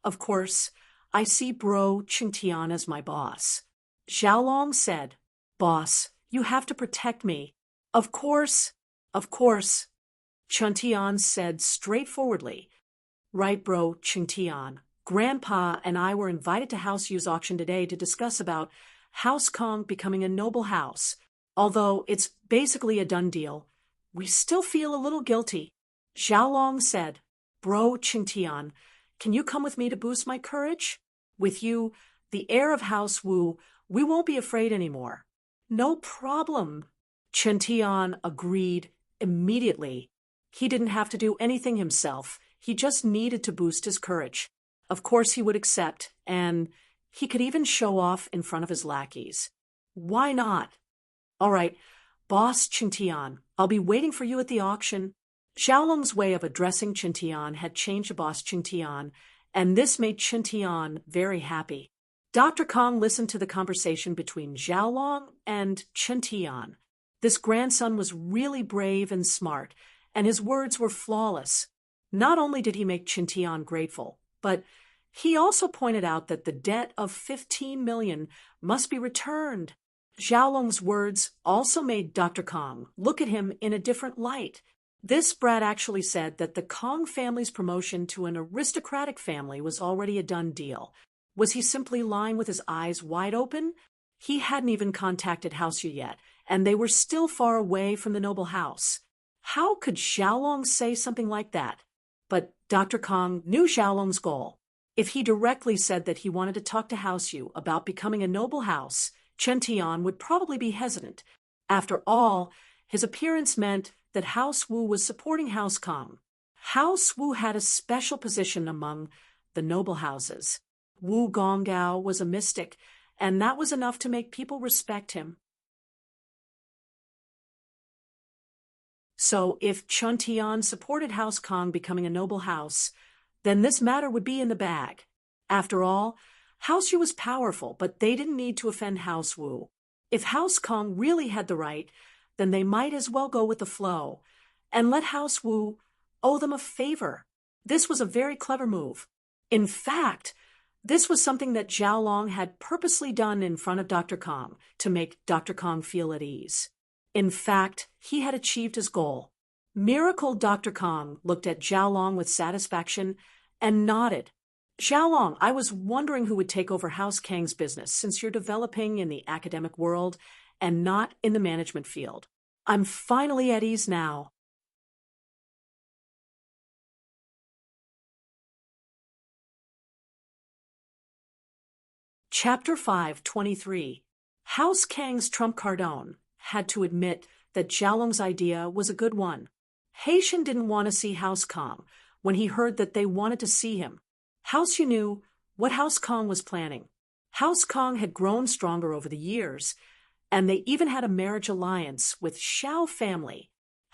of course, I see bro Qing Tian as my boss. Xiaolong said, Boss, you have to protect me. Of course. Qin Tian said straightforwardly, Right, bro Qing Tian. Grandpa and I were invited to House Yu's auction today to discuss about House Kong becoming a noble house. Although it's basically a done deal, we still feel a little guilty. Xiaolong said, Bro Qing Tian, can you come with me to boost my courage? With you, the heir of House Wu, we won't be afraid anymore. No problem. Qin Tian agreed immediately. He didn't have to do anything himself. He just needed to boost his courage. Of course he would accept, and he could even show off in front of his lackeys. Why not? All right, Boss Qin Tian, I'll be waiting for you at the auction. Xiaolong's way of addressing Qin Tian had changed to Boss Qin Tian, and this made Qin Tian very happy. Dr. Kong listened to the conversation between Xiaolong and Qin Tian. This grandson was really brave and smart, and his words were flawless. Not only did he make Qin Tian grateful, but he also pointed out that the debt of 15 million must be returned. Xiaolong's words also made Dr. Kong look at him in a different light. This brat actually said that the Kong family's promotion to an aristocratic family was already a done deal. Was he simply lying with his eyes wide open? He hadn't even contacted House Yu yet, and they were still far away from the noble house. How could Xiaolong say something like that? But Dr. Kong knew Xiaolong's goal. If he directly said that he wanted to talk to House Yu about becoming a noble house, Qin Tian would probably be hesitant. After all, his appearance meant that House Wu was supporting House Kong. House Wu had a special position among the noble houses. Wu Gonggao was a mystic, and that was enough to make people respect him. So if Qin Tian supported House Kong becoming a noble house, then this matter would be in the bag. After all, House Yu was powerful, but they didn't need to offend House Wu. If House Kong really had the right, then they might as well go with the flow and let House Wu owe them a favor. This was a very clever move. In fact, this was something that Xiaolong had purposely done in front of Dr. Kong to make Dr. Kong feel at ease. In fact, he had achieved his goal. Miracle Dr. Kong looked at Xiaolong with satisfaction and nodded. Xiaolong, I was wondering who would take over House Kang's business since you're developing in the academic world and not in the management field. I'm finally at ease now. Chapter 5:23. House Kang's trump cardone had to admit that Xiaolong's idea was a good one. Haitian didn't want to see House Kong when he heard that they wanted to see him. House Yu knew what House Kong was planning. House Kong had grown stronger over the years, and they even had a marriage alliance with Xiao family.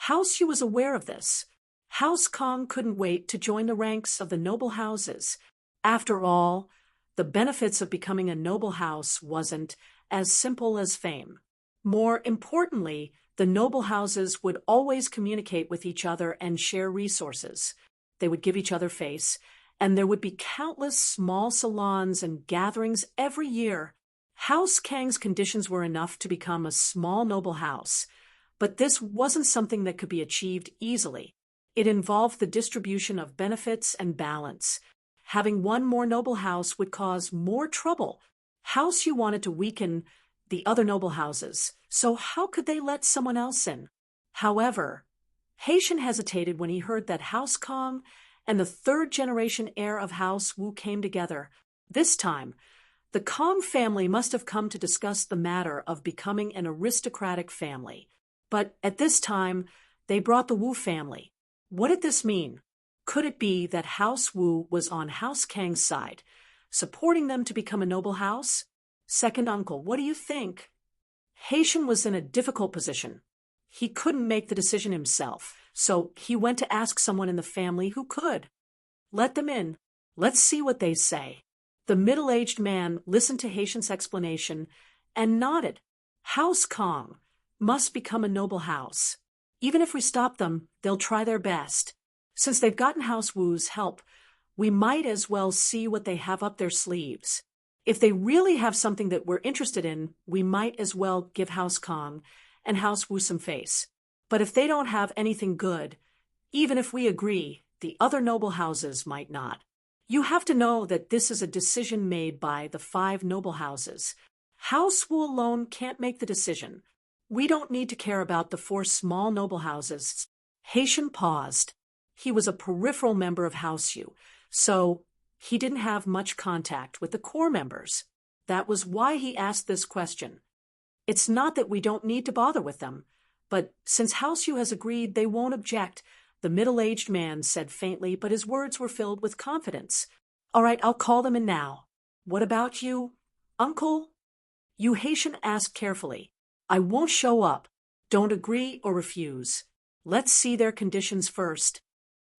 House Yu was aware of this. House Kong couldn't wait to join the ranks of the noble houses. After all, the benefits of becoming a noble house wasn't as simple as fame. More importantly, the noble houses would always communicate with each other and share resources. They would give each other face, and there would be countless small salons and gatherings every year. House Kang's conditions were enough to become a small noble house, but this wasn't something that could be achieved easily. It involved the distribution of benefits and balance. Having one more noble house would cause more trouble. House Yu wanted to weaken the other noble houses, so how could they let someone else in? However, Haitian hesitated when he heard that House Kong and the third-generation heir of House Wu came together. This time, the Kong family must have come to discuss the matter of becoming an aristocratic family. But at this time, they brought the Wu family. What did this mean? Could it be that House Wu was on House Kang's side, supporting them to become a noble house? Second uncle, what do you think? Haitian was in a difficult position. He couldn't make the decision himself, so he went to ask someone in the family who could. Let them in. Let's see what they say. The middle-aged man listened to Haitian's explanation and nodded. House Kong must become a noble house. Even if we stop them, they'll try their best. Since they've gotten House Wu's help, we might as well see what they have up their sleeves. If they really have something that we're interested in, we might as well give House Kong and House Wu some face. But if they don't have anything good, even if we agree, the other noble houses might not. You have to know that this is a decision made by the 5 noble houses. House Wu alone can't make the decision. We don't need to care about the 4 small noble houses. Haitian paused. He was a peripheral member of House Yu, so he didn't have much contact with the core members. That was why he asked this question. It's not that we don't need to bother with them, but since House Yu has agreed, they won't object, the middle-aged man said faintly, but his words were filled with confidence. All right, I'll call them in now. What about you, Uncle? Yu Haitian asked carefully. I won't show up. Don't agree or refuse. Let's see their conditions first.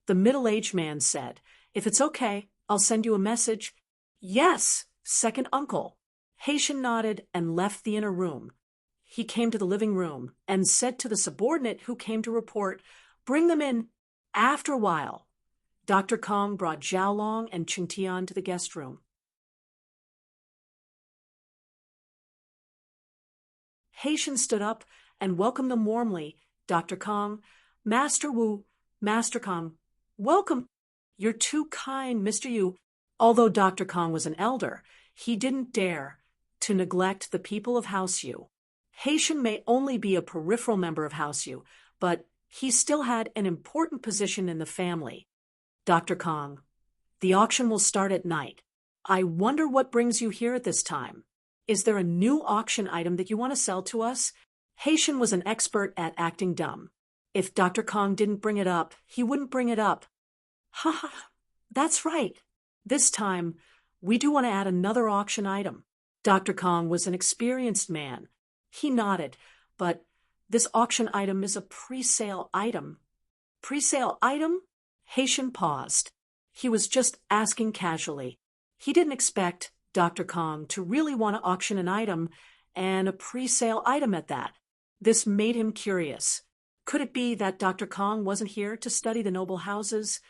The middle-aged man said, If it's okay, I'll send you a message. Yes, second uncle. Haitian nodded and left the inner room. He came to the living room and said to the subordinate who came to report, Bring them in. After a while, Dr. Kong brought Xiaolong and Qingtian to the guest room. Haitian stood up and welcomed them warmly. Dr. Kong, Master Wu, Master Kong, welcome. You're too kind, Mr. Yu. Although Dr. Kong was an elder, he didn't dare to neglect the people of House Yu. Haitian may only be a peripheral member of House Yu, but he still had an important position in the family. Dr. Kong, the auction will start at night. I wonder what brings you here at this time. Is there a new auction item that you want to sell to us? Haitian was an expert at acting dumb. If Dr. Kong didn't bring it up, he wouldn't bring it up. Ha ha, that's right. This time, we do want to add another auction item. Dr. Kong was an experienced man. He nodded, but this auction item is a pre-sale item. Pre-sale item? Haitian paused. He was just asking casually. He didn't expect Dr. Kong to really want to auction an item, and a pre-sale item at that. This made him curious. Could it be that Dr. Kong wasn't here to study the noble houses?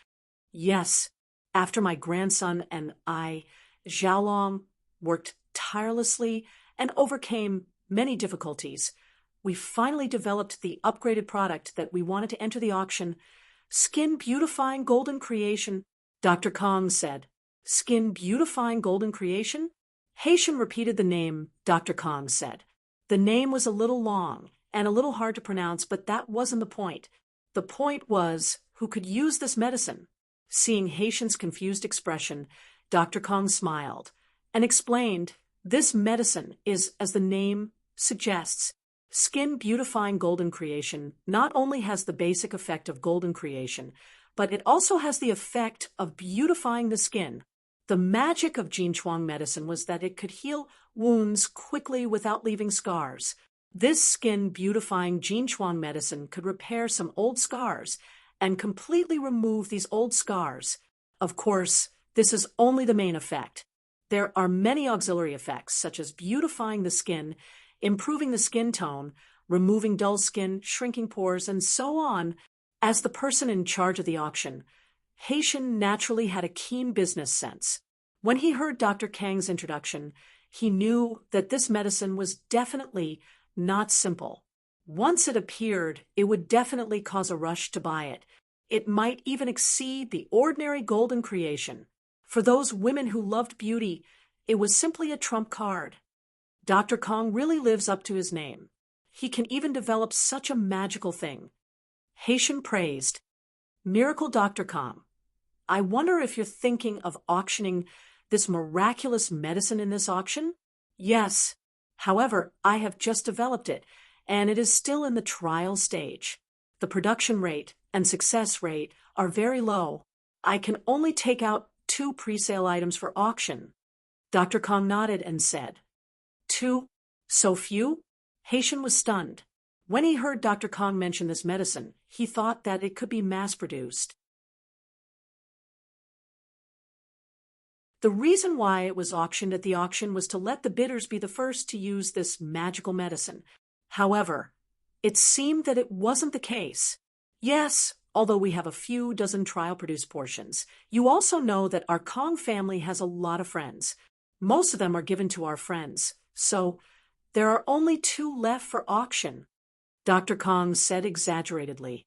Yes. After my grandson and I, Xiaolong, worked tirelessly and overcame many difficulties, we finally developed the upgraded product that we wanted to enter the auction. Skin beautifying golden creation, Dr. Kong said. Skin beautifying golden creation? Haitian repeated the name, Dr. Kong said. The name was a little long and a little hard to pronounce, but that wasn't the point. The point was who could use this medicine. Seeing Haitian's confused expression, Dr. Kong smiled and explained, This medicine is, as the name suggests, skin beautifying golden creation. Not only has the basic effect of golden creation, but it also has the effect of beautifying the skin. The magic of Jin Chuang medicine was that it could heal wounds quickly without leaving scars. This skin-beautifying Jinchuang medicine could repair some old scars and completely remove these old scars. Of course, this is only the main effect. There are many auxiliary effects, such as beautifying the skin, improving the skin tone, removing dull skin, shrinking pores, and so on. As the person in charge of the auction, Haitian naturally had a keen business sense. When he heard Dr. Kang's introduction, he knew that this medicine was definitely not simple. Once it appeared, it would definitely cause a rush to buy it. It might even exceed the ordinary golden creation. For those women who loved beauty, it was simply a trump card. Dr. Kong really lives up to his name. He can even develop such a magical thing. Haitian praised. Miracle Dr. Kong. I wonder if you're thinking of auctioning this miraculous medicine in this auction? Yes. However, I have just developed it, and it is still in the trial stage. The production rate and success rate are very low. I can only take out 2 pre-sale items for auction. Dr. Kong nodded and said, 2? So few? Haitian was stunned. When he heard Dr. Kong mention this medicine, he thought that it could be mass-produced. The reason why it was auctioned at the auction was to let the bidders be the first to use this magical medicine. However, it seemed that it wasn't the case. Yes, although we have a few dozen trial-produced portions, you also know that our Kong family has a lot of friends. Most of them are given to our friends, so there are only 2 left for auction, Dr. Kong said exaggeratedly.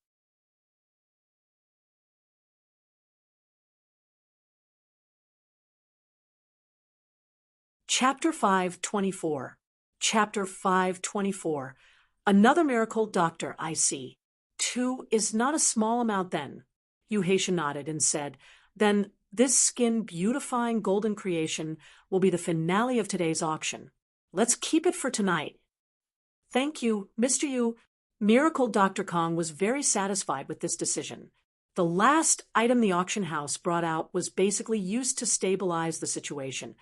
Chapter 524. Chapter 524. Another miracle, Doctor, I see. 2 is not a small amount then. Yu Haitian nodded and said, then this skin-beautifying golden creation will be the finale of today's auction. Let's keep it for tonight. Thank you, Mr. Yu. Miracle Dr. Kong was very satisfied with this decision. The last item the auction house brought out was basically used to stabilize the situation.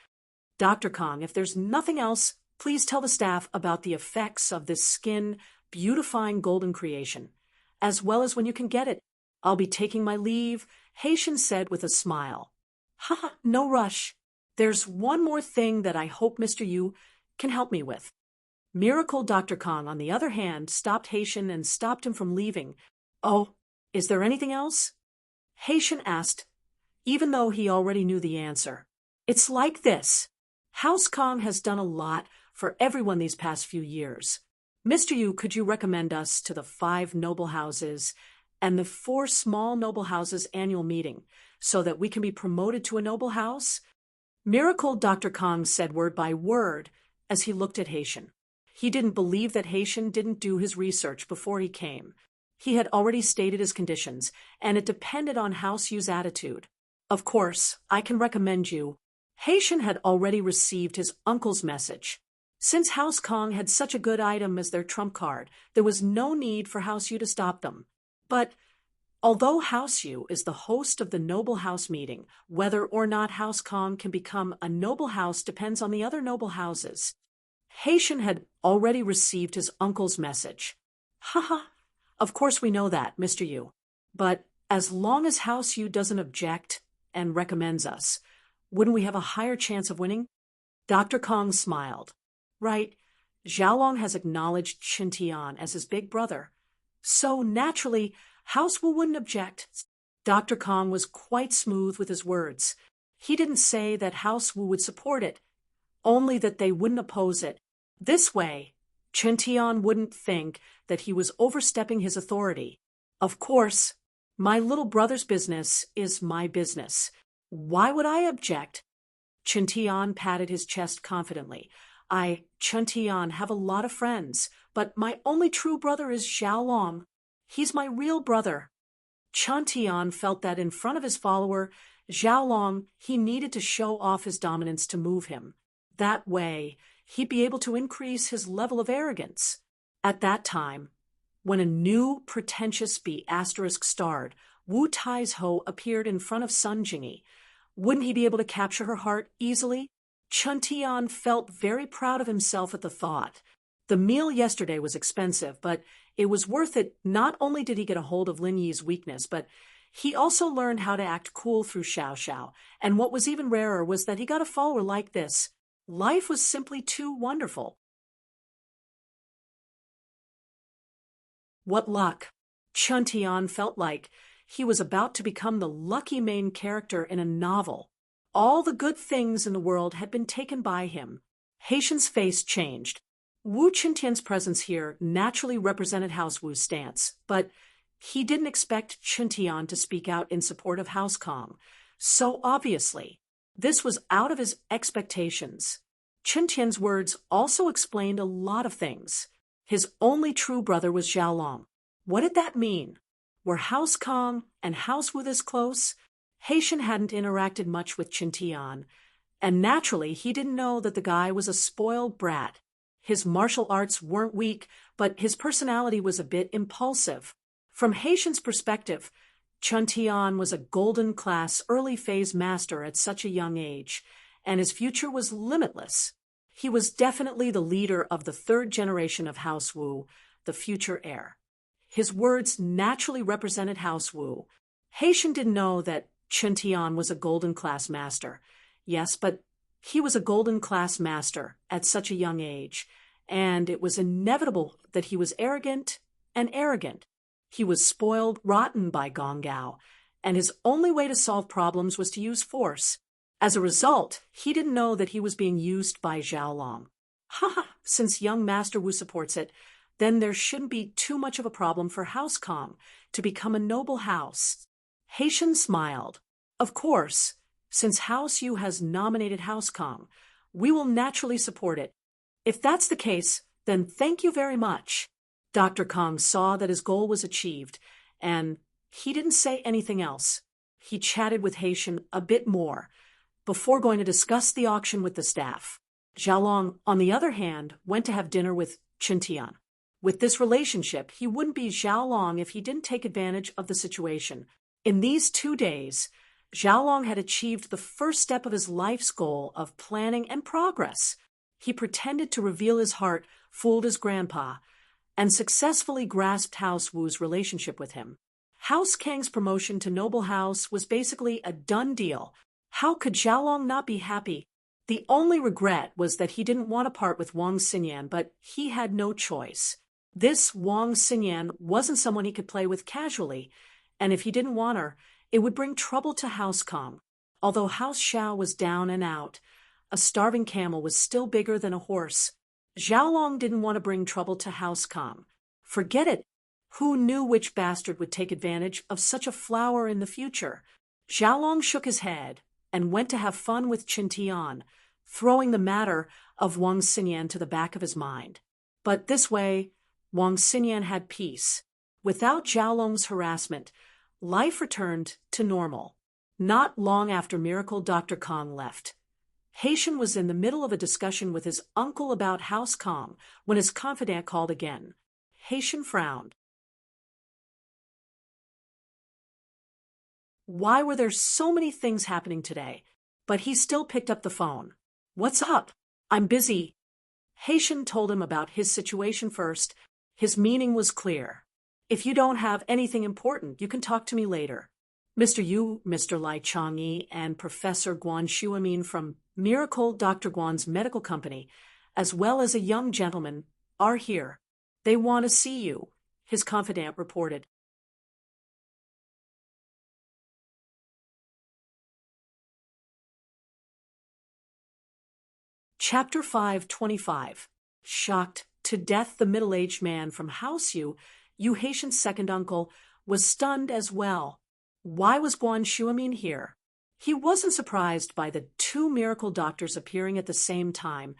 Dr. Kong, if there's nothing else, please tell the staff about the effects of this skin-beautifying golden creation, as well as when you can get it. I'll be taking my leave, Haitian said with a smile. Haha, no rush. There's one more thing that I hope Mr. Yu can help me with. Miracle Dr. Kong, on the other hand, stopped Haitian and stopped him from leaving. Oh, is there anything else? Haitian asked, even though he already knew the answer. It's like this. House Kong has done a lot for everyone these past few years. Mr. Yu, could you recommend us to the 5 noble houses and the 4 small noble houses annual meeting so that we can be promoted to a noble house? Miracle Dr. Kong said word by word as he looked at Haitian. He didn't believe that Haitian didn't do his research before he came. He had already stated his conditions, and it depended on House Yu's attitude. Of course, I can recommend you. Haitian had already received his uncle's message. Since House Kong had such a good item as their trump card, there was no need for House Yu to stop them. But although House Yu is the host of the noble house meeting, whether or not House Kong can become a noble house depends on the other noble houses. Haitian had already received his uncle's message. Haha, of course we know that, Mr. Yu. But as long as House Yu doesn't object and recommends us, wouldn't we have a higher chance of winning? Dr. Kong smiled. Right, Xiaolong has acknowledged Qin Tian as his big brother. So naturally, House Wu wouldn't object. Dr. Kong was quite smooth with his words. He didn't say that House Wu would support it, only that they wouldn't oppose it. This way, Qin Tian wouldn't think that he was overstepping his authority. Of course, my little brother's business is my business. Why would I object? Qin Tian patted his chest confidently. Qin Tian, have a lot of friends, but my only true brother is Xiaolong. He's my real brother. Qin Tian felt that in front of his follower, Xiaolong, he needed to show off his dominance to move him. That way, he'd be able to increase his level of arrogance. At that time, when a new pretentious B** starred, Wu Tai's Ho appeared in front of Sun Jingyi. Wouldn't he be able to capture her heart easily? Qin Tian felt very proud of himself at the thought. The meal yesterday was expensive, but it was worth it. Not only did he get a hold of Lin Yi's weakness, but he also learned how to act cool through Xiao Xiao. And what was even rarer was that he got a follower like this. Life was simply too wonderful. What luck! Chun Tian felt like he was about to become the lucky main character in a novel. All the good things in the world had been taken by him. Haitian's face changed. Wu Qintian's presence here naturally represented House Wu's stance, but he didn't expect Chun Tian to speak out in support of House Kong. So obviously, this was out of his expectations. Chun Tian's words also explained a lot of things. His only true brother was Zhao Long. What did that mean? Were House Kong and House Wu this close? Haitian hadn't interacted much with Chun Tian, and naturally he didn't know that the guy was a spoiled brat. His martial arts weren't weak, but his personality was a bit impulsive. From Haitian's perspective, Chun Tian was a golden-class early-phase master at such a young age, and his future was limitless. He was definitely the leader of the third generation of House Wu, the future heir. His words naturally represented House Wu. Haitian didn't know that Chun Tian was a golden-class master. Yes, but he was a golden-class master at such a young age, and it was inevitable that he was arrogant and arrogant. He was spoiled rotten by Gong Gao, and his only way to solve problems was to use force. As a result, he didn't know that he was being used by Zhao Long. Since young Master Wu supports it, then there shouldn't be too much of a problem for House Kong to become a noble house. Haitian smiled. Of course, since House Yu has nominated House Kong, we will naturally support it. If that's the case, then thank you very much. Dr. Kong saw that his goal was achieved, and he didn't say anything else. He chatted with Haitian a bit more before going to discuss the auction with the staff. Zhao Long, on the other hand, went to have dinner with Chun Tian. With this relationship, he wouldn't be Zhao Long if he didn't take advantage of the situation. In these 2 days, Zhao Long had achieved the first step of his life's goal of planning and progress. He pretended to reveal his heart, fooled his grandpa, and successfully grasped House Wu's relationship with him. House Kang's promotion to noble house was basically a done deal. How could Zhao Long not be happy? The only regret was that he didn't want to part with Wang Xinyan, but he had no choice. This Wang Xinyan wasn't someone he could play with casually, and if he didn't want her, it would bring trouble to House Kong. Although House Xiao was down and out, a starving camel was still bigger than a horse. Zhao Long didn't want to bring trouble to House Kong. Forget it. Who knew which bastard would take advantage of such a flower in the future? Zhao Long shook his head and went to have fun with Chun Tian, throwing the matter of Wang Xinyan to the back of his mind. But this way, Wang Xinyan had peace. Without Zhao Long's harassment, life returned to normal. Not long after Miracle Dr. Kong left, Haitian was in the middle of a discussion with his uncle about House Kong when his confidant called again. Haitian frowned. Why were there so many things happening today? But he still picked up the phone. What's up? I'm busy. Haitian told him about his situation first. His meaning was clear. If you don't have anything important, you can talk to me later. Mr. Yu, Mr. Lai Changyi, and Professor Guan Shuamin from Miracle Dr. Guan's medical company, as well as a young gentleman, are here. They want to see you, his confidant reported. Chapter 525. Shocked to death, the middle-aged man from House Yu, Yu Haitian's second uncle, was stunned as well. Why was Guan Shuamin here? He wasn't surprised by the 2 miracle doctors appearing at the same time,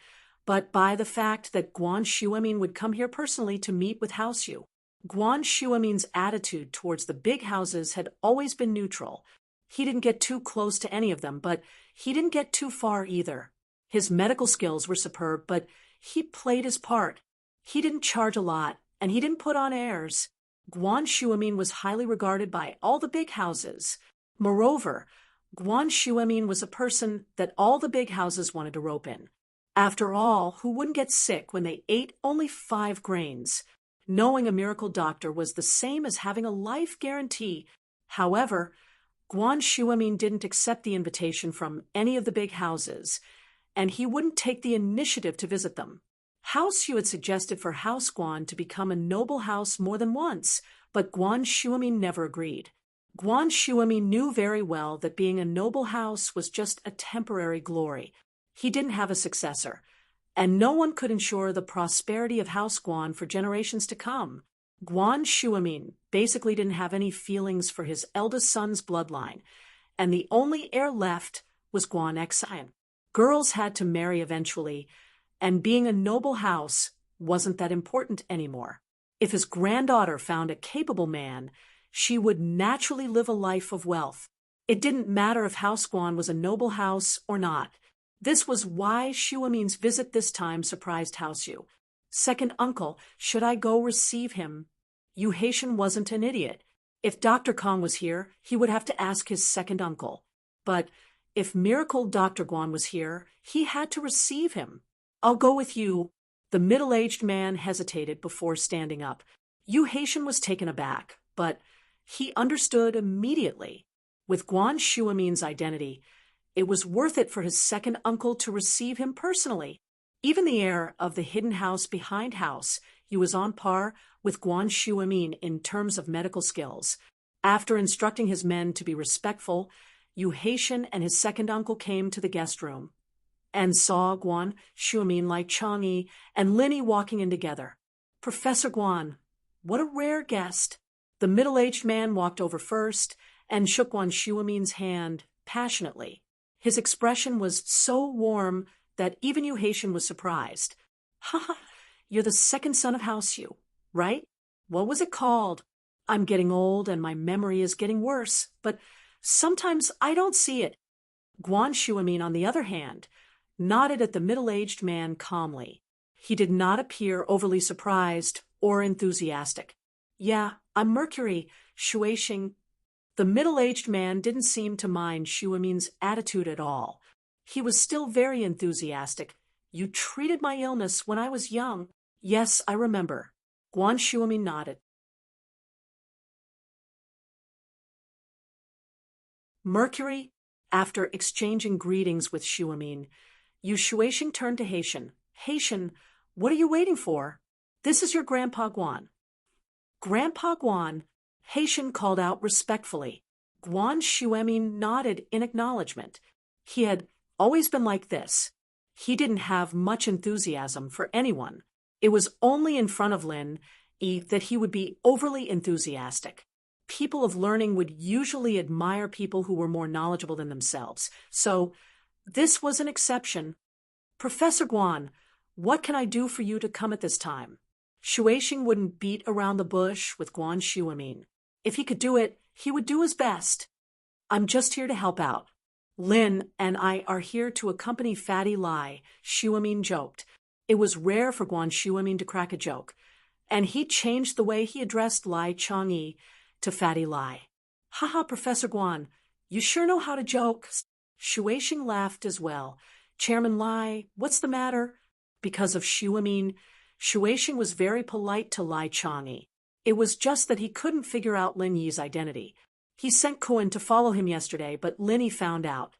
but by the fact that Guan Shuamin would come here personally to meet with House Yu. Guan Shuamin's attitude towards the big houses had always been neutral. He didn't get too close to any of them, but he didn't get too far either. His medical skills were superb, but he played his part. He didn't charge a lot, and he didn't put on airs. Guan Shuamin was highly regarded by all the big houses. Moreover, Guan Shuamin was a person that all the big houses wanted to rope in. After all, who wouldn't get sick when they ate only 5 grains? Knowing a miracle doctor was the same as having a life guarantee. However, Guan Shuamin didn't accept the invitation from any of the big houses, and he wouldn't take the initiative to visit them. House Yu had suggested for House Guan to become a noble house more than once, but Guan Shuamin never agreed. Guan Shuamin knew very well that being a noble house was just a temporary glory. He didn't have a successor, and no one could ensure the prosperity of House Guan for generations to come. Guan Shuamin basically didn't have any feelings for his eldest son's bloodline, and the only heir left was Guan Xian. Girls had to marry eventually, and being a noble house wasn't that important anymore. If his granddaughter found a capable man, she would naturally live a life of wealth. It didn't matter if House Guan was a noble house or not. This was why Shuamin's visit this time surprised House Yu. Second uncle, should I go receive him? Yu Haitian wasn't an idiot. If Dr. Kong was here, he would have to ask his second uncle. But if Miracle Dr. Guan was here, he had to receive him. I'll go with you. The middle-aged man hesitated before standing up. Yu Haitian was taken aback, but he understood immediately. With Guan Shuamin's identity, it was worth it for his second uncle to receive him personally. Even the heir of the hidden house behind House, he was on par with Guan Shuamin in terms of medical skills. After instructing his men to be respectful, Yu Haitian and his second uncle came to the guest room and saw Guan Shuamin, Lai Chang'e, and Linny walking in together. Professor Guan, what a rare guest. The middle-aged man walked over first and shook Guan Shuamin's hand passionately. His expression was so warm that even Yu Haitian was surprised. Ha, you're the second son of House Yu, right? What was it called? I'm getting old and my memory is getting worse, but sometimes I don't see it. Guan Shuamin, on the other hand, nodded at the middle-aged man calmly. He did not appear overly surprised or enthusiastic. Yeah, I'm Mercury, Shuaishing. The middle-aged man didn't seem to mind Shuamin's attitude at all. He was still very enthusiastic. You treated my illness when I was young. Yes, I remember. Guan Shuamin nodded. Mercury, after exchanging greetings with Shuamin, Yu Shuaishing turned to Haitian. Haitian, what are you waiting for? This is your Grandpa Guan. Grandpa Guan, Haitian called out respectfully. Guan Shuamin nodded in acknowledgement. He had always been like this. He didn't have much enthusiasm for anyone. It was only in front of Lin that he would be overly enthusiastic. People of learning would usually admire people who were more knowledgeable than themselves. So this was an exception. Professor Guan, what can I do for you to come at this time? Shuaishing wouldn't beat around the bush with Guan Shuamin. If he could do it, he would do his best. I'm just here to help out. Lin and I are here to accompany Fatty Lai, Shuamin joked. It was rare for Guan Shuamin to crack a joke, and he changed the way he addressed Lai Chang'e to Fatty Lai. Haha, Professor Guan, you sure know how to joke. Shuaishing laughed as well. Chairman Lai, what's the matter? Because of Shuamin, Shuaishing was very polite to Lai Chang'e. It was just that he couldn't figure out Lin Yi's identity. He sent Cohen to follow him yesterday, but Linny found out.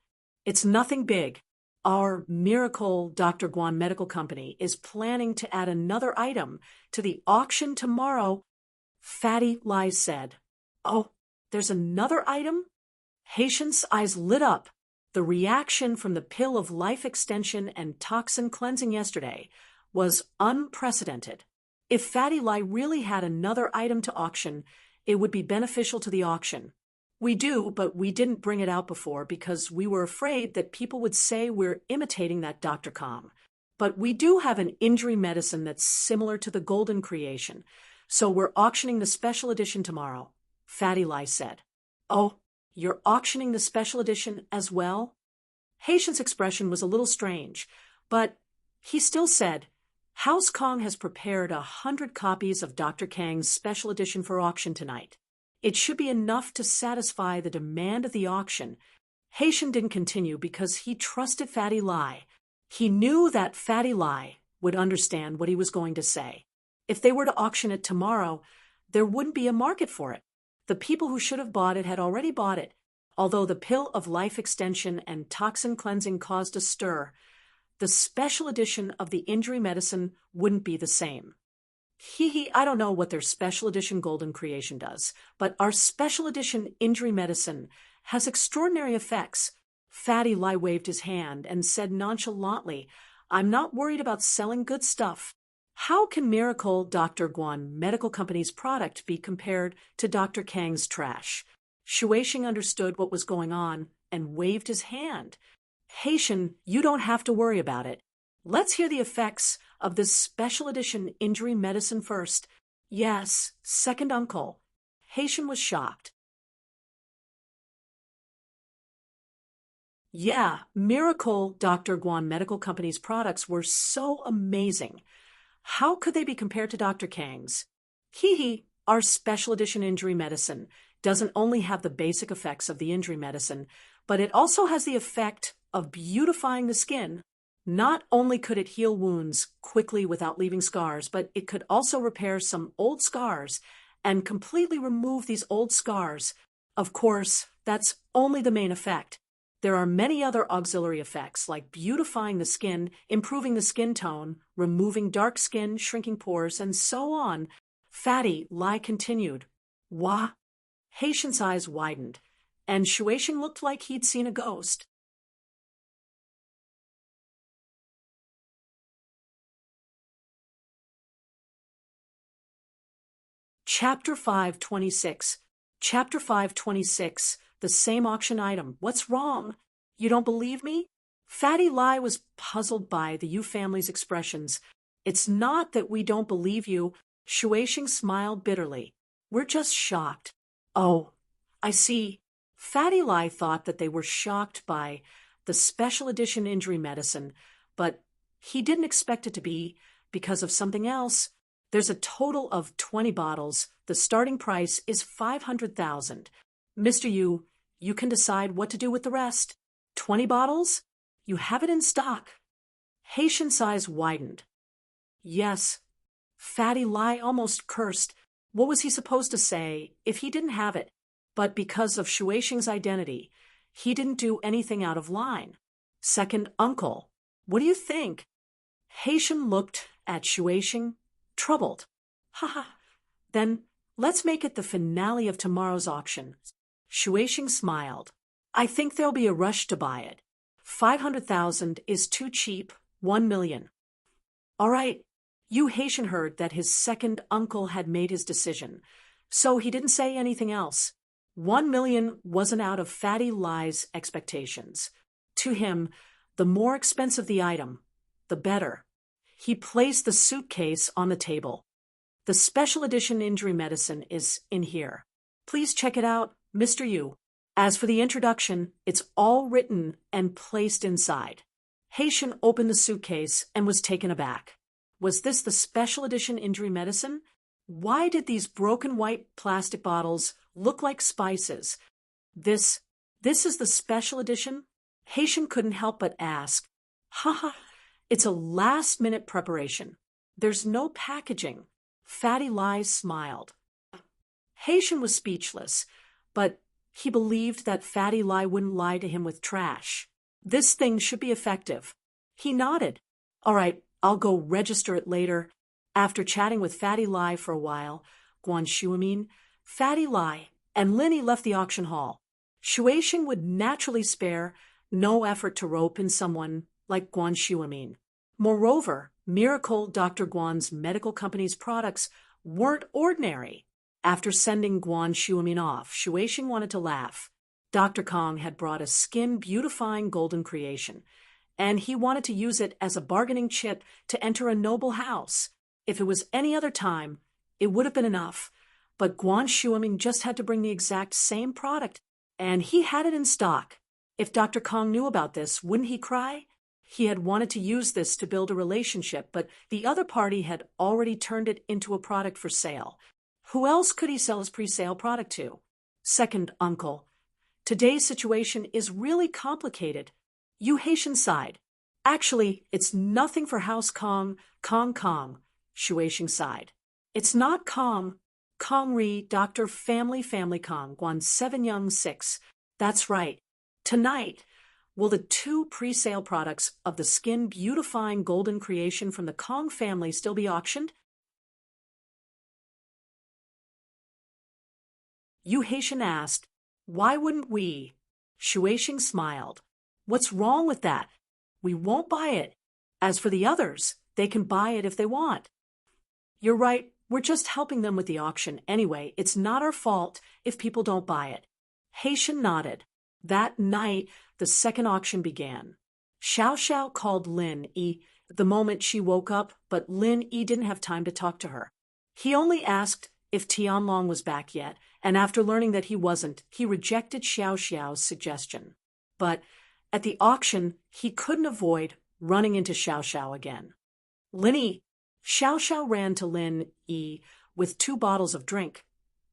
It's nothing big. Our Miracle Dr. Guan Medical Company is planning to add another item to the auction tomorrow. Fatty Lai said. Oh, there's another item? Haitian's eyes lit up. The reaction from the pill of life extension and toxin cleansing yesterday was unprecedented. If Fatty Lai really had another item to auction, it would be beneficial to the auction. We do, but we didn't bring it out before because we were afraid that people would say we're imitating that Dr. Com. But we do have an injury medicine that's similar to the Golden Creation, so we're auctioning the special edition tomorrow, Fatty Lai said. Oh, you're auctioning the special edition as well? Haitian's expression was a little strange, but he still said, House Kong has prepared 100 copies of Dr. Kang's special edition for auction tonight. It should be enough to satisfy the demand of the auction. Haitian didn't continue because he trusted Fatty Lai. He knew that Fatty Lie would understand what he was going to say. If they were to auction it tomorrow, there wouldn't be a market for it. The people who should have bought it had already bought it. Although the pill of life extension and toxin cleansing caused a stir, the special edition of the injury medicine wouldn't be the same. I don't know what their special edition golden creation does, but our special edition injury medicine has extraordinary effects. Fatty Lie waved his hand and said nonchalantly, I'm not worried about selling good stuff. How can Miracle Dr. Guan Medical Company's product be compared to Dr. Kang's trash? Shueishing understood what was going on and waved his hand. Haitian, you don't have to worry about it. Let's hear the effects of this special edition injury medicine first. Yes, second uncle. Haitian was shocked. Yeah, Miracle Dr. Guan Medical Company's products were so amazing. How could they be compared to Dr. Kang's? Our special edition injury medicine doesn't only have the basic effects of the injury medicine, but it also has the effect of beautifying the skin. Not only could it heal wounds quickly without leaving scars, but it could also repair some old scars and completely remove these old scars. Of course, that's only the main effect. There are many other auxiliary effects like beautifying the skin, improving the skin tone, removing dark skin, shrinking pores, and so on. Fatty Lie continued. Wah? Haitian's eyes widened, and Shueishing looked like he'd seen a ghost. Chapter 526. Chapter 526. The same auction item. What's wrong? You don't believe me? Fatty Lie was puzzled by the Yu family's expressions. It's not that we don't believe you. Shueishing smiled bitterly. We're just shocked. Oh, I see. Fatty Lie thought that they were shocked by the special edition injury medicine, but he didn't expect it to be because of something else. There's a total of 20 bottles. The starting price is 500,000. Mr. Yu, you can decide what to do with the rest. 20 bottles? You have it in stock. Haitian's eyes widened. Yes. Fatty Lie almost cursed. What was he supposed to say if he didn't have it? But because of Shueishing's identity, he didn't do anything out of line. Second uncle, what do you think? Haitian looked at Shueishing, troubled. Then let's make it the finale of tomorrow's auction. Shueishing smiled. I think there'll be a rush to buy it. 500,000 is too cheap. 1 million. All right. Yu Haitian heard that his second uncle had made his decision, so he didn't say anything else. 1 million wasn't out of Fatty Lie's expectations. To him, the more expensive the item, the better. He placed the suitcase on the table. The special edition injury medicine is in here. Please check it out, Mr. Yu. As for the introduction, it's all written and placed inside. Haitian opened the suitcase and was taken aback. Was this the special edition injury medicine? Why did these broken white plastic bottles look like spices? This is the special edition? Haitian couldn't help but ask. It's a last-minute preparation. There's no packaging. Fatty Lie smiled. Haitian was speechless, but he believed that Fatty Lie wouldn't lie to him with trash. This thing should be effective. He nodded. All right, I'll go register it later. After chatting with Fatty Lie for a while, Guan Shuamin, Fatty Lie, and Linny left the auction hall. Shueishing would naturally spare no effort to rope in someone like Guan Shuamin. Moreover, Miracle Dr. Guan's medical company's products weren't ordinary. After sending Guan Shuamin off, Shueishing wanted to laugh. Dr. Kong had brought a skin-beautifying golden creation, and he wanted to use it as a bargaining chip to enter a noble house. If it was any other time, it would have been enough. But Guan Shuamin just had to bring the exact same product, and he had it in stock. If Dr. Kong knew about this, wouldn't he cry? He had wanted to use this to build a relationship, but the other party had already turned it into a product for sale. Who else could he sell his pre-sale product to? Second uncle. Today's situation is really complicated. Yu Haitian sighed. Actually, it's nothing for House Kong, Kong, Shueishing sighed. It's not Kong, Kong Ri, Dr. Family Kong, Guan 7 Young 6. That's right. Tonight, will the two pre-sale products of the skin beautifying golden creation from the Kong family still be auctioned? Yu Haitian asked, why wouldn't we? Shueishing smiled. What's wrong with that? We won't buy it. As for the others, they can buy it if they want. You're right, we're just helping them with the auction anyway. It's not our fault if people don't buy it. Haitian nodded. That night, the second auction began. Xiao Xiao called Lin Yi the moment she woke up, but Lin Yi didn't have time to talk to her. He only asked if Tianlong was back yet, and after learning that he wasn't, he rejected Xiao Xiao's suggestion. But at the auction, he couldn't avoid running into Xiao Xiao again. Xiao Xiao ran to Lin Yi with 2 bottles of drink,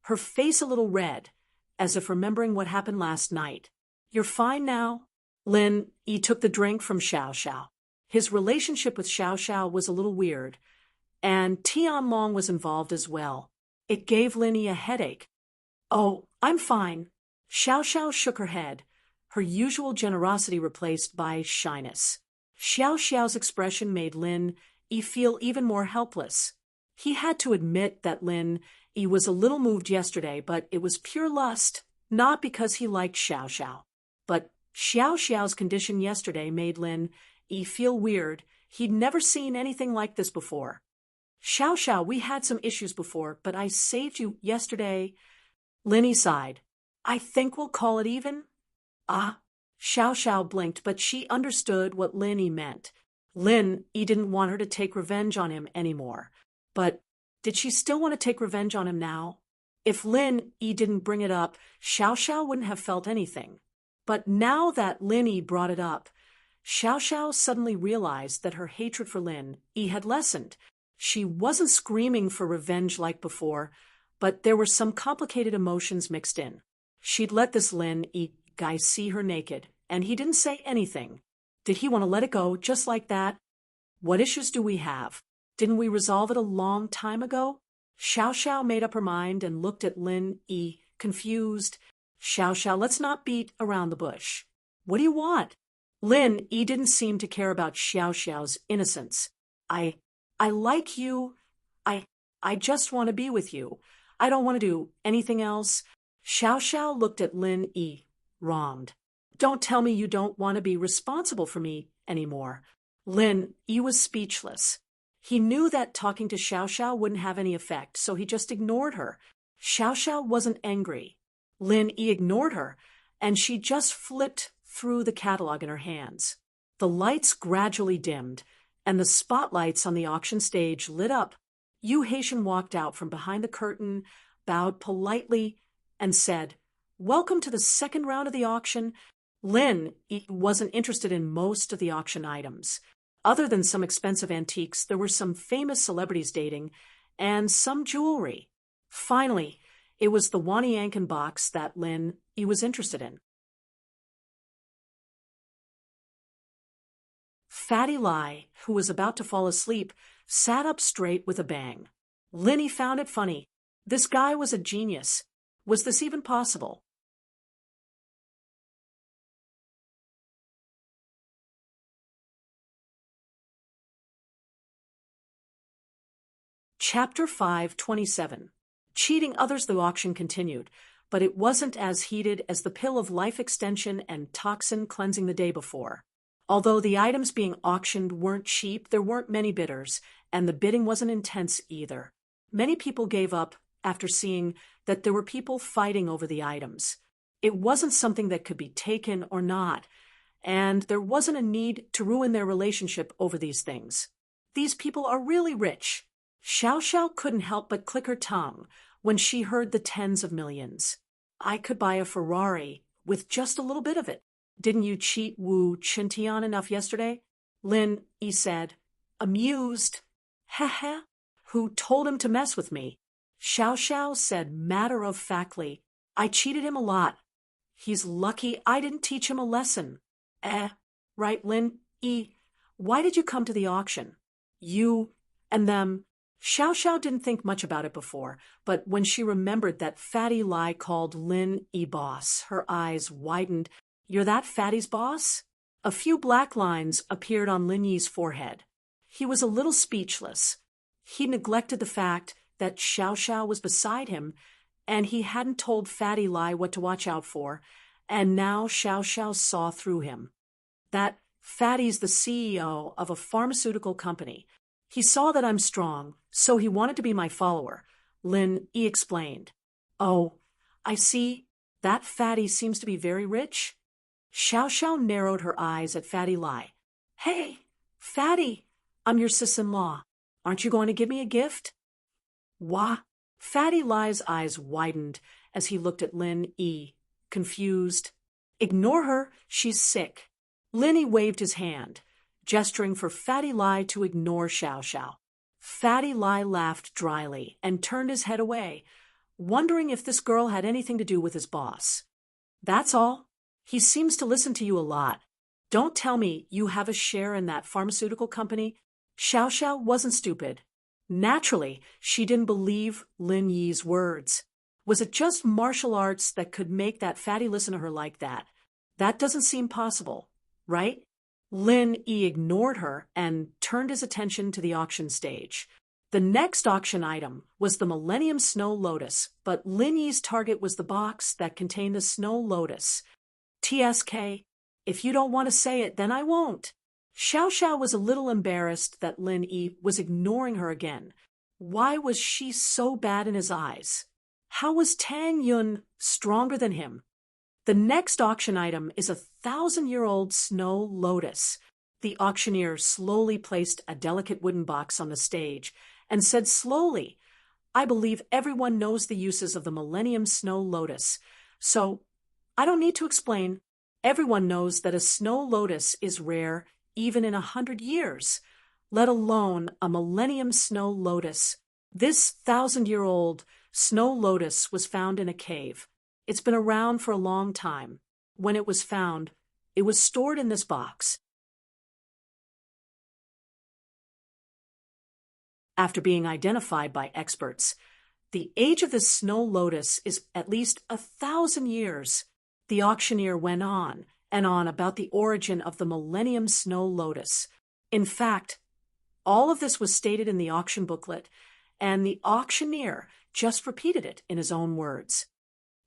her face a little red, as if remembering what happened last night. You're fine now? Lin Yi took the drink from Xiao Xiao. His relationship with Xiao Xiao was a little weird, and Tianlong was involved as well. It gave Lin Yi a headache. Oh, I'm fine. Xiao Xiao shook her head, her usual generosity replaced by shyness. Xiao Xiao's expression made Lin Yi feel even more helpless. He had to admit that Lin Yi was a little moved yesterday, but it was pure lust, not because he liked Xiao Xiao. But Xiao Xiao's condition yesterday made Lin Yi feel weird. He'd never seen anything like this before. Xiao Xiao, we had some issues before, but I saved you yesterday. Lin Yi sighed. I think we'll call it even. Ah. Xiao Xiao blinked, but she understood what Lin Yi meant. Lin Yi didn't want her to take revenge on him anymore. But did she still want to take revenge on him now? If Lin Yi didn't bring it up, Xiao Xiao wouldn't have felt anything. But now that Lin Yi brought it up, Xiao Xiao suddenly realized that her hatred for Lin Yi had lessened. She wasn't screaming for revenge like before, but there were some complicated emotions mixed in. She'd let this Lin Yi guy see her naked, and he didn't say anything. Did he want to let it go just like that? What issues do we have? Didn't we resolve it a long time ago? Xiao Xiao made up her mind and looked at Lin Yi, confused. Xiao Xiao, let's not beat around the bush. What do you want? Lin Yi didn't seem to care about Xiao Xiao's innocence. I like you. I just want to be with you. I don't want to do anything else. Xiao Xiao looked at Lin Yi, wronged. Don't tell me you don't want to be responsible for me anymore. Lin Yi was speechless. He knew that talking to Xiao Xiao wouldn't have any effect, so he just ignored her. Xiao Xiao wasn't angry. Lin Yi ignored her, and she just flipped through the catalog in her hands. The lights gradually dimmed, and the spotlights on the auction stage lit up. Yu Haitian walked out from behind the curtain, bowed politely, and said, Welcome to the second round of the auction. Lin Yi wasn't interested in most of the auction items. Other than some expensive antiques, there were some famous celebrities dating, and some jewelry. Finally, it was the Waniyankin box that Lin Yi was interested in. Fatty Lai, who was about to fall asleep, sat up straight with a bang. Lin Yi found it funny. This guy was a genius. Was this even possible? Chapter 5:27. Cheating others. The auction continued, but it wasn't as heated as the pill of life extension and toxin cleansing the day before. Although the items being auctioned weren't cheap, there weren't many bidders, and the bidding wasn't intense either. Many people gave up after seeing that there were people fighting over the items. It wasn't something that could be taken or not, and there wasn't a need to ruin their relationship over these things. These people are really rich. Xiao Xiao couldn't help but click her tongue when she heard the tens of millions. I could buy a Ferrari with just a little bit of it. Didn't you cheat Wu Chintian enough yesterday? Lin Yi said, amused. Heh. Who told him to mess with me? Xiao Xiao said matter-of-factly, I cheated him a lot. He's lucky I didn't teach him a lesson. Right, Lin Yi? Why did you come to the auction? You and them. Xiao Xiao didn't think much about it before, but when she remembered that Fatty Lai called Lin Yi boss, her eyes widened. You're that Fatty's boss? A few black lines appeared on Lin Yi's forehead. He was a little speechless. He neglected the fact that Xiao Xiao was beside him, and he hadn't told Fatty Lai what to watch out for, and now Xiao Xiao saw through him. That Fatty's the CEO of a pharmaceutical company. He saw that I'm strong, so he wanted to be my follower, Lin Yi explained. Oh, I see. That Fatty seems to be very rich. Xiao Xiao narrowed her eyes at Fatty Lai. Hey, Fatty, I'm your sis-in-law. Aren't you going to give me a gift? Wah. Fatty Lai's eyes widened as he looked at Lin Yi, confused. Ignore her, she's sick. Lin Yi waved his hand, gesturing for Fatty Lai to ignore Xiao Xiao. Fatty Lai laughed dryly and turned his head away, wondering if this girl had anything to do with his boss. That's all. He seems to listen to you a lot. Don't tell me you have a share in that pharmaceutical company. Xiao Xiao wasn't stupid. Naturally, she didn't believe Lin Yi's words. Was it just martial arts that could make that Fatty listen to her like that? That doesn't seem possible, right? Lin Yi ignored her and turned his attention to the auction stage. The next auction item was the Millennium Snow Lotus, but Lin Yi's target was the box that contained the Snow Lotus. TSK, if you don't want to say it, then I won't. Xiao Xiao was a little embarrassed that Lin Yi was ignoring her again. Why was she so bad in his eyes? How was Tang Yun stronger than him? The next auction item is a 1,000-year-old snow lotus. The auctioneer slowly placed a delicate wooden box on the stage and said slowly, I believe everyone knows the uses of the Millennium Snow Lotus, so I don't need to explain. Everyone knows that a snow lotus is rare even in 100 years, let alone a Millennium Snow Lotus. This 1,000-year-old snow lotus was found in a cave. It's been around for a long time. When it was found, it was stored in this box. After being identified by experts, the age of this snow lotus is at least 1,000 years. The auctioneer went on and on about the origin of the Millennium Snow Lotus. In fact, all of this was stated in the auction booklet, and the auctioneer just repeated it in his own words.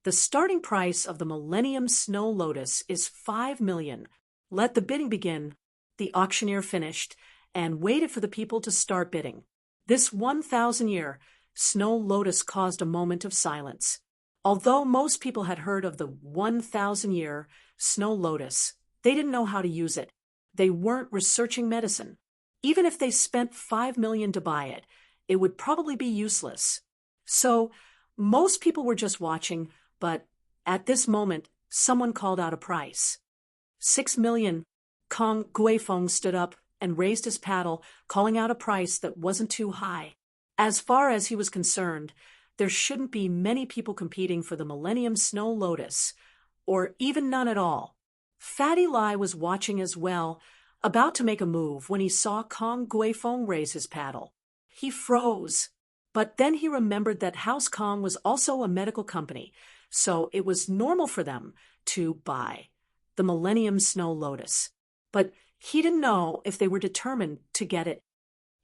The starting price of the Millennium Snow Lotus is $5 million. Let the bidding begin. The auctioneer finished and waited for the people to start bidding. This 1,000-year snow lotus caused a moment of silence. Although most people had heard of the 1,000-year snow lotus, they didn't know how to use it. They weren't researching medicine. Even if they spent $5 million to buy it, it would probably be useless. So most people were just watching, but at this moment, someone called out a price. $6 million. Kong Guifeng stood up and raised his paddle, calling out a price that wasn't too high. As far as he was concerned, there shouldn't be many people competing for the Millennium Snow Lotus, or even none at all. Fatty Lai was watching as well, about to make a move when he saw Kong Guifeng raise his paddle. He froze, but then he remembered that House Kong was also a medical company, so it was normal for them to buy the Millennium Snow Lotus. But he didn't know if they were determined to get it.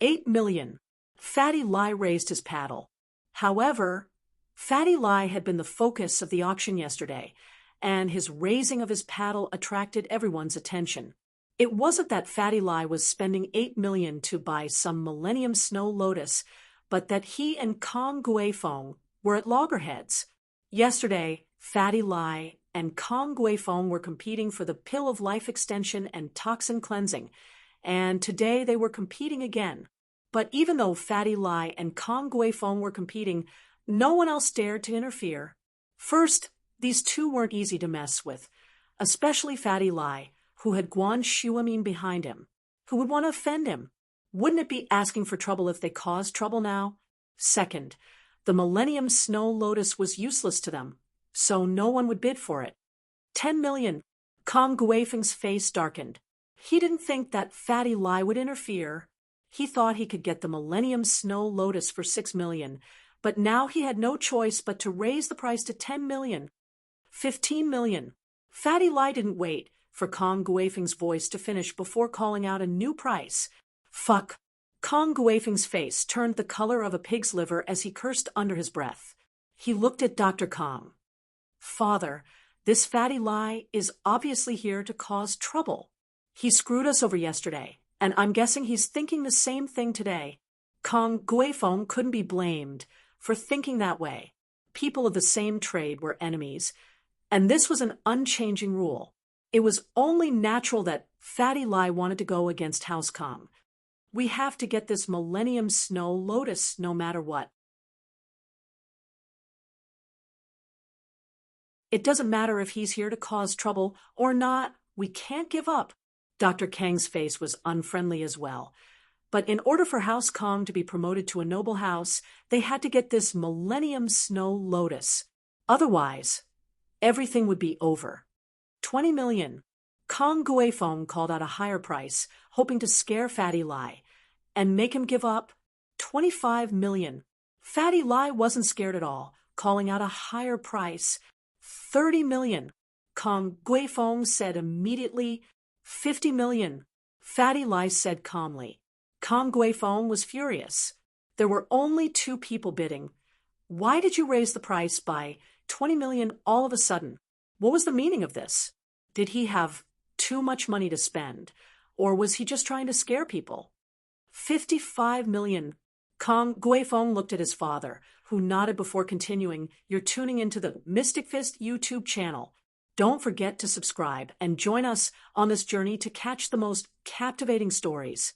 $8 million. Fatty Lai raised his paddle. However, Fatty Lai had been the focus of the auction yesterday, and his raising of his paddle attracted everyone's attention. It wasn't that Fatty Lai was spending $8 million to buy some Millennium Snow Lotus, but that he and Kong Guifeng were at loggerheads. Yesterday, Fatty Lai and Kong Guifeng were competing for the Pill of Life Extension and Toxin Cleansing, and today they were competing again. But even though Fatty Lai and Kong Guifeng were competing, no one else dared to interfere. First, these two weren't easy to mess with, especially Fatty Lai, who had Guan Shuamin behind him. Who would want to offend him? Wouldn't it be asking for trouble if they caused trouble now? Second, the Millennium Snow Lotus was useless to them, so no one would bid for it. $10 million. Kong Guifeng's face darkened. He didn't think that Fatty Lie would interfere. He thought he could get the Millennium Snow Lotus for 6 million, but now he had no choice but to raise the price to 10 million. 15 million. Fatty Lie didn't wait for Kong Guifeng's voice to finish before calling out a new price. Fuck. Kong Guifeng's face turned the color of a pig's liver as he cursed under his breath. He looked at Dr. Kong. Father, this Fatty Lie is obviously here to cause trouble. He screwed us over yesterday, and I'm guessing he's thinking the same thing today. Kong Guifeng couldn't be blamed for thinking that way. People of the same trade were enemies, and this was an unchanging rule. It was only natural that Fatty Lie wanted to go against House Kong. We have to get this Millennium Snow Lotus no matter what. It doesn't matter if he's here to cause trouble or not. We can't give up. Dr. Kang's face was unfriendly as well. But in order for House Kong to be promoted to a noble house, they had to get this Millennium Snow Lotus. Otherwise, everything would be over. 20 million. Kong Guifeng called out a higher price, hoping to scare Fatty Lie and make him give up. 25 million. Fatty Lie wasn't scared at all, calling out a higher price. 30 million. Kong Guifeng said immediately. 50 million. Fatty Lie said calmly. Kong Guifeng was furious. There were only 2 people bidding. Why did you raise the price by 20 million all of a sudden? What was the meaning of this? Did he have too much money to spend, or was he just trying to scare people? 55 million. Kong Guifeng looked at his father, who nodded before continuing. You're tuning into the Mystic Fist YouTube channel. Don't forget to subscribe and join us on this journey to catch the most captivating stories.